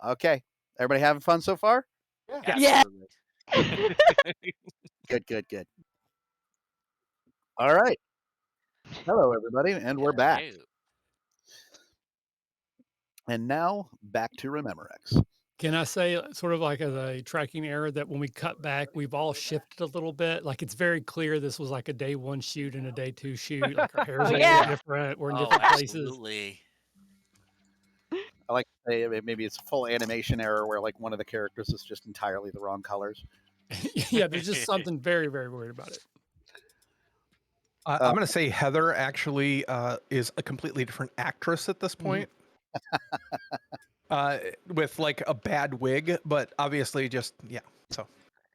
F: Okay. Everybody having fun so far?
C: Yeah.
F: Good. All right. Hello, everybody, and we're back.
D: Hello.
F: And now back to ReMEMOREX.
E: Can I say, sort of like as a tracking error, that when we cut back, we've all shifted a little bit? Like it's very clear this was like a day 1 shoot and a day 2 shoot. Like our hair's a little different. We're in different places.
D: Absolutely.
F: I like to say maybe it's a full animation error where like one of the characters is just entirely the wrong colors.
E: Yeah, there's just something very, very weird about it.
B: I'm going to say Heather actually is a completely different actress at this point. With like a bad wig, but obviously just, yeah. So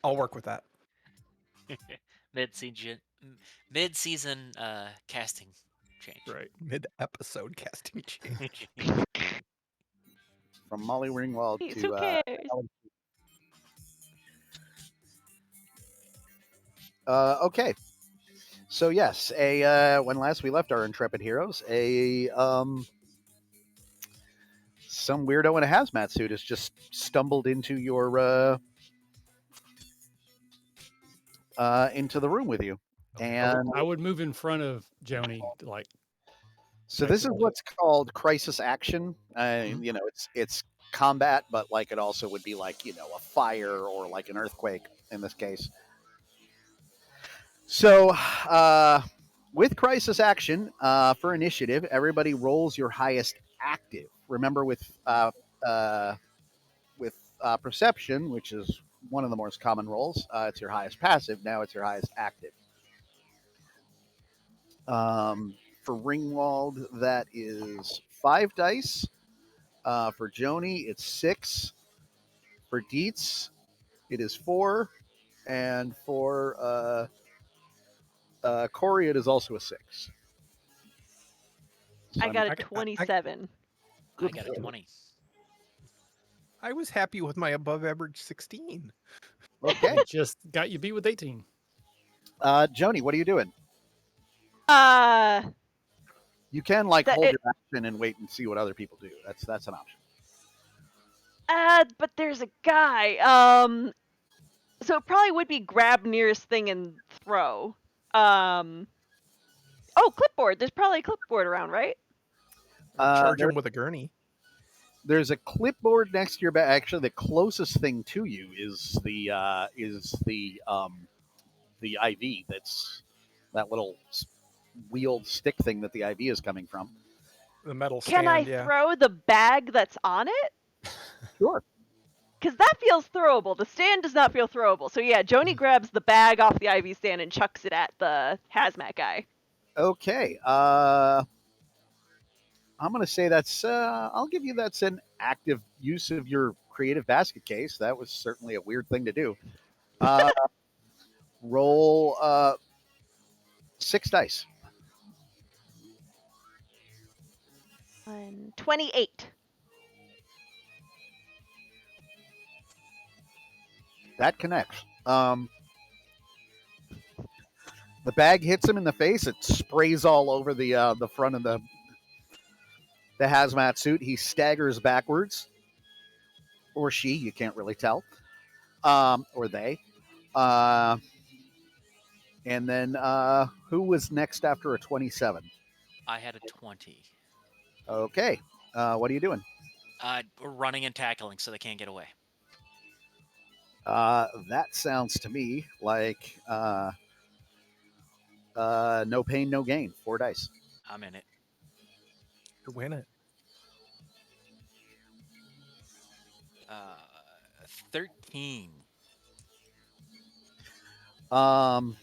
B: I'll work with that.
D: Mid-season casting change.
E: Right.
B: Mid-episode casting change.
F: From Molly Ringwald
C: Please,
F: to
C: who cares?
F: okay. So yes, when last we left our intrepid heroes, some weirdo in a hazmat suit has just stumbled into your into the room with you, and
E: I would move in front of Joni, like.
F: So this is what's called crisis action. You know, it's combat, but like it also would be like, you know, a fire or like an earthquake in this case. So with crisis action for initiative, everybody rolls your highest active. Remember, with perception, which is one of the most common rolls, it's your highest passive. Now it's your highest active. For Ringwald, that is 5 dice. For Joni, it's 6. For Dietz, it is 4. And for Corey, it is also a 6. So
C: I got a
B: I-
C: 27.
D: I got a 20.
B: I was happy with my above average 16.
F: Okay.
E: I just got you beat with 18.
F: Joni, what are you doing?
C: Uh,
F: You can like
C: That-
F: hold
C: it-
F: your action and wait and see what other people do. That's an option.
C: but there's a guy. So it probably would be grab nearest thing and throw. Oh, clipboard. There's probably a clipboard around, right?
B: Or charge
F: there-
B: him with a gurney.
F: There's a clipboard next to your back. Actually, the closest thing to you is the IV. That's that little wheeled stick thing that the IV is coming from.
B: The metal
C: Can
B: stand,
C: I
B: yeah.
C: throw the bag that's on it?
F: Sure.
C: Because that feels throwable. The stand does not feel throwable. So yeah, Joni grabs the bag off the IV stand and chucks it at the hazmat guy.
F: Okay. I'm going to say that's. I'll give you that's an active use of your creative basket case. That was certainly a weird thing to do. Roll 6 dice.
C: 28.
F: That connects. The bag hits him in the face. It sprays all over the front of the hazmat suit. He staggers backwards, or she. You can't really tell, or they. And then who was next after a 27?
D: I had a 20.
F: Okay. What are you doing?
D: We're running and tackling so they can't get away.
F: That sounds to me like no pain, no gain. 4 dice.
D: I'm in it.
B: To win it.
D: 13.
F: Oh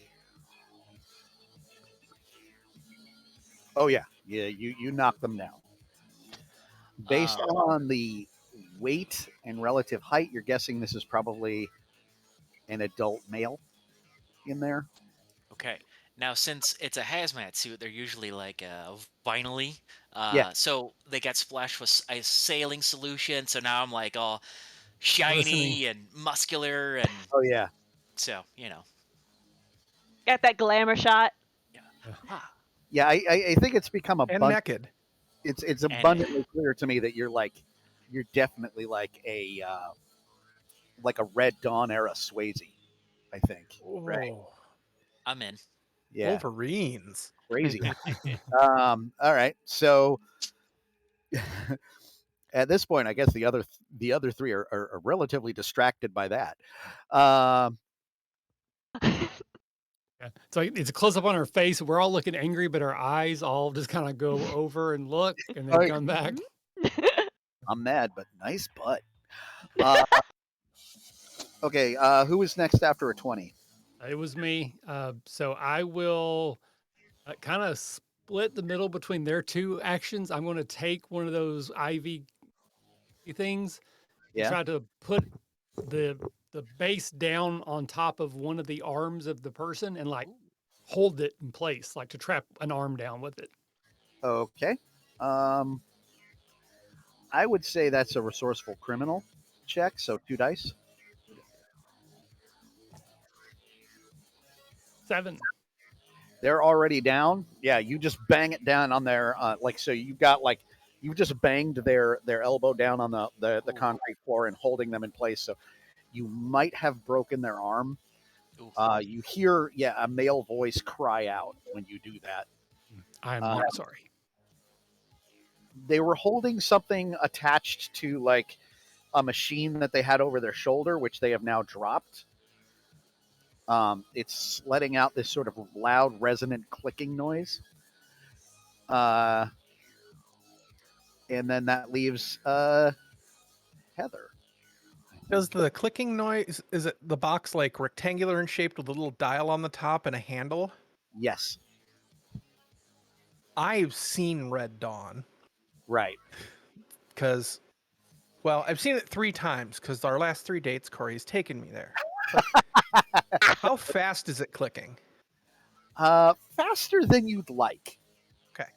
F: yeah, you knock them down. Based on the weight and relative height, you're guessing this is probably an adult male in there.
D: Okay. Now, since it's a hazmat suit, they're usually like vinyl-y.
F: Yeah.
D: So they got splashed with a saline solution. So now I'm like all shiny
E: Glistening.
D: and muscular, and
F: Oh yeah.
D: so you know.
C: Got that glamour shot.
D: Ah,
F: Yeah, I think it's become
B: And naked.
F: It's abundantly clear to me that you're definitely like a Red Dawn era Swayze. I think. Right.
B: Oh,
D: I'm in.
F: Yeah.
B: Wolverines.
F: Crazy. All right. So at this point, I guess the other 3 are relatively distracted by that.
E: Yeah. So it's a close up on her face. We're all looking angry, but our eyes all just kind of go over and look and then
F: Right.
E: come back.
F: I'm mad, but nice butt. Okay. Who is next after a 20?
E: It was me. So I will kind of split the middle between their 2 actions. I'm going to take one of those IV things and
F: Yeah.
E: try to put the base down on top of one of the arms of the person and like hold it in place, like to trap an arm down with it.
F: Okay. I would say that's a resourceful criminal check. So 2 dice.
E: 7.
F: They're already down. Yeah, you just bang it down on their so you've got you've just banged their elbow down on the concrete floor and holding them in place. So you might have broken their arm.
D: Oof.
F: You hear a male voice cry out when you do that.
E: I'm not sorry.
F: They were holding something attached to like a machine that they had over their shoulder, which they have now dropped. It's letting out this sort of loud, resonant clicking noise. And then that leaves Heather.
B: Does the clicking noise, is it the box like rectangular in shape with a little dial on the top and a handle?
F: Yes.
B: I've seen Red Dawn
F: Right.
B: because Well, I've seen it 3 times because our last 3 dates, Corey's taken me there. But how fast is it clicking?
F: Faster than you'd like.
B: Okay.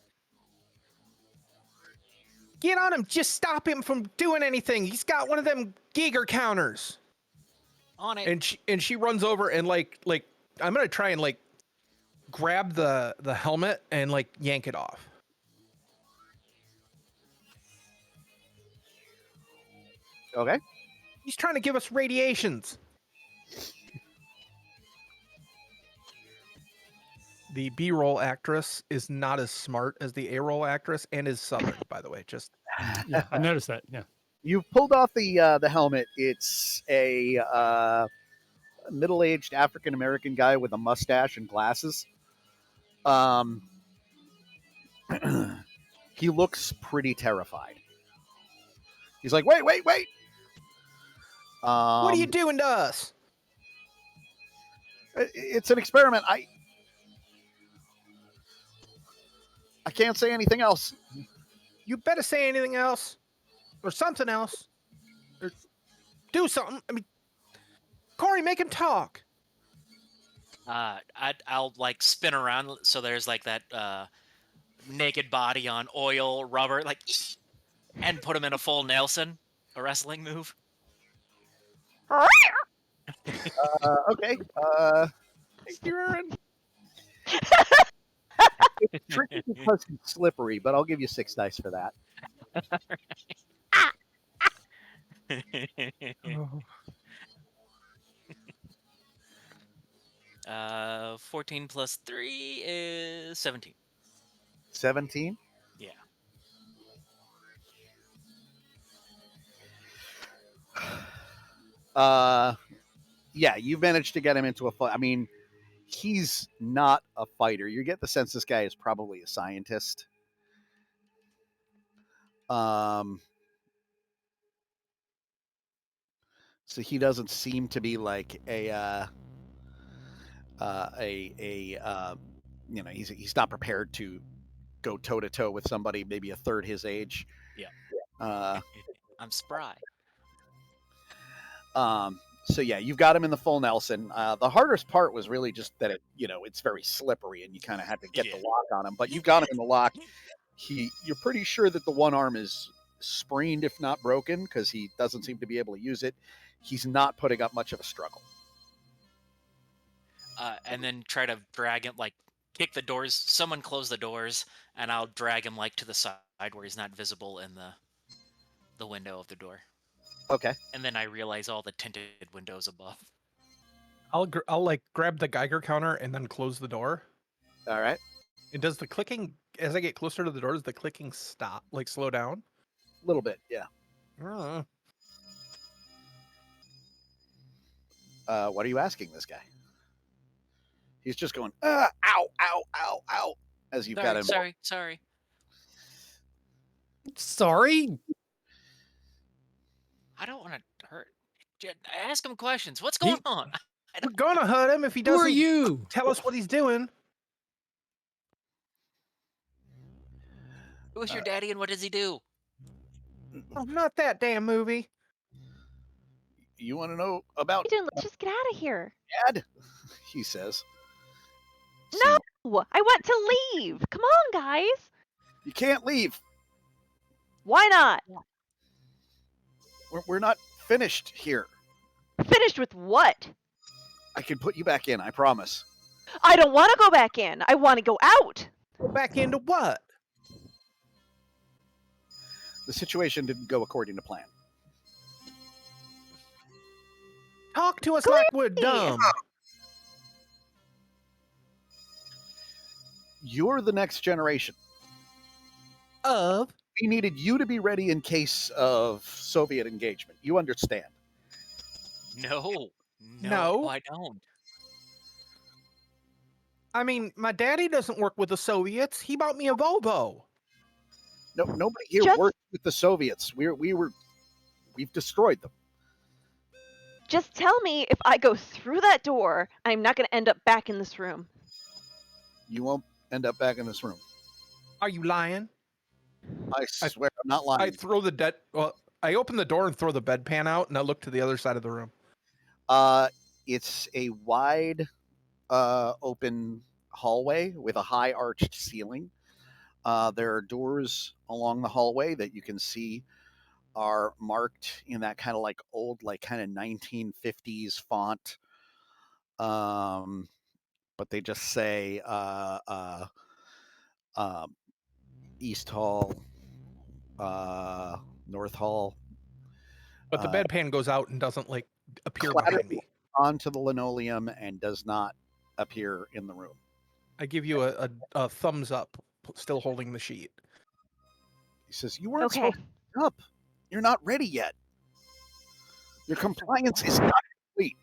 B: Get on him. Just stop him from doing anything. He's got one of them Geiger counters.
D: On it.
B: And she runs over and like I'm gonna try and like grab the helmet and like yank it off.
F: Okay.
B: He's trying to give us radiations. The B-roll actress is not as smart as the A-roll actress and is Southern, by the way. Just
E: Yeah, I noticed that. Yeah.
F: You pulled off the helmet. It's a middle-aged African American guy with a mustache and glasses. He looks pretty terrified. He's like, wait.
B: what are you doing to us?
F: It's an experiment. I can't say anything else.
B: You better say anything else or something else or do something. I mean, Corey, make him talk.
D: I'll like spin around so there's like that naked body on oil rubber, like, and put him in a full Nelson, a wrestling move.
F: Okay. It's tricky because he's slippery, but I'll give you 6 dice for that.
D: 14 plus 3 is 17.
F: 17?
D: Yeah.
F: Yeah, you've managed to get him into a fight. I mean, he's not a fighter. You get the sense this guy is probably a scientist. So he doesn't seem to be like he's not prepared to go toe to toe with somebody maybe a third his age.
D: Yeah.
F: I'm
D: spry.
F: So yeah, you've got him in the full Nelson. The hardest part was really just that it's very slippery and you kind of had to get the lock on him. But you got him in the lock. You're pretty sure that the one arm is sprained, if not broken, because he doesn't seem to be able to use it. He's not putting up much of a struggle.
D: And then try to drag him, like kick the doors. Someone close the doors, and I'll drag him like to the side where he's not visible in the window of the door.
F: Okay.
D: And then I realize all the tinted windows above.
B: I'll like grab the Geiger counter and then close the door.
F: All right.
B: And does the clicking, as I get closer to the door, does the clicking stop, like slow down?
F: A little bit, yeah. What are you asking this guy? He's just going, ow, ow, ow, ow, as you've got him.
D: Sorry.
E: Sorry?
D: I don't want to hurt. Ask him questions. What's going on?
B: We're gonna hurt him if he doesn't.
E: Who are you?
B: Tell us what he's doing.
D: Who's your daddy and what does he do?
B: Oh, not that damn movie.
F: You want to know about
C: Dude, let's just get out of here.
F: Dad? He says.
C: No, I want to leave. Come on, guys.
F: You can't leave.
C: Why not?
F: We're not finished here.
C: Finished with what?
F: I can put you back in, I promise.
C: I don't want to go back in. I want to go out.
B: Go back into what?
F: The situation didn't go according to plan.
B: Talk to us like we're dumb.
F: You're the next generation.
B: Of?
F: We needed you to be ready in case of Soviet engagement. You understand?
D: No,
B: No.
D: I don't.
B: I mean, my daddy doesn't work with the Soviets. He bought me a Volvo.
F: No, nobody here worked with the Soviets. We've destroyed them.
C: Just tell me if I go through that door, I'm not going to end up back in this room.
F: You won't end up back in this room.
B: Are you lying?
F: I swear I'm not lying.
B: I throw the dead. Well, I open the door and throw the bedpan out, and I look to the other side of the room.
F: It's a wide, open hallway with a high arched ceiling. There are doors along the hallway that you can see are marked in that kind of like old, like kind of 1950s font. But they just say East Hall, North Hall.
B: But the bedpan goes out and doesn't like appear
F: Clatters
B: behind me.
F: onto the linoleum and does not appear in the room.
B: I give you a thumbs up, still holding the sheet.
F: He says, "You weren't
C: Okay.
F: supposed to pick up. You're not ready yet. Your compliance is not complete."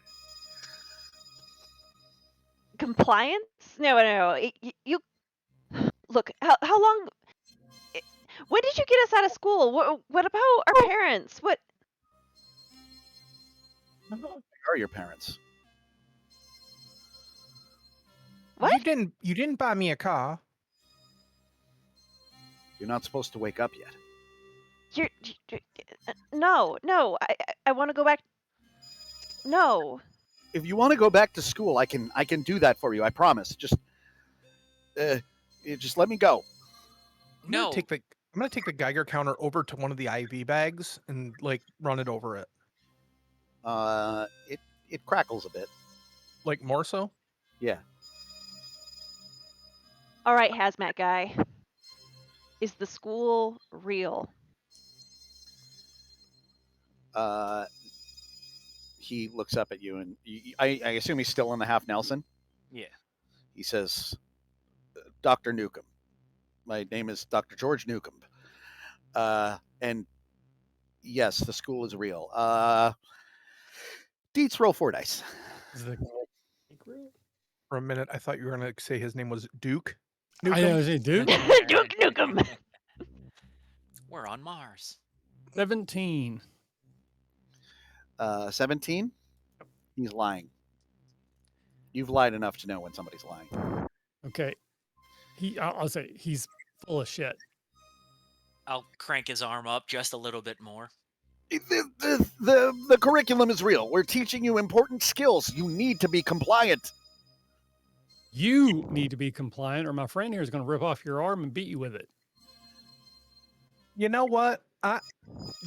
C: Compliance? No. You look. How long? When did you get us out of school? What about our parents? What?
F: Where are your parents?
C: What?
B: You didn't buy me a car.
F: You're not supposed to wake up yet.
C: No. I want to go back. No.
F: If you want to go back to school, I can do that for you. I promise. Just let me go.
B: I'm gonna take the Geiger counter over to one of the IV bags and like run it over it.
F: It crackles a bit.
B: Like more so?
F: Yeah.
C: All right, hazmat guy. Is the school real?
F: He looks up at you, and I assume he's still in the half Nelson.
D: Yeah.
F: He says, "Dr. Newcomb. My name is Dr. George Newcomb. And yes, the school is real. Deets, roll 4 dice."
E: Is the
B: For a minute, I thought you were gonna say his name was Duke.
E: I know, is it Duke?
C: Duke Nukem.
D: We're on Mars.
E: 17.
F: 17. He's lying. You've lied enough to know when somebody's lying.
E: Okay. I'll say he's full of shit.
D: I'll crank his arm up just a little bit more.
F: The curriculum is real. We're teaching you important skills. You need to be compliant.
E: You need to be compliant, or my friend here is going to rip off your arm and beat you with it.
B: You know what?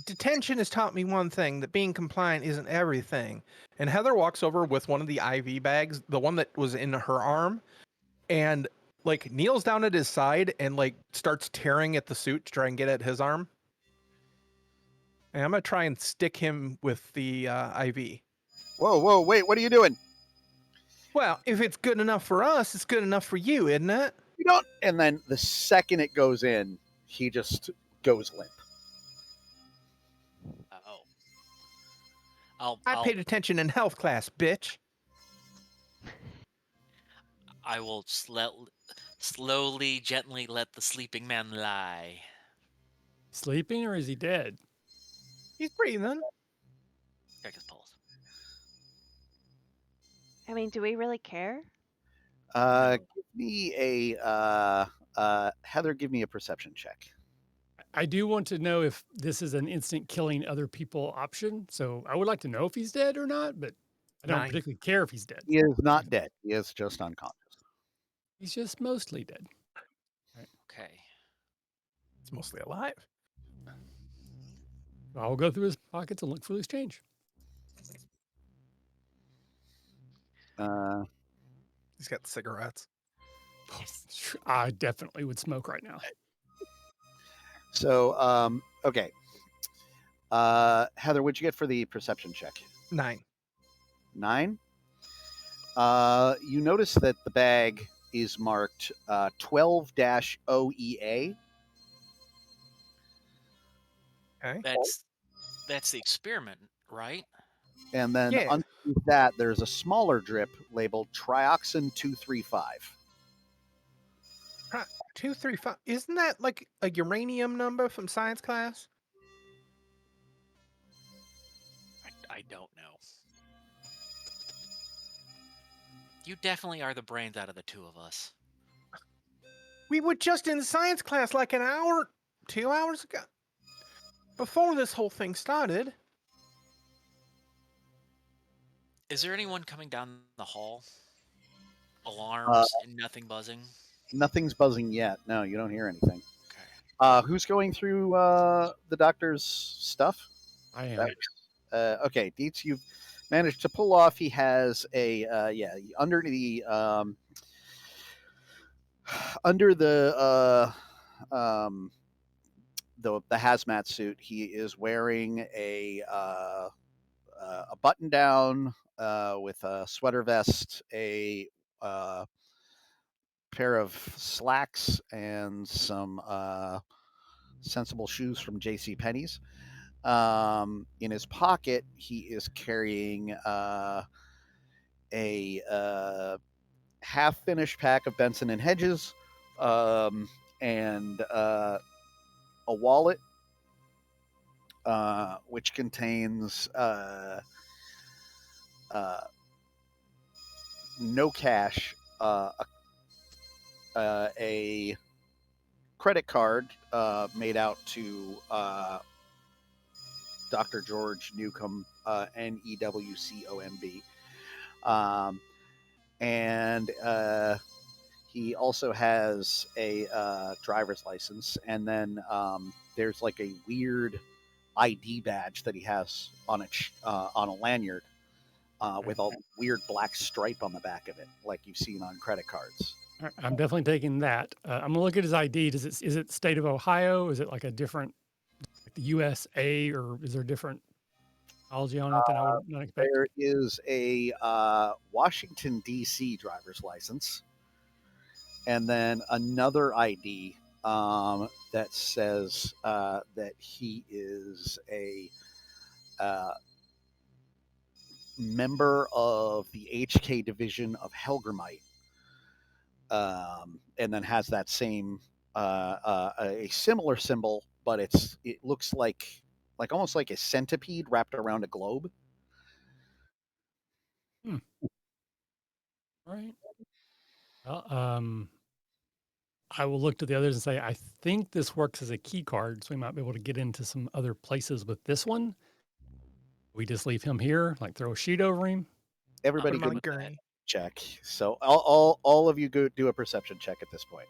B: Detention has taught me one thing, that being compliant isn't everything. And Heather walks over with one of the IV bags, the one that was in her arm, and like kneels down at his side and like starts tearing at the suit to try and get at his arm. And I'm gonna try and stick him with the IV.
F: Whoa, wait, what are you doing?
B: Well, if it's good enough for us, it's good enough for you, isn't it?
F: You don't. And then the second it goes in, he just goes limp.
B: I paid attention in health class, bitch.
D: I will slowly, gently let the sleeping man lie.
E: Sleeping, or is he dead?
B: He's breathing.
D: Check his pulse.
C: I mean, do we really care?
F: Give me a Heather. Give me a perception check.
E: I do want to know if this is an instant killing other people option. So I would like to know if he's dead or not, but I don't particularly care if he's dead.
F: He is not dead. He is just unconscious.
E: He's just mostly dead.
D: Right. Okay.
B: It's mostly alive.
E: I'll go through his pockets and look for loose change.
B: He's got cigarettes.
E: I definitely would smoke right now.
F: So, okay. Heather, what'd you get for the perception check?
B: 9.
F: 9? You notice that the bag is marked 12-OEA.
B: Okay.
D: That's the experiment, right?
F: And then underneath that, there's a smaller drip labeled trioxin 235.
B: 235. Isn't that like a uranium number from science class?
D: I don't know. You definitely are the brains out of the two of us.
B: We were just in science class like an hour, 2 hours ago. before this whole thing started,
D: Is there anyone coming down the hall? Alarms and nothing buzzing?
F: Nothing's buzzing yet. No, you don't hear anything.
D: Okay.
F: Who's going through the doctor's stuff?
E: I am.
F: Okay, Dietz, you've managed to pull off. He has a under the hazmat suit. He is wearing a button down with a sweater vest, a pair of slacks, and some sensible shoes from J.C. Penney's. In his pocket, he is carrying a half-finished pack of Benson and Hedges, and a wallet, which contains no cash, a credit card made out to Dr. George Newcomb, Newcomb. And he also has a driver's license, and then there's like a weird ID badge that he has on a lanyard with a weird black stripe on the back of it, like you've seen on credit cards.
E: All right, I'm definitely taking that. I'm gonna look at his ID. Is it state of Ohio? Is it like a different, like the USA, or is there different technology on it than I would not expect?
F: There is a Washington, D.C. driver's license, and then another ID that says that he is a member of the HK division of Helgramite, and then has that same a similar symbol, but it looks like almost like a centipede wrapped around a globe.
E: All right. Well, I will look to the others and say, I think this works as a key card, so we might be able to get into some other places with this one. We just leave him here, like throw a sheet over him.
F: Everybody
B: put him on
F: give
B: a
F: me a
B: gurney.
F: check. So all of you go do a perception check at this point.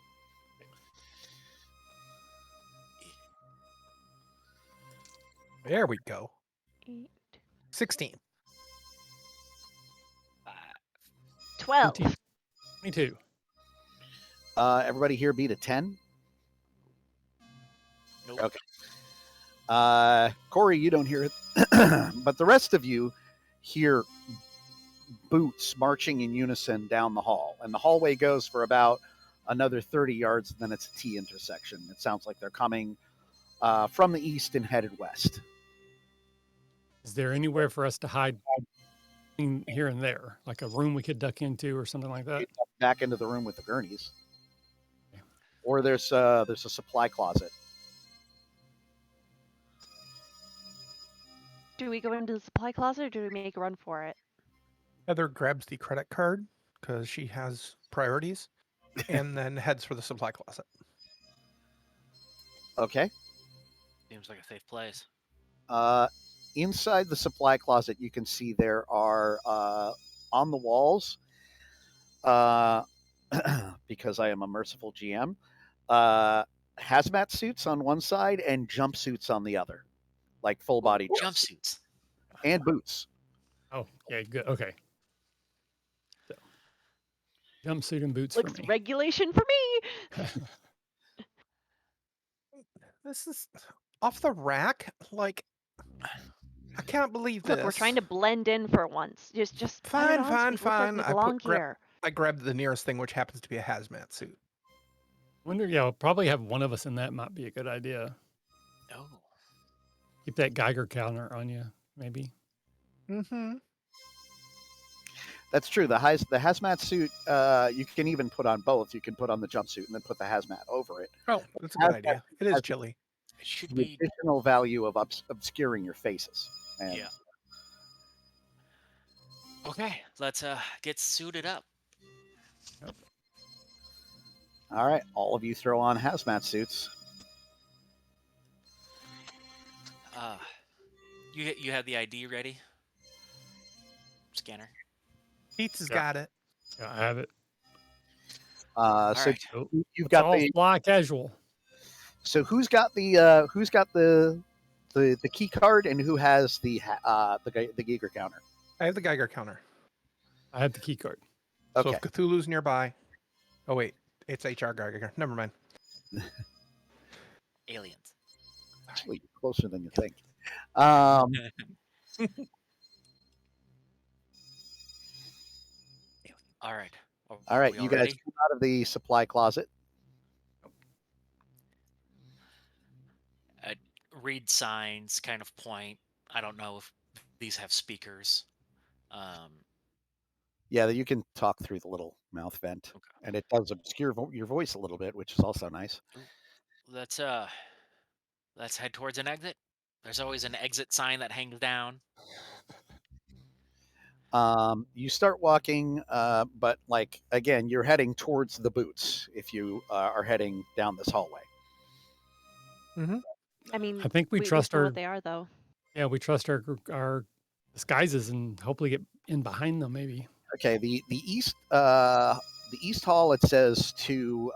B: There we go.
C: 8,
B: 16.
C: 12.
E: 22.
F: Everybody here beat a 10?
D: Nope.
F: Okay. Corey, you don't hear it, but the rest of you hear boots marching in unison down the hall, and the hallway goes for about another 30 yards, and then it's a T intersection. It sounds like they're coming from the east and headed west.
E: Is there anywhere for us to hide here and there, like a room we could duck into or something like that?
F: Back into the room with the gurneys, or there's a supply closet.
C: Do we go into the supply closet or do we make a run for it?
B: Heather grabs the credit card because she has priorities, and then heads for the supply closet.
F: Okay.
D: Seems like a safe place.
F: Inside the supply closet, you can see there are on the walls, because I am a merciful GM, hazmat suits on one side and jumpsuits on the other, like full body
D: Jumpsuits.
F: and boots.
E: Oh, yeah, good. Okay. So, jumpsuit and boots
C: Looks
E: for me.
C: regulation for me.
B: This is off the rack. Like, I can't believe this.
C: Look, we're trying to blend in for once. Just put it
B: Fine,
C: on so
B: fine,
C: we look like
B: fine.
C: we
B: I
C: belong
B: grab-
C: here.
B: I grabbed the nearest thing, which happens to be a hazmat suit.
E: Wonder, yeah, we'll probably have one of us in that might be a good idea.
D: Oh.
E: Keep that Geiger counter on you, maybe.
B: Mm-hmm.
F: That's true. The hazmat suit, you can even put on both. You can put on the jumpsuit and then put the hazmat over it.
B: Oh, that's a good idea. It is
F: has-
B: chilly.
D: It should
F: The
D: be.
F: additional value of obscuring your faces. And
D: Yeah. Okay, let's get suited up.
F: All right, all of you throw on hazmat suits.
D: You have the ID ready? Scanner.
B: Deets has
E: Yeah.
B: got it.
E: Yeah, I have it.
D: All
F: So
D: right.
F: you've
E: It's
F: got
E: all
F: the.
E: fly casual.
F: So who's got the key card and who has the Geiger counter?
B: I have the Geiger counter.
E: I have the key card.
B: So
F: Okay.
B: if Cthulhu's nearby, oh wait, it's HR Geiger. Never mind.
D: Aliens.
F: Actually, you're closer than you think. Um,
D: All right.
F: all right,
D: We
F: you
D: all
F: guys
D: ready?
F: come out of the supply closet.
D: Read signs, kind of point. I don't know if these have speakers.
F: Yeah, you can talk through the little mouth vent,
D: Okay.
F: and it does obscure your voice a little bit, which is also nice.
D: Let's head towards an exit. There's always an exit sign that hangs down.
F: You start walking, but like again, you're heading towards the boots if you are heading down this hallway.
C: I mean,
E: I think we
C: we
E: trust
C: know
E: our
C: what they are, though.
E: yeah, we trust our disguises and hopefully get in behind them maybe.
F: Okay, the east hall, it says to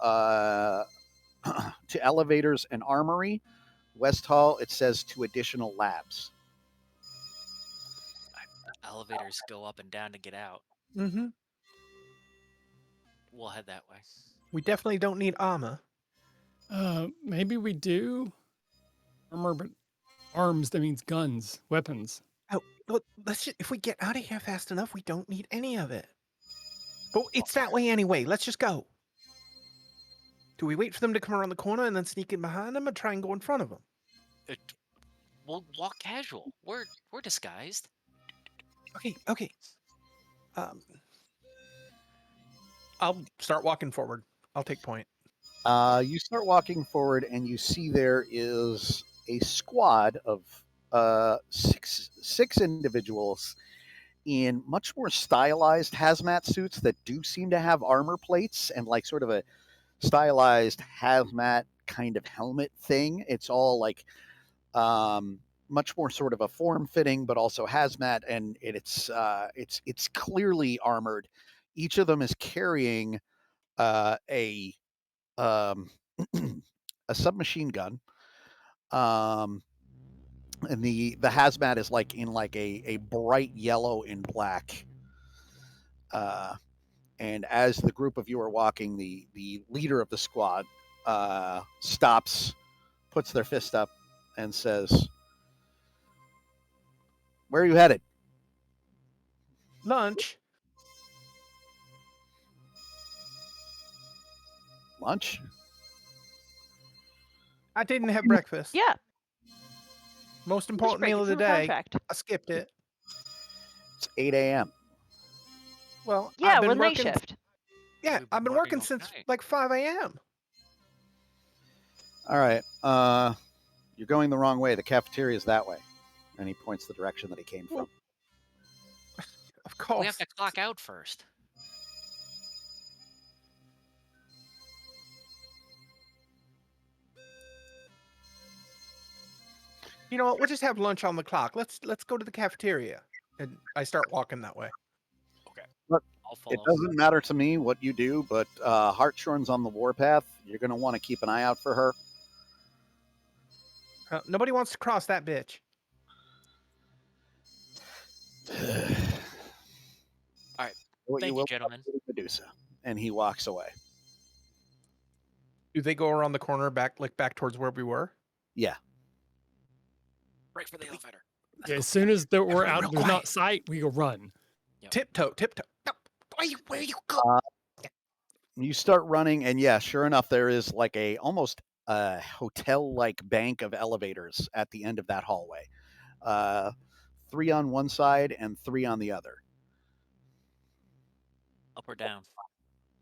F: to elevators and armory. West hall, it says to additional labs.
D: Elevators go up and down to get out.
B: Mm-hmm.
D: We'll head that way.
B: We definitely don't need armor.
E: Maybe we do. Armor, but arms, that means guns, weapons.
B: Oh, look, if we get out of here fast enough, we don't need any of it. But it's that way anyway. Let's just go. Do we wait for them to come around the corner and then sneak in behind them, or try and go in front of them?
D: We'll walk casual. We're disguised.
B: Okay. I'll start walking forward. I'll take point.
F: You start walking forward, and you see there is a squad of six individuals in much more stylized hazmat suits that do seem to have armor plates and like sort of a stylized hazmat kind of helmet thing. It's all like much more sort of a form fitting, but also hazmat, and it's clearly armored. Each of them is carrying a a submachine gun. And the hazmat is like in like a bright yellow and black. And as the group of you are walking, the leader of the squad stops, puts their fist up, and says, "Where are you headed?"
B: Lunch.
F: Lunch?
B: I didn't have breakfast.
C: Yeah.
B: Most
C: Lunch
B: important
C: break,
B: meal of
C: it's
B: the
C: in the
B: day.
C: contract.
B: I skipped it.
F: It's 8 a.m.
B: Well,
C: Yeah,
B: I've been
C: we're night
B: working.
C: shift.
B: Yeah,
D: We've
B: I've been
D: working
B: working since
D: overnight.
B: like 5 a.m.
F: All right. You're going the wrong way. The cafeteria is that way. And he points the direction that he came from.
B: Of course.
D: We have to clock out first.
B: You know what? We'll just have lunch on the clock. Let's go to the cafeteria. And I start walking that way.
D: Okay.
F: Look,
D: I'll follow.
F: it doesn't matter to me what you do, but Hartshorn's on the warpath. You're going to want to keep an eye out for her.
B: Nobody wants to cross that bitch.
D: All right.
F: What
D: Thank you,
F: will
D: gentlemen.
F: Medusa. And he walks away.
B: Do they go around the corner back towards where we were?
F: Yeah.
D: Right for the elevator.
E: Yeah, as soon as we're
B: Everyone
E: out,
B: real
E: there's
B: quiet.
E: not sight, we go run.
B: Tiptoe. No, where you go?
F: You start running, and yeah, sure enough, there is like a almost hotel-like bank of elevators at the end of that hallway. 3 on one side and 3 on the other.
D: Up or down?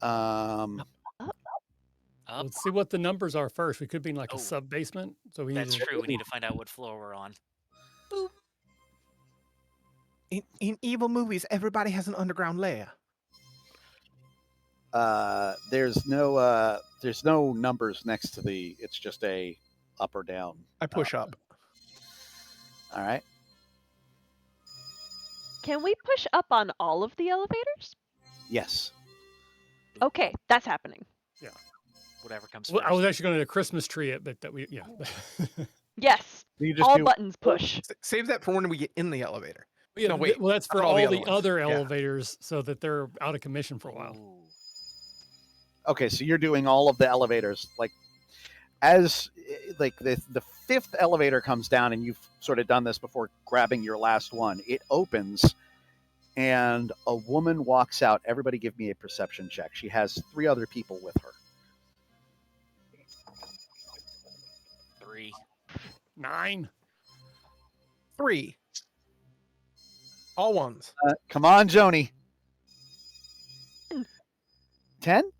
F: Um,
C: Up.
D: Up.
E: Let's see what the numbers are first. We could be in like
D: Oh,
E: a sub basement. So we need
D: That's
E: to
D: true. We need to find out what floor we're on.
B: In evil movies, everybody has an underground lair.
F: there's no numbers next to the. It's just a up or down.
B: I push up.
F: All right.
C: Can we push up on all of the elevators?
F: Yes.
C: Okay, that's happening.
D: Whatever comes
E: Well,
D: first.
E: I was actually going to Christmas tree it, but that we yeah.
C: Yes.
F: You just
C: All
F: do
C: buttons push.
B: Save that for when we get in the elevator.
E: Yeah,
B: No, wait.
E: well, that's for
B: not
E: all
B: the
E: the
B: ones.
E: other
B: Yeah.
E: elevators, so that they're out of commission for a while.
D: Ooh.
F: Okay, so you're doing all of the elevators like as like the fifth elevator comes down, and you've sort of done this before grabbing your last one. It opens, and a woman walks out. Everybody, give me a perception check. She has 3 other people with her.
D: 3.
E: 9.
B: 3. All ones.
F: Come on, Joni. 10.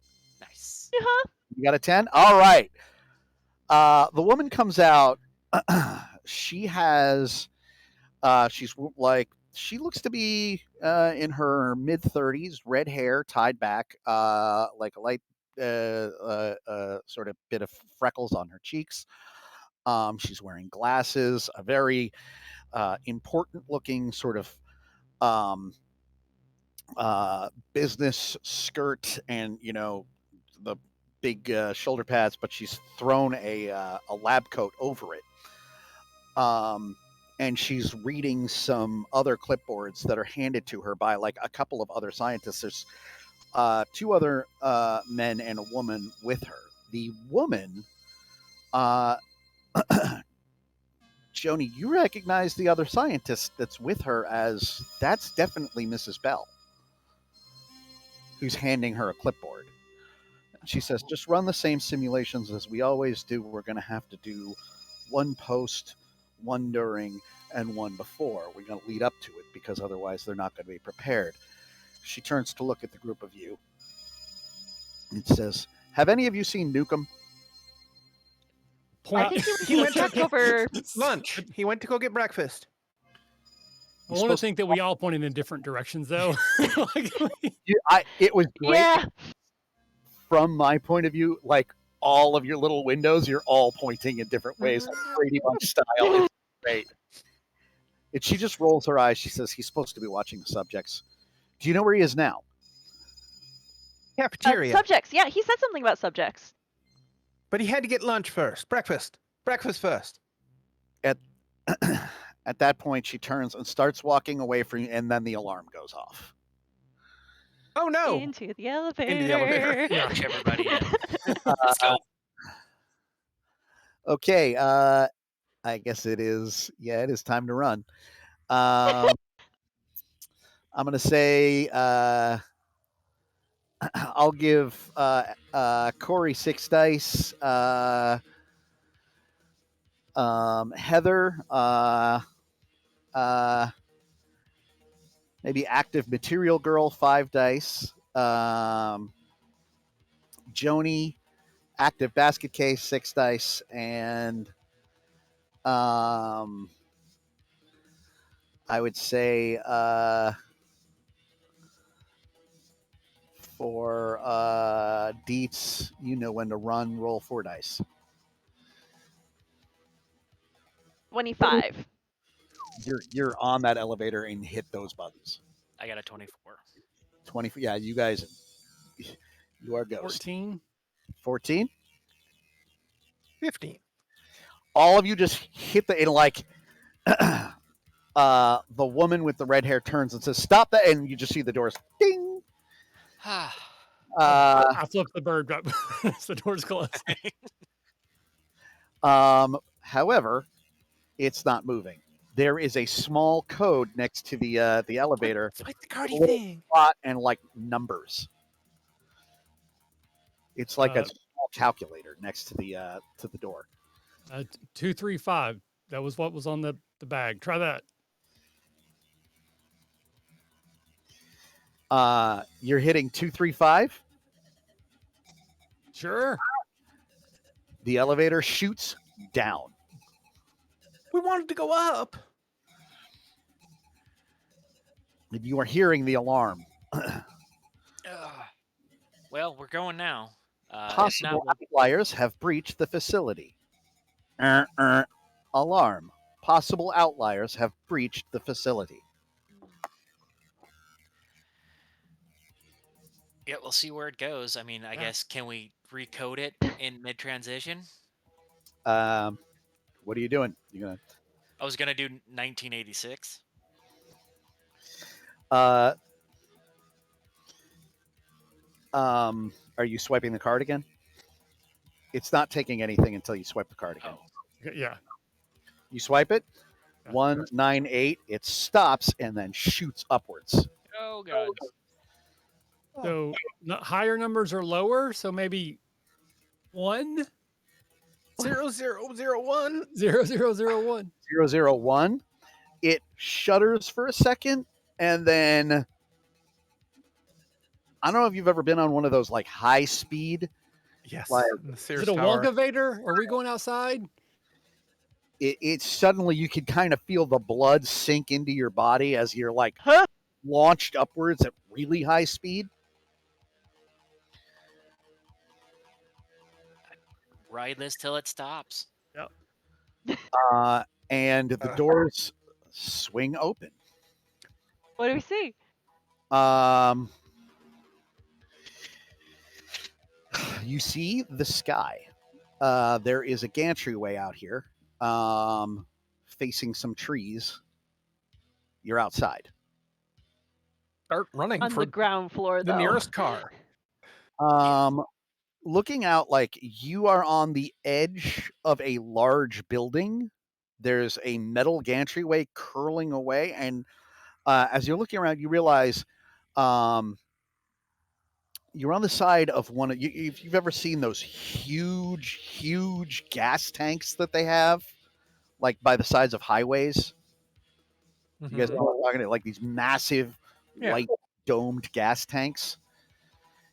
D: Nice.
C: Uh-huh.
F: You got a 10? All right. The woman comes out. She has, she's like, she looks to be in her mid 30s, red hair tied back, like a light, sort of bit of freckles on her cheeks. She's wearing glasses, a very important looking sort of business skirt, and the big shoulder pads, but she's thrown a lab coat over it. And she's reading some other clipboards that are handed to her by like a couple of other scientists. There's 2 other men and a woman with her. The woman, Joni, you recognize the other scientist that's with her as that's definitely Mrs. Bell, who's handing her a clipboard. She says, just run the same simulations as we always do. We're going to have to do one post, one during, and one before. We're going to lead up to it because otherwise they're not going to be prepared. She turns to look at the group of you and says, have any of you seen Nukem?
C: I think he went back over
B: Lunch. He went to go get breakfast.
E: I want to think that we all pointed in different directions, though.
F: It was great.
C: Yeah.
F: From my point of view, like all of your little windows, you're all pointing in different ways, like Brady Bunch style. It's great. And she just rolls her eyes. She says, he's supposed to be watching the subjects. Do you know where he is now?
B: Cafeteria.
C: Subjects. Yeah, he said something about subjects.
B: But he had to get lunch first. Breakfast. Breakfast first.
F: At that point, she turns and starts walking away from you, and then the alarm goes off.
B: Oh, no.
C: Into the elevator.
B: Into the elevator.
D: Yeah. Push everybody in. Let's go.
F: Okay, I guess it is. Yeah, it is time to run. I'm going to say I'll give Corey 6 dice. Heather, maybe active material girl 5 dice. Joni, active basket case 6 dice, and I would say for Deets, you know when to run, roll 4 dice.
C: 25.
F: You're on that elevator and hit those buttons.
D: I got a 24.
F: 20. Yeah, you guys, you are ghost.
E: 14.
F: 14.
B: 15.
F: All of you just hit the, and like, the woman with the red hair turns and says, "Stop that!" And you just see the doors ding.
E: I flipped the bird right as the doors closed.
F: However, it's not moving. There is a small code next to the elevator.
B: It's like the Cardi
F: Little
B: thing.
F: plot and like numbers. It's like a small calculator next to the door.
E: 235. That was what was on the bag. Try that.
F: You're hitting 235.
E: Sure.
F: The elevator shoots down.
B: We wanted to go up.
F: And you are hearing the alarm.
D: Well, we're going now. If
F: Possible
D: not,
F: outliers have breached the facility. Alarm. possible outliers have breached the facility.
D: Yeah, we'll see where it goes. I mean, I
B: Yeah.
D: guess, can we recode it in mid-transition?
F: What are you doing? You gonna?
D: I was gonna do 1986.
F: Are you swiping the card again? It's not taking anything until you swipe the card again.
D: Oh,
E: Yeah.
F: You swipe it,
E: Yeah.
F: 198. It stops and then shoots upwards.
D: oh God.
E: So higher numbers are lower. So maybe 1
B: 0001.
E: 0001.
F: 001. It shudders for a second, and then I don't know if you've ever been on one of those like high speed.
B: Yes.
F: Like,
B: in the
E: Is
B: Sears
E: it a
B: Tower.
E: Wonka-vator? Are we going outside?
F: It suddenly you can kind of feel the blood sink into your body as you're like
C: Huh?
F: launched upwards at really high speed.
D: Ride this till it stops.
F: And the doors swing open.
C: What do we see?
F: You see the sky. There is a gantry out here, facing some trees. You're outside.
B: Start running
C: On
B: for
C: the ground floor,
B: the
C: though.
B: nearest car.
F: Looking out, like you are on the edge of a large building. There's a metal gantryway curling away, and as you're looking around, you realize you're on the side of one of you. If you've ever seen those huge gas tanks that they have, like by the sides of highways, you guys
B: Mhm.
F: know what I'm talking about, like these massive
B: Yeah.
F: white domed gas tanks.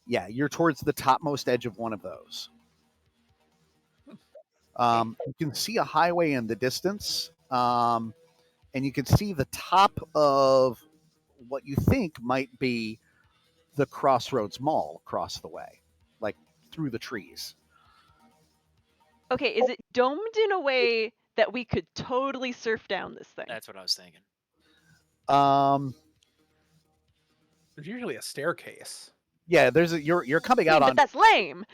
F: Yeah, you're towards the topmost edge of one of those. You can see a highway in the distance, and you can see the top of what you think might be the Crossroads Mall across the way, like through the trees.
C: Okay, is it domed in a way that we could totally surf down this thing?
D: That's what I was thinking.
B: There's usually a staircase.
F: Yeah, you're coming out
C: but
F: on.
C: that's lame.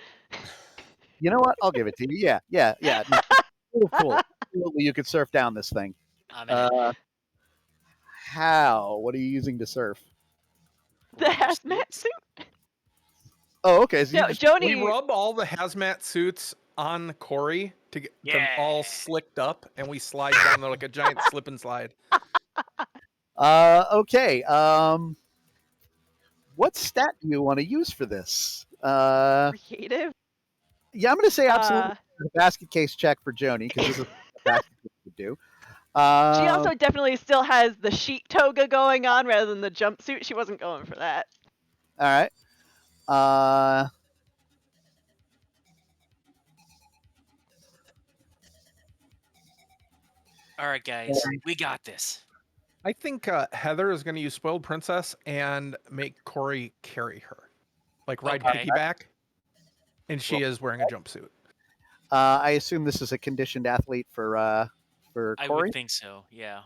F: You know what? I'll give it to you. Yeah. No, cool. Absolutely, you could surf down this thing.
D: I'm in it.
F: How? What are you using to surf?
C: The
D: Rubber
C: hazmat
D: suits.
C: suit?
F: Oh, okay. So
C: No,
F: you just,
C: Joni.
B: We rub all the hazmat suits on Corey to get them all slicked up, and we slide down there like a giant slip and slide.
F: okay. What stat do you want to use for this?
C: Creative?
F: Yeah, I'm going to say absolutely a basket case check for Joni because this is what a basket case would do.
C: She also definitely still has the sheet toga going on rather than the jumpsuit. She wasn't going for that.
F: All right.
D: All right, guys, we got this.
B: I think Heather is going to use Spoiled Princess and make Corey carry her, like ride piggyback, and she is wearing a jumpsuit.
F: I assume this is a conditioned athlete for Corey.
D: I would think so. Yeah.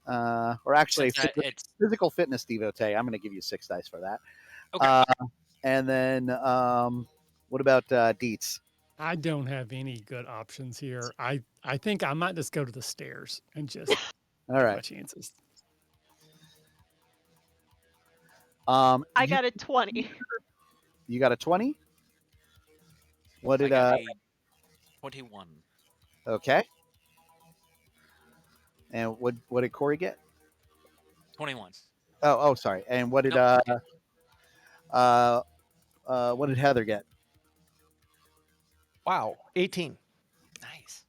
F: Or actually,
D: It's
F: physical fitness devotee. I'm going to give you 6 dice for that.
D: okay.
F: And then what about Dietz?
E: I don't have any good options here. I think I might just go to the stairs and just
F: All
E: take
F: right.
E: my chances.
C: I got a 20.
F: You got a 20? What did
D: I got a 21.
F: Okay. And what did Corey get?
D: 21.
F: Oh, sorry. And what did
D: Nope,
F: what did Heather get?
B: Wow, 18.
D: Nice.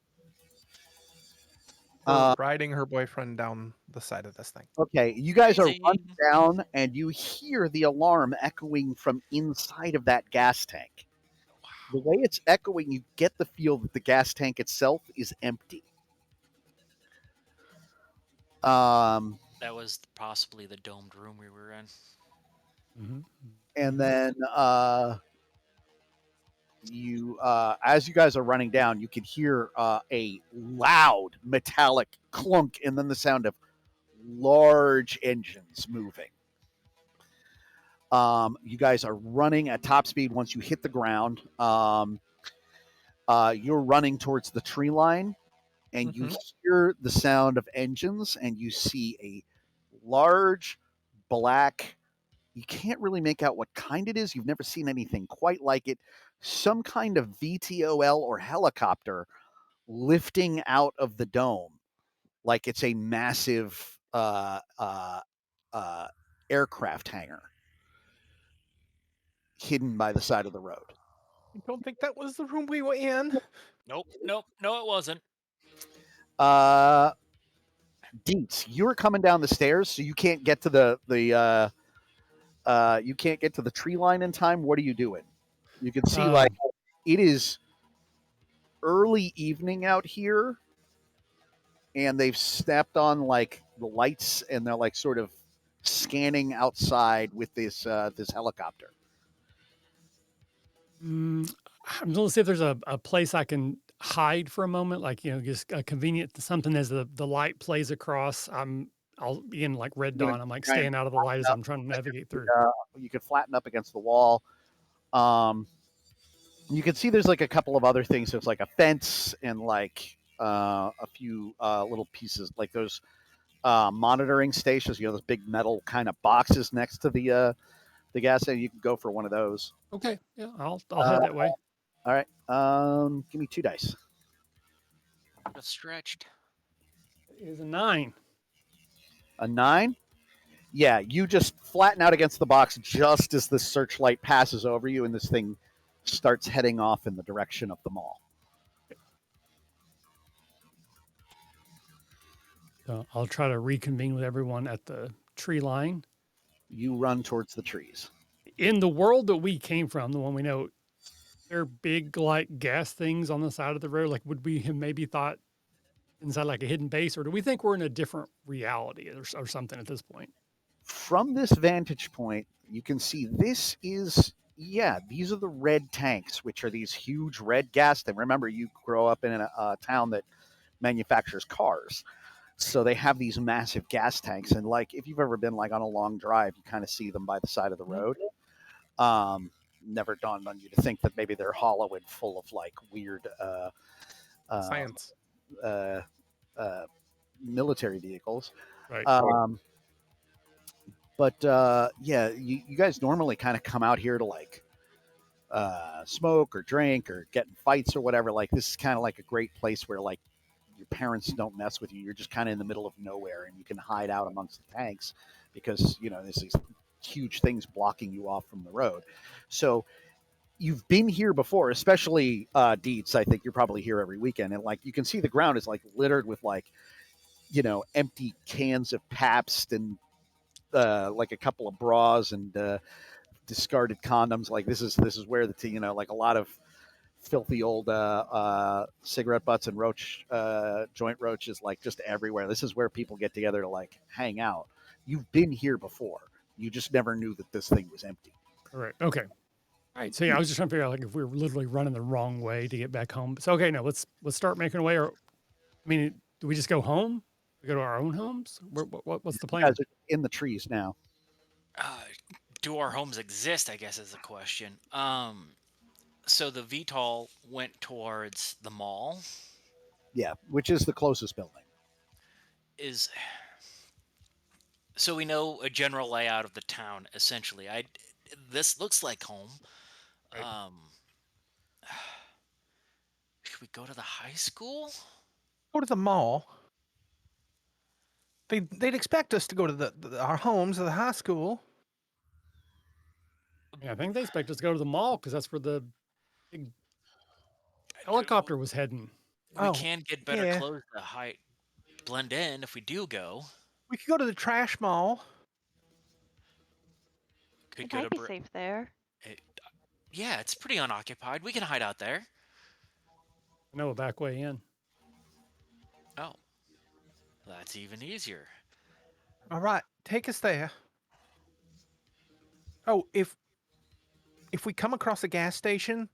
B: Riding her boyfriend down the side of this thing.
F: Okay, you guys are
D: Amazing.
F: running down, and you hear the alarm echoing from inside of that gas tank. The way it's echoing, you get the feel that the gas tank itself is empty.
D: That was possibly the domed room we were in.
E: Mm-hmm.
F: And then You, as you guys are running down, you can hear a loud metallic clunk, and then the sound of large engines moving. You guys are running at top speed. Once you hit the ground, you're running towards the tree line, and you hear the sound of engines, and you see a large black. You can't really make out what kind it is. You've never seen anything quite like it. Some kind of VTOL or helicopter lifting out of the dome like it's a massive aircraft hangar hidden by the side of the road.
B: I don't think that was the room we were in.
D: Nope, no, it wasn't.
F: Deets, you're coming down the stairs, so you can't get to the tree line in time. What are you doing? You can see like it is early evening out here, and they've snapped on like the lights, and they're like sort of scanning outside with this helicopter.
E: I'm going to see if there's a place I can hide for a moment, like, just a convenient something as the light plays across. I'll be in like red dawn. I'm like staying out of the light as I'm trying to navigate through.
F: You could flatten up against the wall. You can see there's like a couple of other things. There's like a fence and like a few little pieces, like those monitoring stations. Those big metal kind of boxes next to the gas station. You can go for one of those.
E: Okay, yeah, I'll head that way.
F: All right. Give me 2 dice.
D: Just stretched.
E: It is a 9.
F: A 9? Yeah, you just flatten out against the box just as the searchlight passes over you, and this thing starts heading off in the direction of the mall.
E: So I'll try to reconvene with everyone at the tree line.
F: You run towards the trees.
E: In the world that we came from, the one we know, there are big like gas things on the side of the road. Like, would we have maybe thought inside like a hidden base, or do we think we're in a different reality or something at this point?
F: From this vantage point, you can see these are the red tanks, which are these huge red gas tanks. Remember, you grow up in a town that manufactures cars. So they have these massive gas tanks. And like, if you've ever been like on a long drive, you kind of see them by the side of the road. Never dawned on you to think that maybe they're hollow and full of like weird
B: Science.
F: Military vehicles.
E: Right.
F: You guys normally kind of come out here to like smoke or drink or get in fights or whatever. Like, this is kind of like a great place where like your parents don't mess with you. You're just kind of in the middle of nowhere, and you can hide out amongst the tanks because there's these huge things blocking you off from the road. So you've been here before, especially Deets. I think you're probably here every weekend, and like you can see the ground is like littered with like empty cans of Pabst and like a couple of bras and discarded condoms. Like this is where the like a lot of filthy old cigarette butts and joint roaches like just everywhere. This is where people get together to like hang out. You've been here before. You just never knew that this thing was empty.
E: Correct. Okay. All right. So yeah, I was just trying to figure out like if we were literally running the wrong way to get back home. So okay, no, let's start making our way. Or, I mean, do we just go home? We go to our own homes? What's the plan?
F: You guys are in the trees now.
D: Do our homes exist, I guess, is the question. So the VTOL went towards the mall.
F: Yeah, which is the closest building.
D: So we know a general layout of the town, essentially. This looks like home. Right. Should we go to the high school?
B: Go to the mall. They'd expect us to go to our homes or the high school.
E: Yeah, I think they expect us to go to the mall because that's where the big helicopter was heading.
D: We can get better clothes to blend in if we do go.
B: We could go to the trash mall.
C: It might be safe there.
D: Yeah, it's pretty unoccupied. We can hide out there.
E: I know a back way in.
D: Oh, that's even easier.
B: All right, take us there. Oh, if we come across a gas station,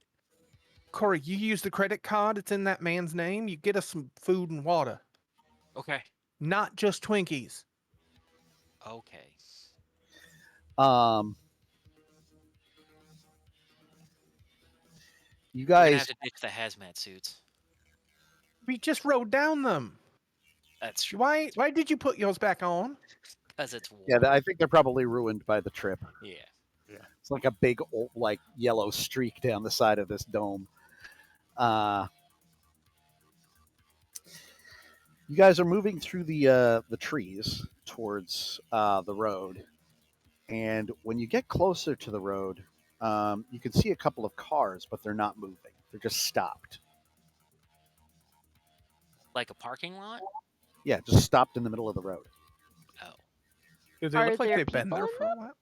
B: Corey, you use the credit card. It's in that man's name. You get us some food and water,
D: Okay.
B: not just Twinkies.
D: Okay.
F: You
D: We're gonna
F: guys,
D: have to ditch the hazmat suits.
B: We just rode down them.
D: That's true.
B: Why did you put yours back on?
D: Because it's warm.
F: yeah, I think they're probably ruined by the trip.
D: Yeah.
F: It's like a big, old, like yellow streak down the side of this dome. You guys are moving through the trees towards the road, and when you get closer to the road, you can see a couple of cars, but they're not moving. They're just stopped.
D: Like a parking lot?
F: Yeah, just stopped in the middle of the road.
D: Oh.
B: Do they
C: Are
B: look like
C: there
B: they've been
C: people
B: there
C: in
B: for a while?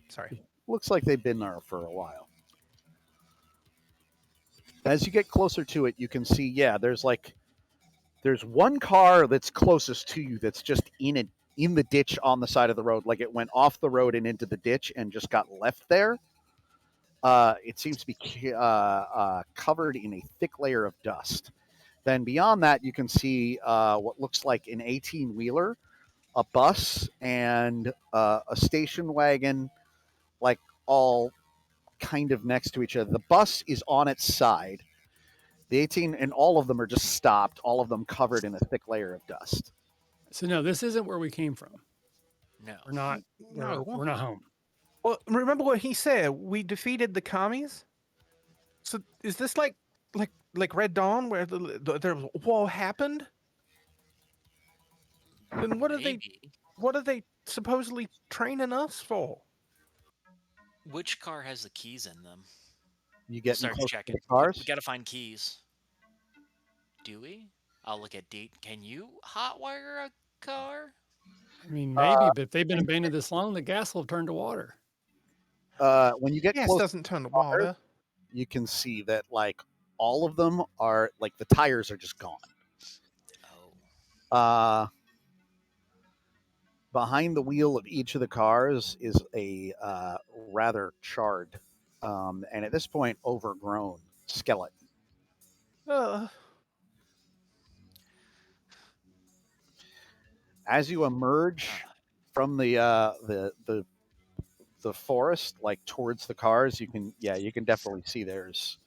B: Sorry.
F: Looks like they've been there for a while. As you get closer to it, you can see, yeah, there's one car that's closest to you that's just in the ditch on the side of the road, like it went off the road and into the ditch and just got left there. It seems to be covered in a thick layer of dust. Then beyond that, you can see what looks like an 18-wheeler, a bus, and a station wagon, like all kind of next to each other. The bus is on its side. The 18 and all of them are just stopped, all of them covered in a thick layer of dust.
E: So no, this isn't where we came from.
D: No.
E: We're not.
B: No.
E: We're not home.
B: Well, remember what he said? We defeated the commies. So is this like Red Dawn, where the war happened? Then what are they?
D: Maybe.
B: What are they supposedly training us for?
D: Which car has the keys in them?
F: You get
D: Start
F: close to
D: checking.
F: the cars.
D: We gotta find keys. Do we? I'll look at Deet. Can you hotwire a car?
E: I mean, maybe, but if they've been abandoned this long, the gas will have turned to water.
F: When you get
B: Gas
F: close,
B: doesn't turn to water.
F: you can see that like all of them are like the tires are just gone.
D: Oh.
F: Behind the wheel of each of the cars is a rather charred, and at this point overgrown skeleton. As you emerge from the forest, like towards the cars, you can definitely see there's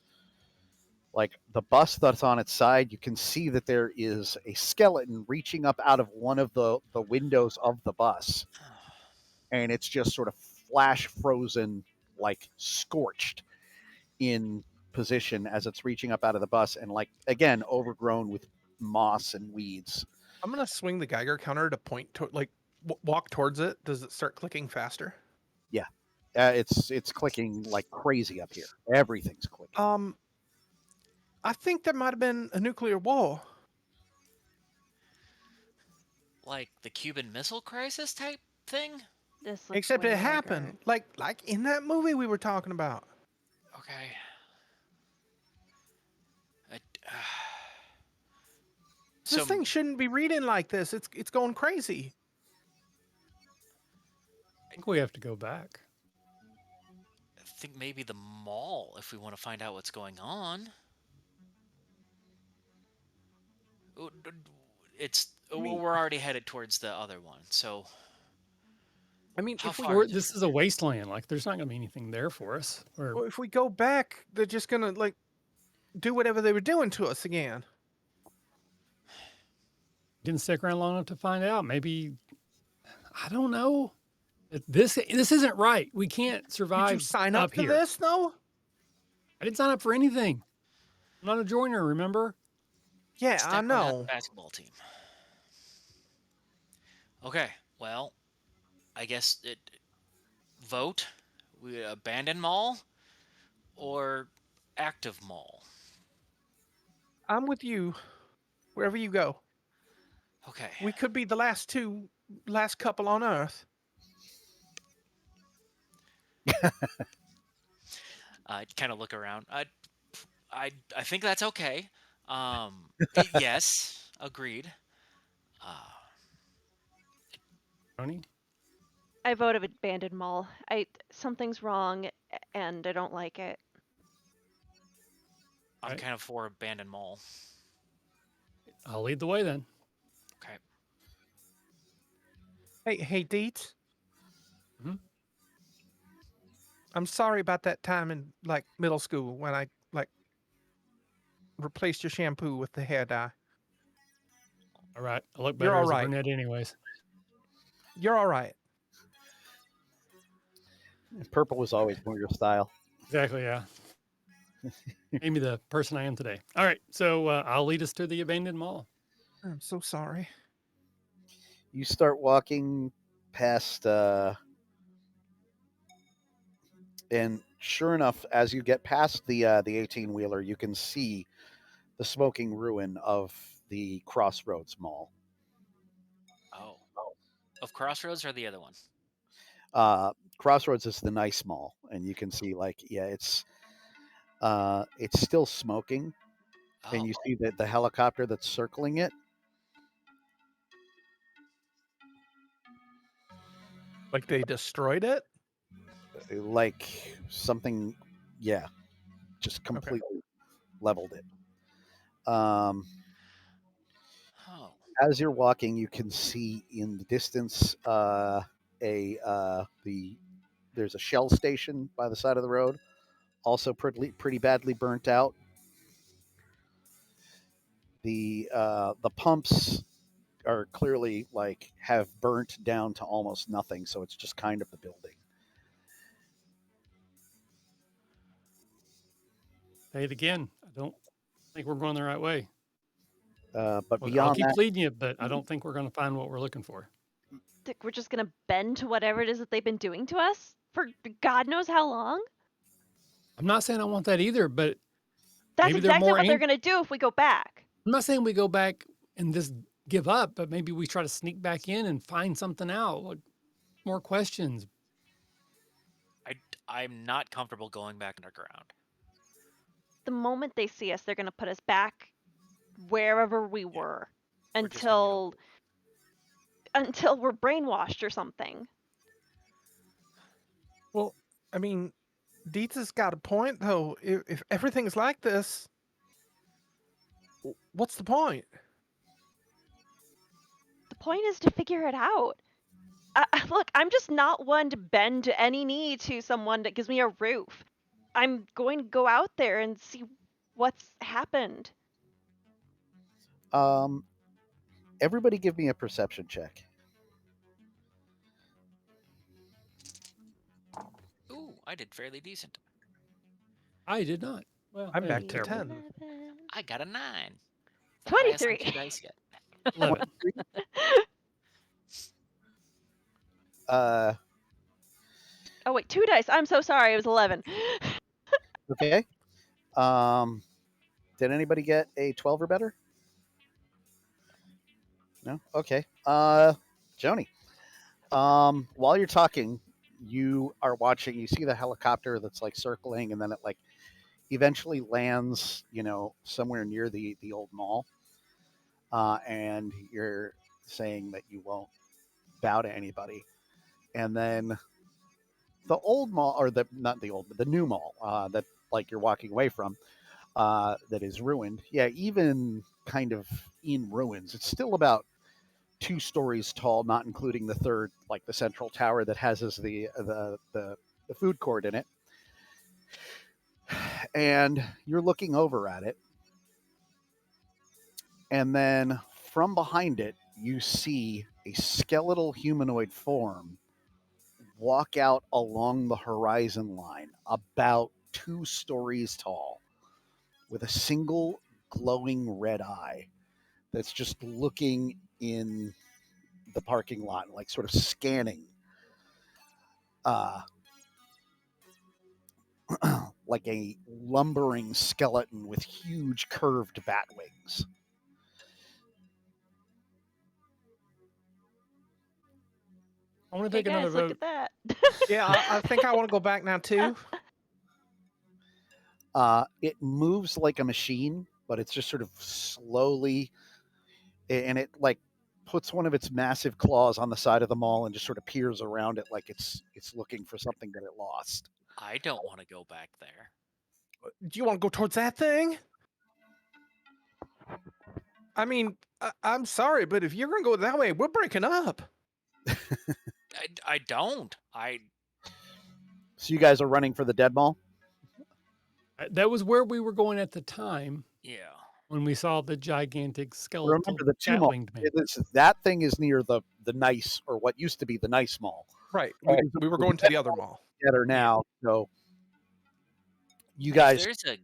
F: like the bus that's on its side. You can see that there is a skeleton reaching up out of one of the windows of the bus, and it's just sort of flash frozen, like scorched in position as it's reaching up out of the bus, and like again overgrown with moss and weeds.
B: I'm gonna swing the Geiger counter to point to walk towards it. Does it start clicking faster?
F: Yeah, it's clicking like crazy up here. Everything's clicking.
B: I think there might have been a nuclear war.
D: Like the Cuban Missile Crisis type thing?
C: This looks
B: Except
C: way
B: it happened
C: bigger.
B: like in that movie we were talking about.
D: Okay.
B: This thing shouldn't be reading like this. It's going crazy.
E: I think we have to go back.
D: I think maybe the mall if we want to find out what's going on. We're already headed towards the other one, so
B: I mean,
D: how
B: if we
D: far?
E: This is a wasteland. Like, there's not going to be anything there for us.
B: well, if we go back, they're just gonna like do whatever they were doing to us again.
E: Didn't stick around long enough to find out. Maybe, I don't know. This isn't right. We can't survive.
B: Did you sign up for
E: here.
B: this though?
E: I didn't sign up for anything. I'm not a joiner, remember?
B: Yeah,
D: Step
B: I
D: on that
B: know.
D: basketball team. Okay, well, I guess vote. We abandon mall or active mall.
B: I'm with you. Wherever you go.
D: Okay.
B: We could be the last couple on Earth.
D: I kind of look around. I think that's okay. Yes, agreed.
E: Tony?
C: I vote of abandoned mall. Something's wrong, and I don't like it.
D: I'm
E: Right.
D: kind of for abandoned mall.
E: I'll lead the way then.
D: Okay.
B: Hey, Deets.
E: Mhm.
B: I'm sorry about that time in like middle school when I like replaced your shampoo with the hair dye.
E: All right. I look
B: You're
E: better
B: all
E: as a
B: right.
E: brunette anyways.
B: You're all right.
F: Purple was always more your style.
E: Exactly, yeah. Made me the person I am today. All right. So I'll lead us to the abandoned mall.
B: I'm so sorry.
F: You start walking past, and sure enough, as you get past the 18-wheeler, you can see the smoking ruin of the Crossroads Mall.
D: Oh. Of Crossroads or the other one?
F: Crossroads is the nice mall, and you can see it's still smoking, and
D: Oh.
F: you see the helicopter that's circling it.
B: Like they destroyed it?
F: Like something, yeah, just completely leveled it.
D: Oh.
F: As you're walking, you can see in the distance there's a Shell station by the side of the road, also pretty badly burnt out. The pumps are clearly have burnt down to almost nothing, so it's just kind of the building.
E: Say it again. I don't think we're going the right way.
F: But
E: I'll
F: beyond
E: keep
F: that,
E: leading you, but I don't think we're going to find what we're looking for.
C: Think we're just gonna bend to whatever it is that they've been doing to us for God knows how long?
E: I'm not saying I want that either, but
C: That's
E: maybe they're
C: exactly
E: more
C: what they're
E: aim-
C: gonna do if we go back.
E: I'm not saying we go back and just give up, but maybe we try to sneak back in and find something out. Like more questions.
D: I'm not comfortable going back underground.
C: The moment they see us, they're gonna put us back wherever we were
D: We're just gonna get
C: until until we're brainwashed or something.
B: Well, I mean, Deets has got a point though. If everything's like this, what's the point?
C: The point is to figure it out. Look, I'm just not one to bend to any knee to someone that gives me a roof. I'm going to go out there and see what's happened.
F: Everybody give me a perception check.
D: Ooh, I did fairly decent.
E: I did not. Well,
B: I'm
E: I
B: back
E: did
B: to
E: terrible.
B: 10.
D: I got a 9. The highest on
C: 23.
D: 2 dice yet.
E: 11.
F: Uh,
C: Oh wait, 2 dice. I'm so sorry. It was 11.
F: okay. Did anybody get a 12 or better? No? Okay. Joni. While you're talking, you are watching, you see the helicopter that's circling, and then it eventually lands, somewhere near the old mall. And you're saying that you won't bow to anybody. And then the old mall, or not the old, but the new mall, that you're walking away from, that is ruined. Yeah, even kind of in ruins, it's still about 2 stories tall, not including the third, the central tower that has the food court in it. And you're looking over at it, and then from behind it, you see a skeletal humanoid form walk out along the horizon line, about 2 stories tall, with a single glowing red eye that's just looking in the parking lot, sort of scanning, like a lumbering skeleton with huge curved bat wings.
E: I want to
C: Hey
E: take another
C: guys, look
E: vote.
C: at that.
B: Yeah, I think I want to go back now too.
F: It moves like a machine, but it's just sort of slowly, and it puts one of its massive claws on the side of the mall and just sort of peers around it like it's looking for something that it lost.
D: I don't want to go back there.
B: Do you want to go towards that thing? I mean, I'm sorry, but if you're gonna go that way, we're breaking up.
D: I don't.
F: So you guys are running for the dead mall?
E: That was where we were going at the time
D: Yeah.
E: when we saw the gigantic skeletal
F: Remember the two mall.
E: bat-winged man.
F: That thing is near the nice, or what used to be the nice mall.
B: Right. We were going to the other mall.
F: Together now, so you guys.
D: There's a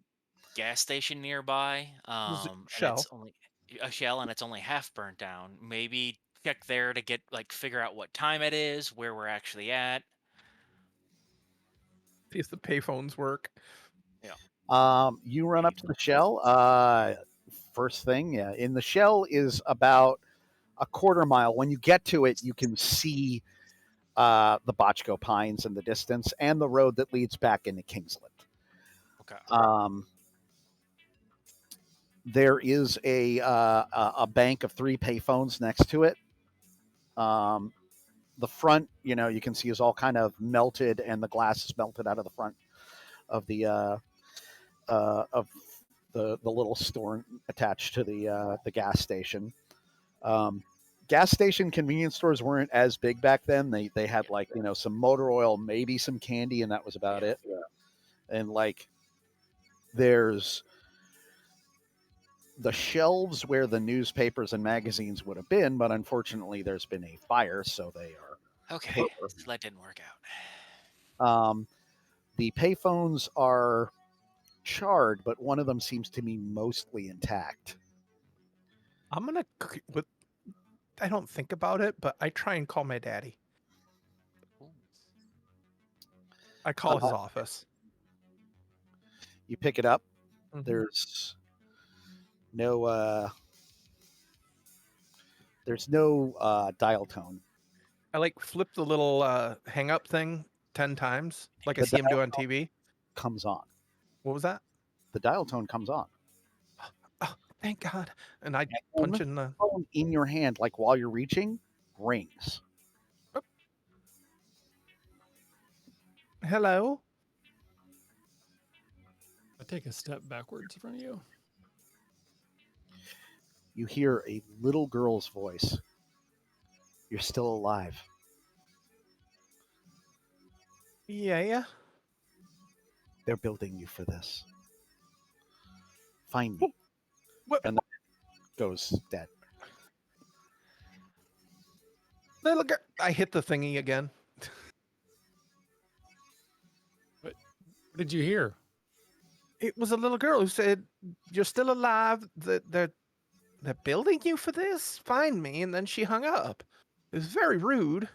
D: gas station nearby,
B: There's a
D: and
B: Shell.
D: it's only a shell, and it's only half burnt down. Maybe check there to get figure out what time it is, where we're actually at.
B: See if the payphones work.
F: You run up to the shell. First thing, yeah, in the shell is about a quarter mile. When you get to it, you can see the Botchko Pines in the distance and the road that leads back into Kingsland.
D: Okay.
F: There is a bank of 3 payphones next to it. The front, you can see is all kind of melted, and the glass is melted out of the front of the little store attached to the gas station. Gas station convenience stores weren't as big back then. They had some motor oil, maybe some candy, and that was about it. And there's the shelves where the newspapers and magazines would have been, but unfortunately there's been a fire, so they are
D: Okay.
F: paper.
D: So that didn't work out.
F: The payphones are charred, but one of them seems to be mostly intact.
B: I'm gonna. I don't think about it, but I try and call my daddy. I call his office.
F: You pick it up.
B: Mhm.
F: There's no dial tone.
B: I flip the little hang up thing 10 times, like I
F: The
B: see him do
F: dial
B: on TV.
F: Comes on.
B: What was that?
F: The dial tone comes on.
B: Oh, thank God! And I punch in the
F: phone in your hand, while you're reaching, rings.
B: hello.
E: I take a step backwards from you.
F: You hear a little girl's voice. You're still alive.
B: Yeah.
F: They're building you for this. Find me.
B: What?
F: And then it goes dead.
B: Little girl. I hit the thingy again.
E: What did you hear?
B: It was a little girl who said, "You're still alive. They're building you for this. Find me." And then she hung up. It was very rude.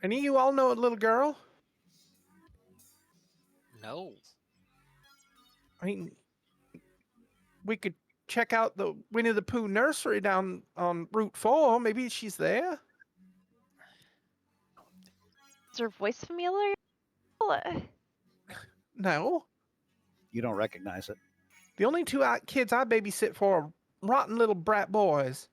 B: Any of you all know a little girl?
D: No.
B: I mean, we could check out the Winnie the Pooh nursery down on Route 4. Maybe she's there.
C: Is her voice familiar?
B: No.
F: You don't recognize it.
B: The only 2 kids I babysit for are rotten little brat boys.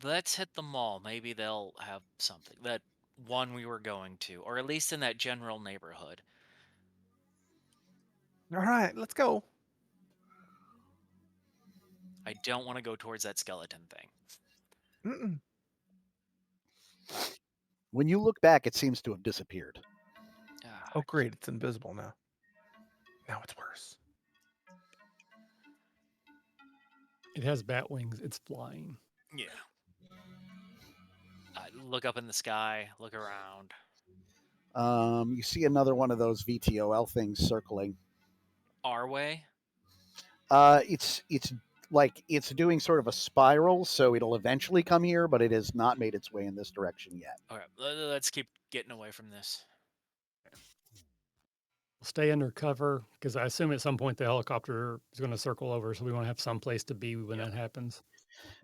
D: Let's hit the mall. Maybe they'll have something. That one we were going to, or at least in that general neighborhood.
B: All right, let's go.
D: I don't want to go towards that skeleton thing.
B: Mm-mm.
F: When you look back, it seems to have disappeared.
B: Oh, great. It's invisible now. Now it's worse.
E: It has bat wings. It's flying.
D: Yeah. Look up in the sky. Look around.
F: You see another one of those VTOL things circling.
D: Our way?
F: It's doing sort of a spiral, so it'll eventually come here, but it has not made its way in this direction yet.
D: All right, let's keep getting away from this.
E: We'll stay under cover because I assume at some point the helicopter is going to circle over, so we want to have some place to be when that happens.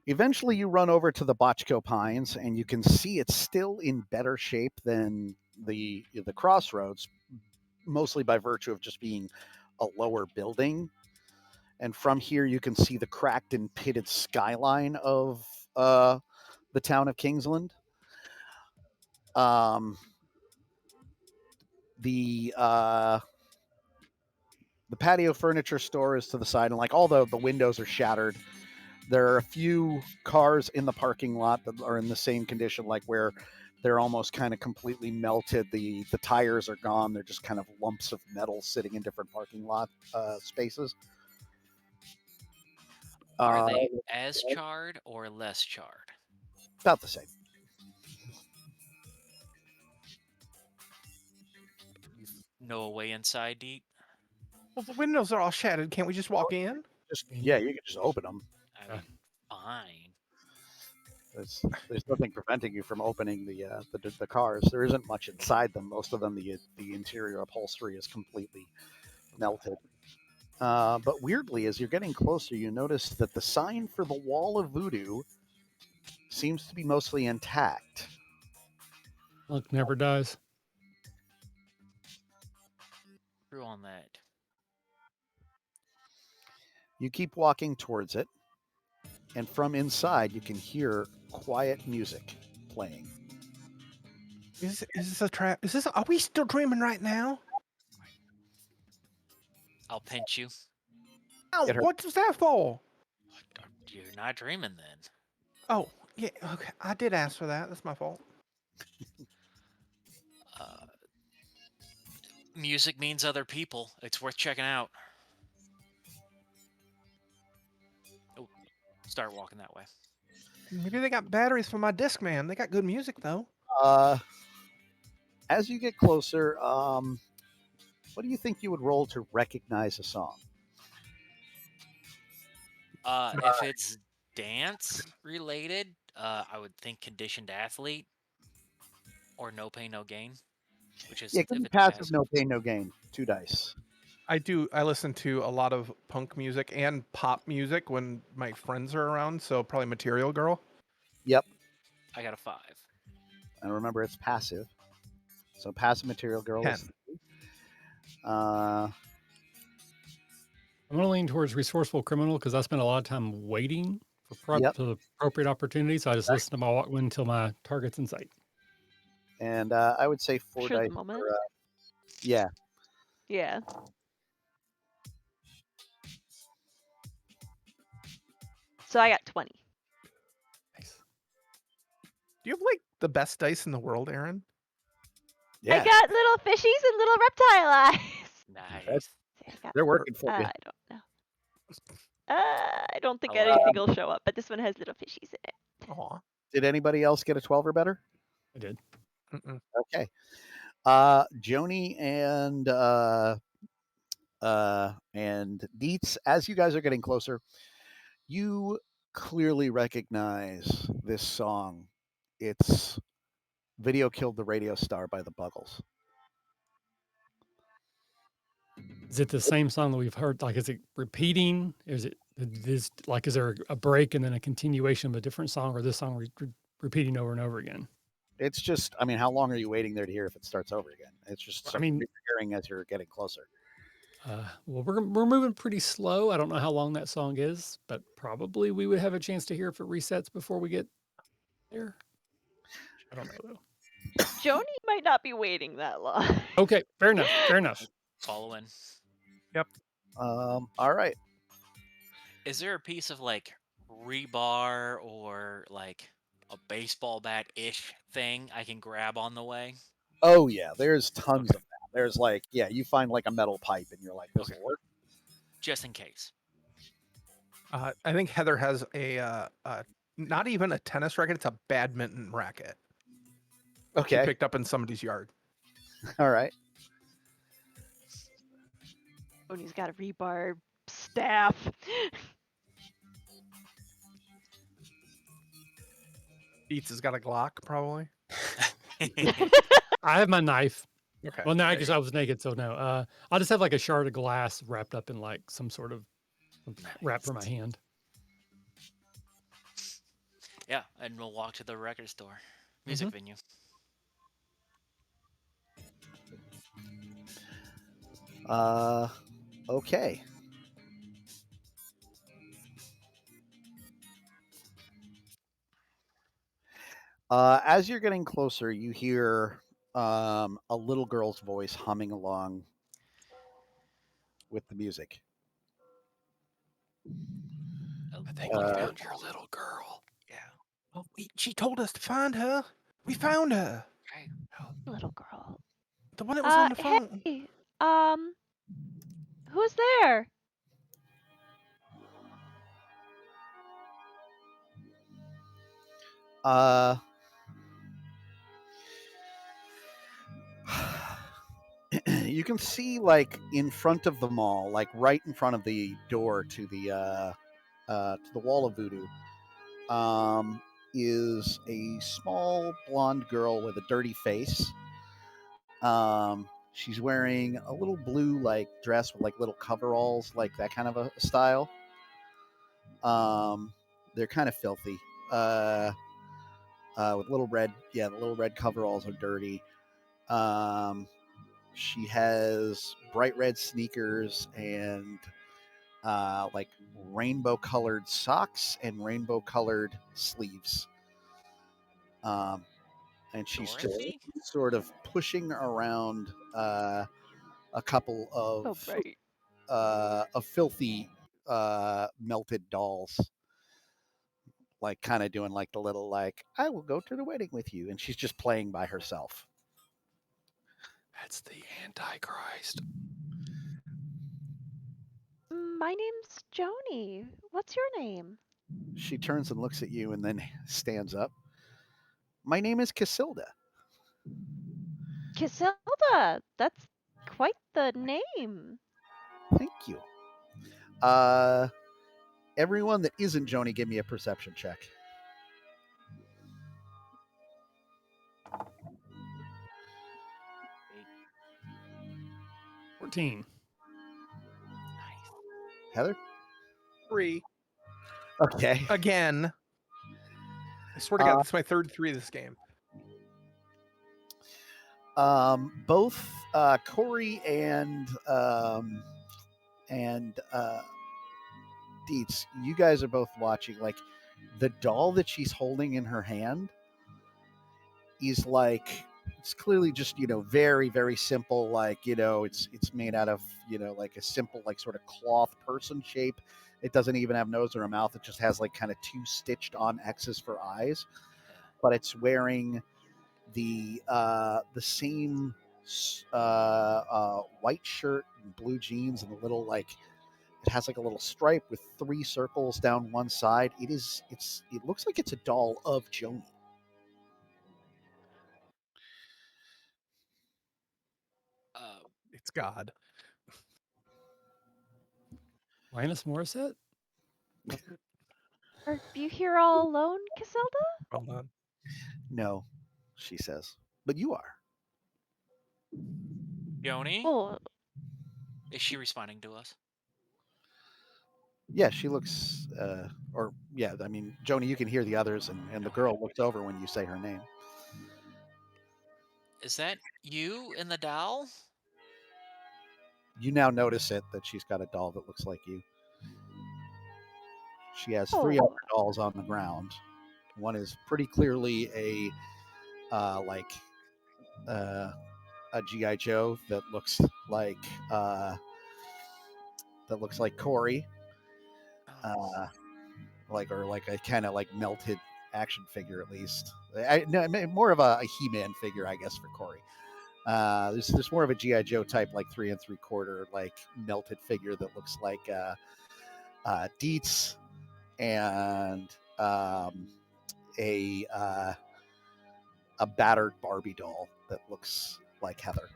F: Eventually, you run over to the Botchko Pines, and you can see it's still in better shape than the Crossroads, mostly by virtue of just being a lower building. And from here, you can see the cracked and pitted skyline of the town of Kingsland. the patio furniture store is to the side, and like all the windows are shattered. There are a few cars in the parking lot that are in the same condition, like where they're almost kind of completely melted. The tires are gone. They're just kind of lumps of metal sitting in different parking lot spaces.
D: Are they as charred or less charred?
F: About the same.
D: No way inside, Deep.
B: Well, the windows are all shattered. Can't we just walk in?
F: Yeah, you can just open them.
D: I mean, fine.
F: There's nothing preventing you from opening the cars. There isn't much inside them. Most of them, the interior upholstery is completely melted. But weirdly, as you're getting closer, you notice that the sign for the Wall of Voodoo seems to be mostly intact.
E: Luck never dies.
D: True on that.
F: You keep walking towards it, and from inside, you can hear quiet music playing.
B: Is this a trap? Are we still dreaming right now?
D: I'll pinch you.
B: Oh, what was that for?
D: You're not dreaming then.
B: Oh, yeah, okay. I did ask for that. That's my fault.
D: Music means other people. It's worth checking out. Oh, start walking that way.
B: Maybe they got batteries for my Discman. They got good music, though.
F: As you get closer, what do you think you would roll to recognize a song?
D: If it's dance related, I would think conditioned athlete or no pain, no gain. Which is
F: Yeah,
D: if
F: give me
D: it's
F: passive, no pain, no gain. 2 dice.
B: I listen to a lot of punk music and pop music when my friends are around, so probably Material Girl.
F: Yep.
D: I got a 5.
F: And remember, it's passive. So passive Material Girl
B: 10.
F: is.
E: I'm going to lean towards resourceful criminal because I spend a lot of time waiting for the appropriate opportunity. So I just listen to my Walkman until my target's in sight.
F: And I would say 4
C: Sure,
F: dice.
C: the moment.
F: Yeah.
C: Yeah. So I got 20.
E: Nice.
B: Do you have like the best dice in the world, Aaron?
F: Yeah.
C: I got little fishies and little reptile eyes.
D: Nice.
F: They're working for you.
C: I don't know. I don't think anything will show up, but this one has little fishies in it.
B: Aw.
F: Did anybody else get a 12 or better?
E: I did.
B: Mm-mm.
F: Okay. Joni and Dietz, as you guys are getting closer, you clearly recognize this song. It's Video Killed the Radio Star by the Buggles.
E: Is it the same song that we've heard? Like, is it repeating? Is there a break and then a continuation of a different song, or this song repeating over and over again?
F: It's just, I mean, how long are you waiting there to hear if it starts over again? It's just hearing as you're getting closer.
E: Well, we're moving pretty slow. I don't know how long that song is, but probably we would have a chance to hear if it resets before we get there. I don't know though.
C: Joni might not be waiting that long.
E: Okay, fair enough. Fair enough.
D: Following.
B: Yep.
F: All right.
D: Is there a piece of like rebar or like a baseball bat-ish thing I can grab on the way?
F: Oh yeah, there's tons of that. There's like, yeah, you find like a metal pipe and you're like, this will work.
D: Just in case.
B: I think Heather has a not even a tennis racket; it's a badminton racket.
F: Okay.
B: She picked up in somebody's yard.
F: All right.
C: Joni's got a rebar staff.
B: Dietz has got a Glock, probably.
E: I have my knife.
B: Okay.
E: Well, no, I guess I was naked, so no. I'll just have like a shard of glass wrapped up in like some sort of wrap for my hand.
D: Yeah, and we'll walk to the record store, music venue.
F: Okay. As you're getting closer, you hear a little girl's voice humming along with the music.
B: I think you found your little girl. Yeah. Well, she told us to find her. We found her.
D: Okay.
C: Little girl.
B: The one that was on the phone.
C: Hey, who's there?
F: Uh, you can see, like, in front of the mall, like right in front of the door to the wall of voodoo, is a small blonde girl with a dirty face. She's wearing a little blue like dress with like little coveralls, like that kind of a style. They're kind of filthy. With little red, the little red coveralls are dirty. She has bright red sneakers and like rainbow colored socks and rainbow colored sleeves. And she's just
D: Dorothy?
F: sort of pushing around a couple
C: Oh, right.
F: of filthy melted dolls, like kind of doing like the little like I will go to the wedding with you, and she's just playing by herself.
B: That's the Antichrist.
C: My name's Joni. What's your name?
F: She turns and looks at you and then stands up. My name is Casilda.
C: Casilda. That's quite the name.
F: Thank you. Everyone that isn't Joni, give me a perception check.
D: Eight.
E: 14.
D: Nice.
F: Heather?
B: 3.
F: Okay.
B: Again. I swear to God, this is my third 3 of this game.
F: Both Corey and Dietz, you guys are both watching. Like, the doll that she's holding in her hand is like, it's clearly just, very, very simple. Like, it's made out of, like a simple, like sort of cloth person shape. It doesn't even have nose or a mouth. It just has like kind of 2 stitched on X's for eyes. But it's wearing the same white shirt and blue jeans and a little like, it has like a little stripe with 3 circles down one side. It looks like it's a doll of Joni.
B: It's God.
E: Linus Morissette?
C: Are you here all alone, Casilda?
B: Well done.
F: No, she says, but you are.
D: Joni?
C: Oh,
D: Is she responding to us?
F: Yeah, she looks, I mean, Joni, you can hear the others, and the girl looks over when you say her name.
D: Is that you in the doll?
F: You now notice it, that she's got a doll that looks like you. She has 3
C: Oh.
F: other dolls on the ground. One is pretty clearly a GI Joe that looks like Corey, like a kind of like melted action figure at least. More of a He-Man figure, I guess, for Corey. There's more of a GI Joe type, like 3 3/4, like melted figure that looks like Dietz, and a battered Barbie doll that looks like Heather.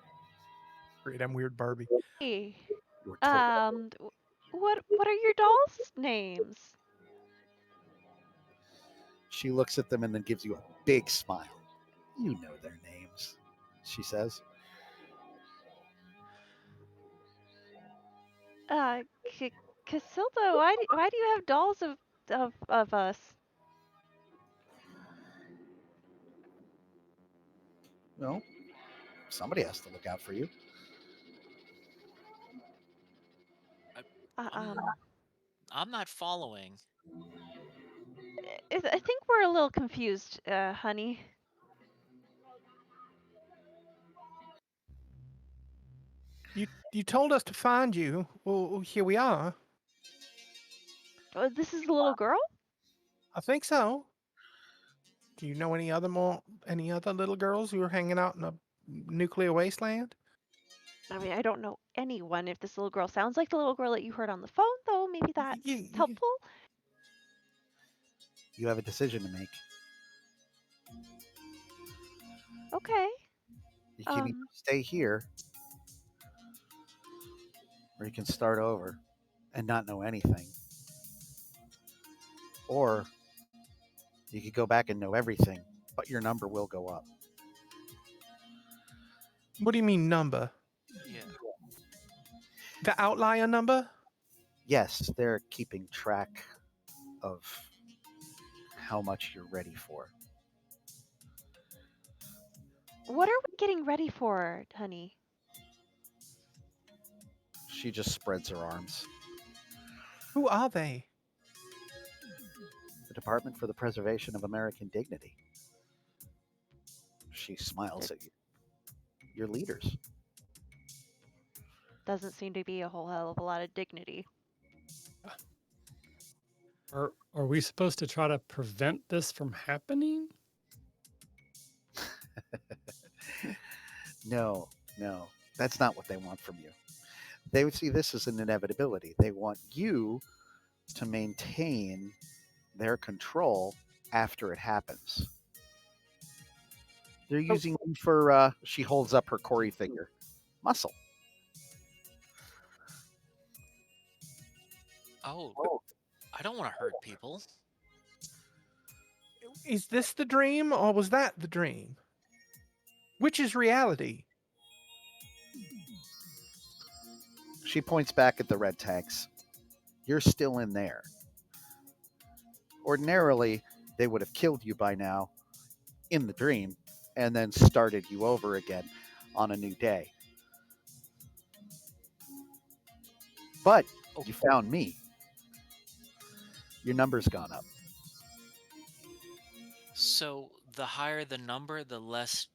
B: Great, I'm weird Barbie.
C: Hey.
F: You're totally-
C: What are your dolls' names?
F: She looks at them and then gives you a big smile. You know their names, she says.
C: Casilda, why do you have dolls of us?
F: No, somebody has to look out for you.
D: I'm not following.
C: I think we're a little confused, honey.
B: You told us to find you. Well, here we are.
C: Oh, this is the little girl?
B: I think so. Do you know any other little girls who are hanging out in a nuclear wasteland?
C: I mean, I don't know anyone. If this little girl sounds like the little girl that you heard on the phone, though, maybe that's helpful.
F: You have a decision to make.
C: Okay.
F: You can either stay here, or you can start over and not know anything. Or you could go back and know everything, but your number will go up.
B: What do you mean number?
D: Yeah.
B: The outlier number?
F: Yes, they're keeping track of how much you're ready for.
C: What are we getting ready for, honey?
F: She just spreads her arms.
B: Who are they?
F: The Department for the Preservation of American Dignity. She smiles at you. Your leaders.
C: Doesn't seem to be a whole hell of a lot of dignity.
E: Are we supposed to try to prevent this from happening?
F: No. That's not what they want from you. They would see this as an inevitability. They want you to maintain their control after it happens. They're using you for, she holds up her Corey finger, muscle.
D: Oh, I don't want to hurt people.
B: Is this the dream or was that the dream? Which is reality?
F: She points back at the red tanks. You're still in there. Ordinarily, they would have killed you by now in the dream and then started you over again on a new day. But you found me. Your number's gone up.
D: So the higher the number, the less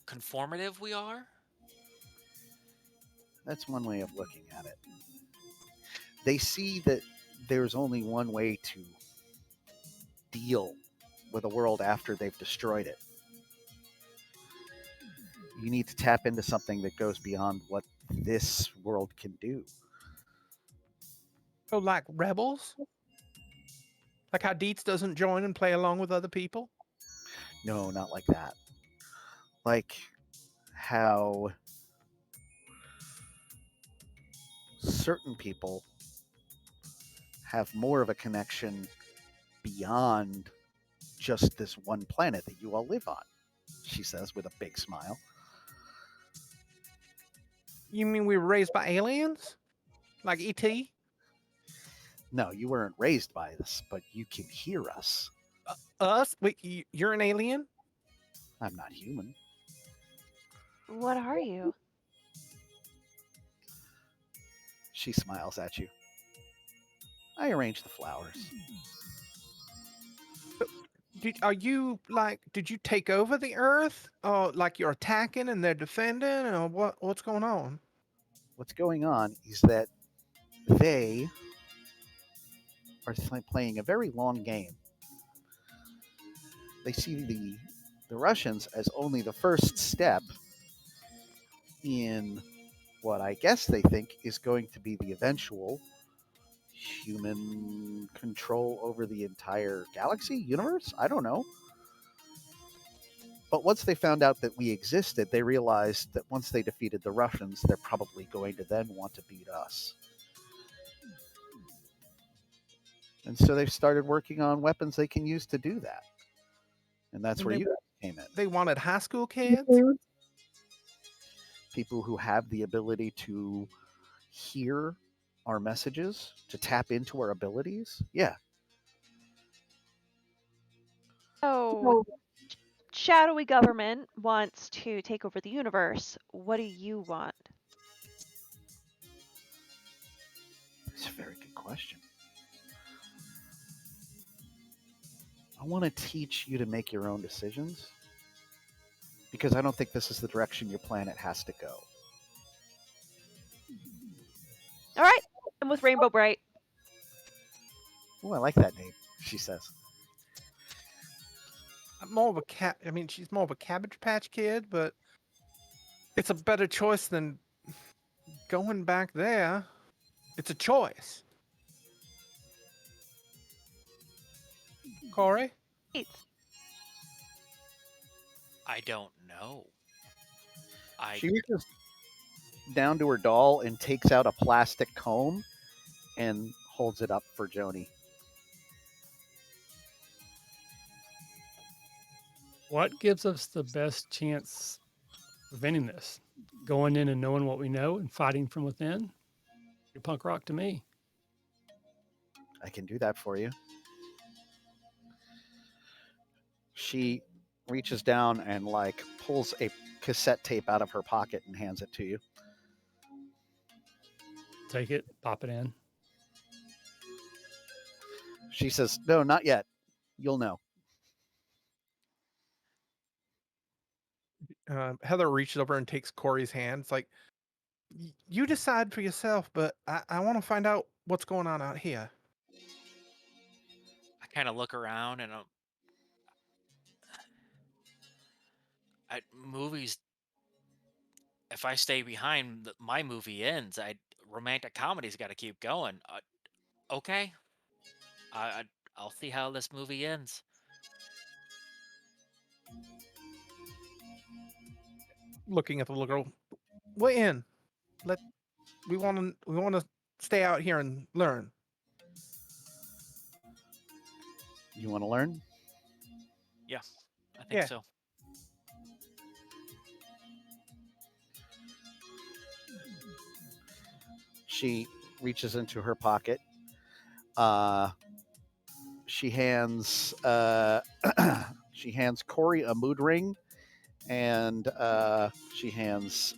D: conformative we are?
F: That's one way of looking at it. They see that there's only one way to deal with a world after they've destroyed it. You need to tap into something that goes beyond what this world can do.
B: So, like rebels? Like how Dietz doesn't join and play along with other people?
F: No, not like that. Like how certain people have more of a connection beyond just this one planet that you all live on, she says with a big smile.
B: You mean we were raised by aliens? Like E.T.?
F: No, you weren't raised by this, but you can hear us.
B: Us? Wait, you're an alien?
F: I'm not human.
C: What are you?
F: She smiles at you. I arrange the flowers.
B: Did you take over the Earth? Or like you're attacking and they're defending? Or what's going on?
F: What's going on is that they are playing a very long game. They see the Russians as only the first step in what I guess they think is going to be the eventual human control over the entire galaxy, universe? I don't know. But once they found out that we existed, they realized that once they defeated the Russians, they're probably going to then want to beat us. And so they've started working on weapons they can use to do that. And that's where you came in.
B: They wanted high school kids?
F: People who have the ability to hear our messages, to tap into our abilities. Yeah.
C: So, shadowy government wants to take over the universe. What do you want?
F: That's a very good question. I want to teach you to make your own decisions because I don't think this is the direction your planet has to go.
C: I'm with Rainbow Bright.
F: Oh, I like that name, she says.
B: I'm more of a cat. I mean, she's more of a Cabbage Patch Kid, but it's a better choice than going back there. It's a choice. Corey?
C: It's
D: I don't know.
F: She reaches down to her doll and takes out a plastic comb and holds it up for Joni.
E: What gives us the best chance of preventing this? Going in and knowing what we know and fighting from within? You're punk rock to me.
F: I can do that for you. She reaches down and like pulls a cassette tape out of her pocket and hands it to you.
E: Take it, pop it in.
F: She says, "No, not yet. You'll know."
B: Heather reaches over and takes Corey's hand. It's like, you decide for yourself, but I want to find out what's going on out here.
D: I kind of look around and movies. If I stay behind, my movie ends. Romantic comedy's got to keep going. Okay, I'll see how this movie ends.
B: Looking at the little girl, we're in. We want to stay out here and learn.
F: You want to learn?
D: Yeah, I think
B: Yeah.
D: so.
F: She reaches into her pocket. She hands she hands Corey a mood ring, and she hands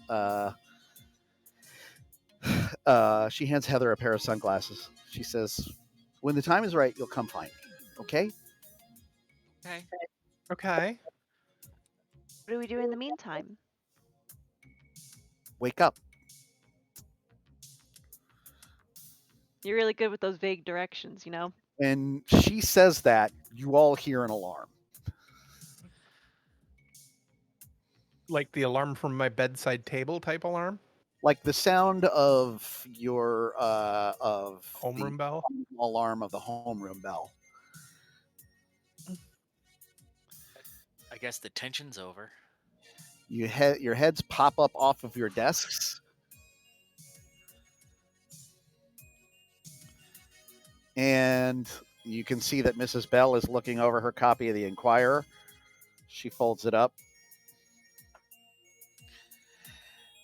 F: Heather a pair of sunglasses. She says, "When the time is right, you'll come find me. Okay?"
D: Okay.
B: Okay.
C: what do we do in the meantime?
F: Wake up.
C: You're really good with those vague directions, you know?
F: And she says that, you all hear an alarm.
B: Like the alarm from my bedside table type alarm?
F: Like the sound of your of the
B: Homeroom bell?
F: alarm of the homeroom bell.
D: I guess the tension's over.
F: Your heads pop up off of your desks. And you can see that Mrs. Bell is looking over her copy of the Enquirer. She folds it up.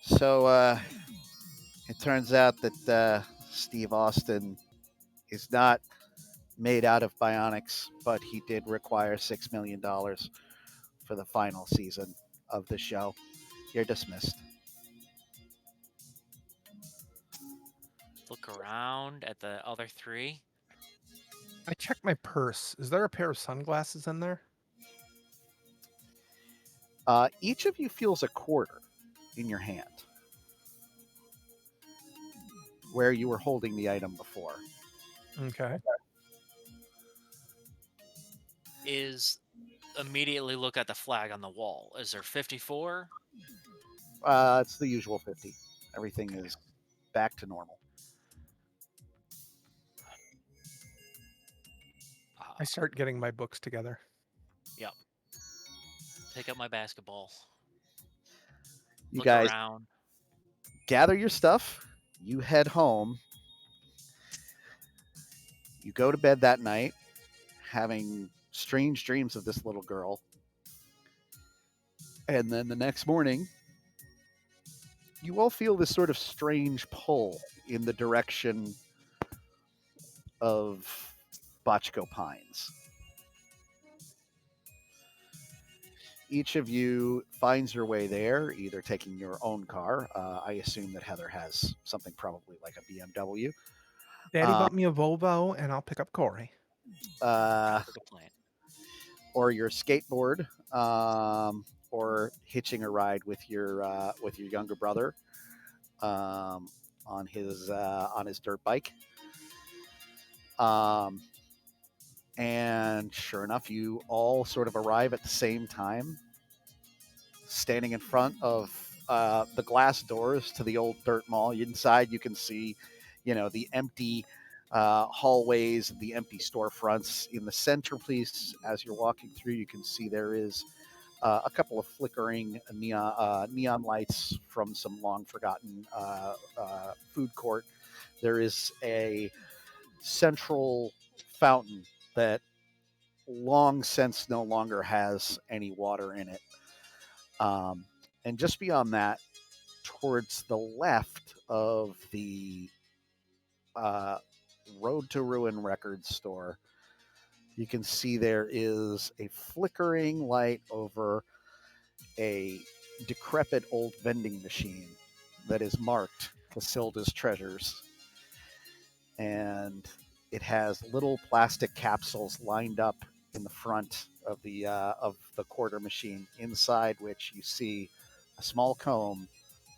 F: So it turns out that Steve Austin is not made out of bionics, but he did require $6 million for the final season of the show. You're dismissed.
D: Look around at the other three.
B: I checked my purse. Is there a pair of sunglasses in there?
F: Each of you feels a quarter in your hand where you were holding the item before.
B: Okay.
D: Immediately look at the flag on the wall. Is there 54?
F: It's the usual 50. Everything is back to normal.
B: I start getting my books together.
D: Yep. Pick up my basketball.
F: You
D: Look
F: guys
D: around.
F: gather your stuff. You head home. You go to bed that night having strange dreams of this little girl. And then the next morning, you all feel this sort of strange pull in the direction of Botchko Pines. Each of you finds your way there, either taking your own car. I assume that Heather has something probably like a BMW.
B: Daddy bought me a Volvo, and I'll pick up Corey.
D: Sounds like a plan.
F: Or your skateboard, or hitching a ride with your younger brother. on his dirt bike. And sure enough, you all sort of arrive at the same time, standing in front of the glass doors to the old dirt mall. Inside, you can see, the empty hallways, the empty storefronts. In the centerpiece, as you're walking through, you can see there is a couple of flickering neon lights from some long forgotten food court. There is a central fountain that long since no longer has any water in it. And just beyond that, towards the left of the Road to Ruin record store, you can see there is a flickering light over a decrepit old vending machine that is marked Casilda's Treasures. And it has little plastic capsules lined up in the front of the quarter machine, inside which you see a small comb,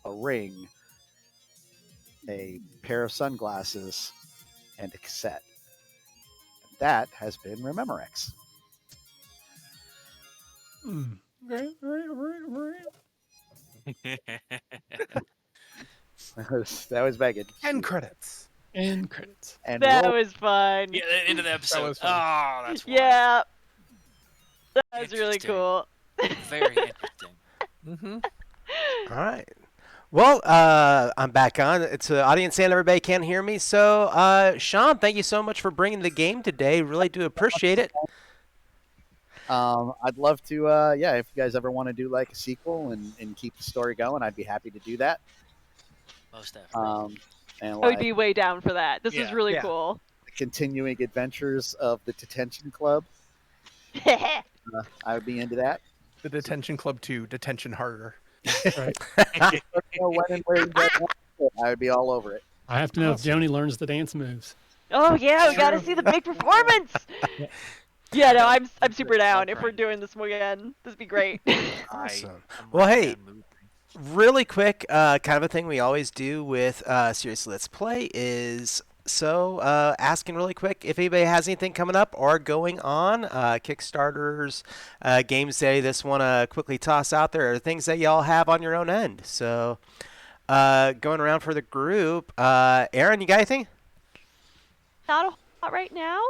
F: a ring, a pair of sunglasses, and a cassette. And that has been ReMEMOREX. That was Megan.
B: End credits.
E: End credits.
F: And
C: That was fun.
D: Yeah, the end of the episode.
B: was fun.
D: Oh, that's wild.
C: Yeah. That was really
D: Interesting.
C: cool.
D: Very interesting.
B: Mm-hmm.
A: All right. Well, I'm back on. It's an audience and everybody can hear me. So, Sean, thank you so much for bringing the game today. Really do appreciate it.
F: I'd love to, if you guys ever want to do like a sequel and keep the story going, I'd be happy to do that.
D: Most definitely.
F: And
C: I would
F: like
C: be way down for that. This is
D: Yeah.
C: really
B: Yeah.
C: cool.
F: the continuing adventures of the Detention Club, I would be into that.
B: The Detention Club 2, Detention Harder.
E: Right.
F: Let me know when and where you guys want it. I would be all over it.
E: I have to know if Joni learns the dance moves.
C: Oh yeah, we gotta see the big performance. Yeah, no, I'm super down. If
D: Right.
C: we're doing this again, this would be great.
A: Awesome.
D: I'm
A: Well,
D: right
A: hey,
D: down mood.
A: really quick, kind of a thing we always do with Seriously Let's Play is asking really quick if anybody has anything coming up or going on, Kickstarters, games they just want to quickly toss out there, or things that y'all have on your own end. So, going around for the group, Aaron, you got anything?
C: Not a whole lot right now.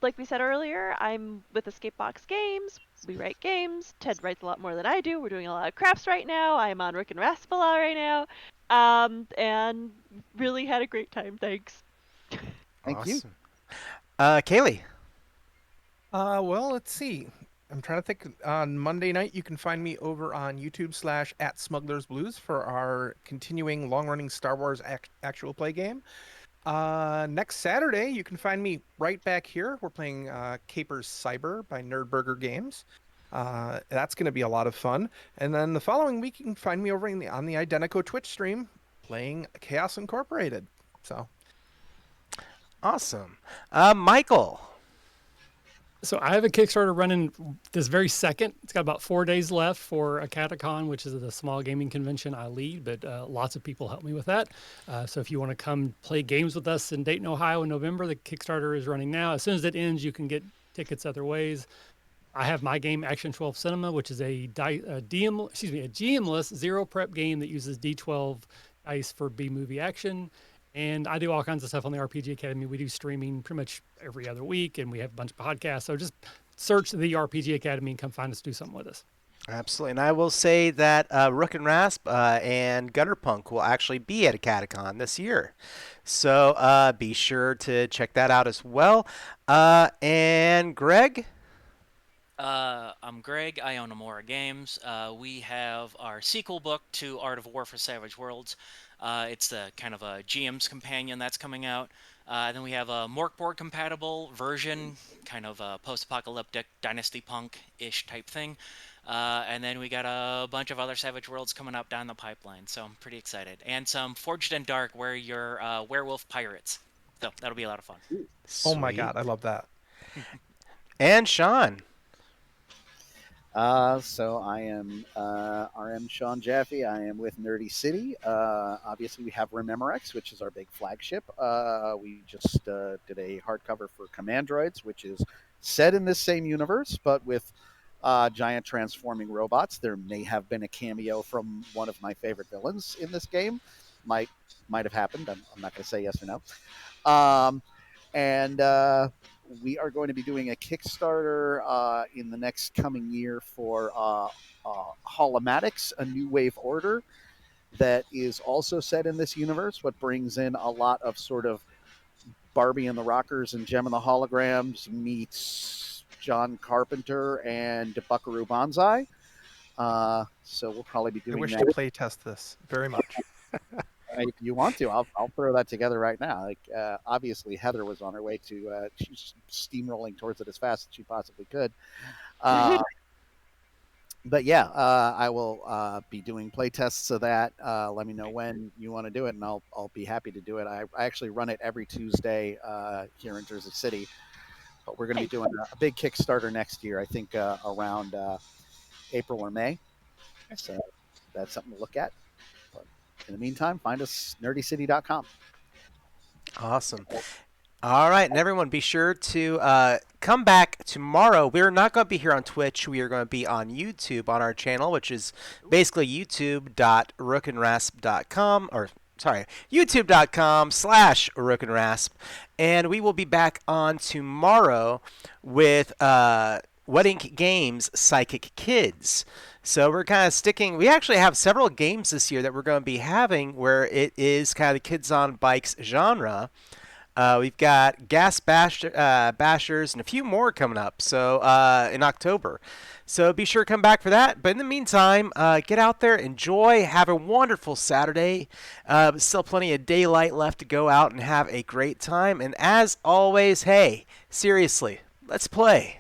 C: Like we said earlier, I'm with Escapebox Games. We write games. Ted writes a lot more than I do. We're doing a lot of crafts right now. I'm on Rick and Raspala right now. And really had a great time. Thanks.
F: Thank you.
A: Kaylee.
B: Well, let's see. I'm trying to think. On Monday night, you can find me over on YouTube /@SmugglersBlues for our continuing long-running Star Wars actual play game. Next Saturday, you can find me right back here. We're playing Capers Cyber by Nerdburger Games. That's going to be a lot of fun. And then the following week, you can find me over on the Identico Twitch stream playing Chaos Incorporated. So,
A: Awesome. Michael.
E: So I have a Kickstarter running this very second. It's got about 4 days left for a Catacon, which is the small gaming convention I lead, but lots of people help me with that. So if you want to come play games with us in Dayton, Ohio in November, the Kickstarter is running now. As soon as it ends, you can get tickets other ways. I have my game Action 12 Cinema, which is a GM-less zero prep game that uses D12 dice for B-movie action. And I do all kinds of stuff on the RPG Academy. We do streaming pretty much every other week, and we have a bunch of podcasts. So just search the RPG Academy and come find us, do something with us.
A: Absolutely. And I will say that Rook and Rasp and Gunnerpunk will actually be at a Catacon this year. So be sure to check that out as well. And Greg?
D: I'm Greg. I own Amora Games. We have our sequel book to Art of War for Savage Worlds. It's the kind of a GM's companion that's coming out. Then we have a Morkboard compatible version, kind of a post-apocalyptic Dynasty Punk-ish type thing. And then we got a bunch of other Savage Worlds coming up down the pipeline, so I'm pretty excited. And some Forged in Dark where you're werewolf pirates. So that'll be a lot of fun.
B: oh my
A: Sweet.
B: God, I love that.
A: And Sean.
F: So I am RM Sean Jaffe. I am with Nerdy City. Obviously, we have ReMEMOREX, which is our big flagship. We just did a hardcover for Commandroids, which is set in this same universe, but with giant transforming robots. There may have been a cameo from one of my favorite villains in this game. Might have happened. I'm not going to say yes or no. And we are going to be doing a Kickstarter in the next coming year for Holomatics, a New Wave Order that is also set in this universe, but brings in a lot of sort of Barbie and the Rockers and Gem and the Holograms meets John Carpenter and Buckaroo Banzai. So we'll probably be
B: I
F: doing
B: wish
F: that.
B: to play test this very much.
F: If you want to, I'll throw that together right now. Like obviously, Heather was on her way to she's steamrolling towards it as fast as she possibly could. But yeah, I will be doing play tests of that. Let me know when you want to do it, and I'll be happy to do it. I actually run it every Tuesday here in Jersey City, but we're going to be doing a big Kickstarter next year. I think around April or May. So that's something to look at. But in the meantime, find us nerdycity.com.
A: Awesome. All right, and everyone, be sure to come back tomorrow. We're not going to be here on Twitch. We are going to be on YouTube on our channel, which is basically youtube.rookandrasp.com, or sorry, youtube.com/rookandrasp. And we will be back on tomorrow with Wedding Games Psychic Kids. So we're kind of sticking. We actually have several games this year that we're going to be having where it is kind of the kids on bikes genre. We've got Gas Bashers and a few more coming up. So in October. So be sure to come back for that. But in the meantime, get out there, enjoy, have a wonderful Saturday. Still plenty of daylight left to go out and have a great time. And as always, hey, seriously, let's play.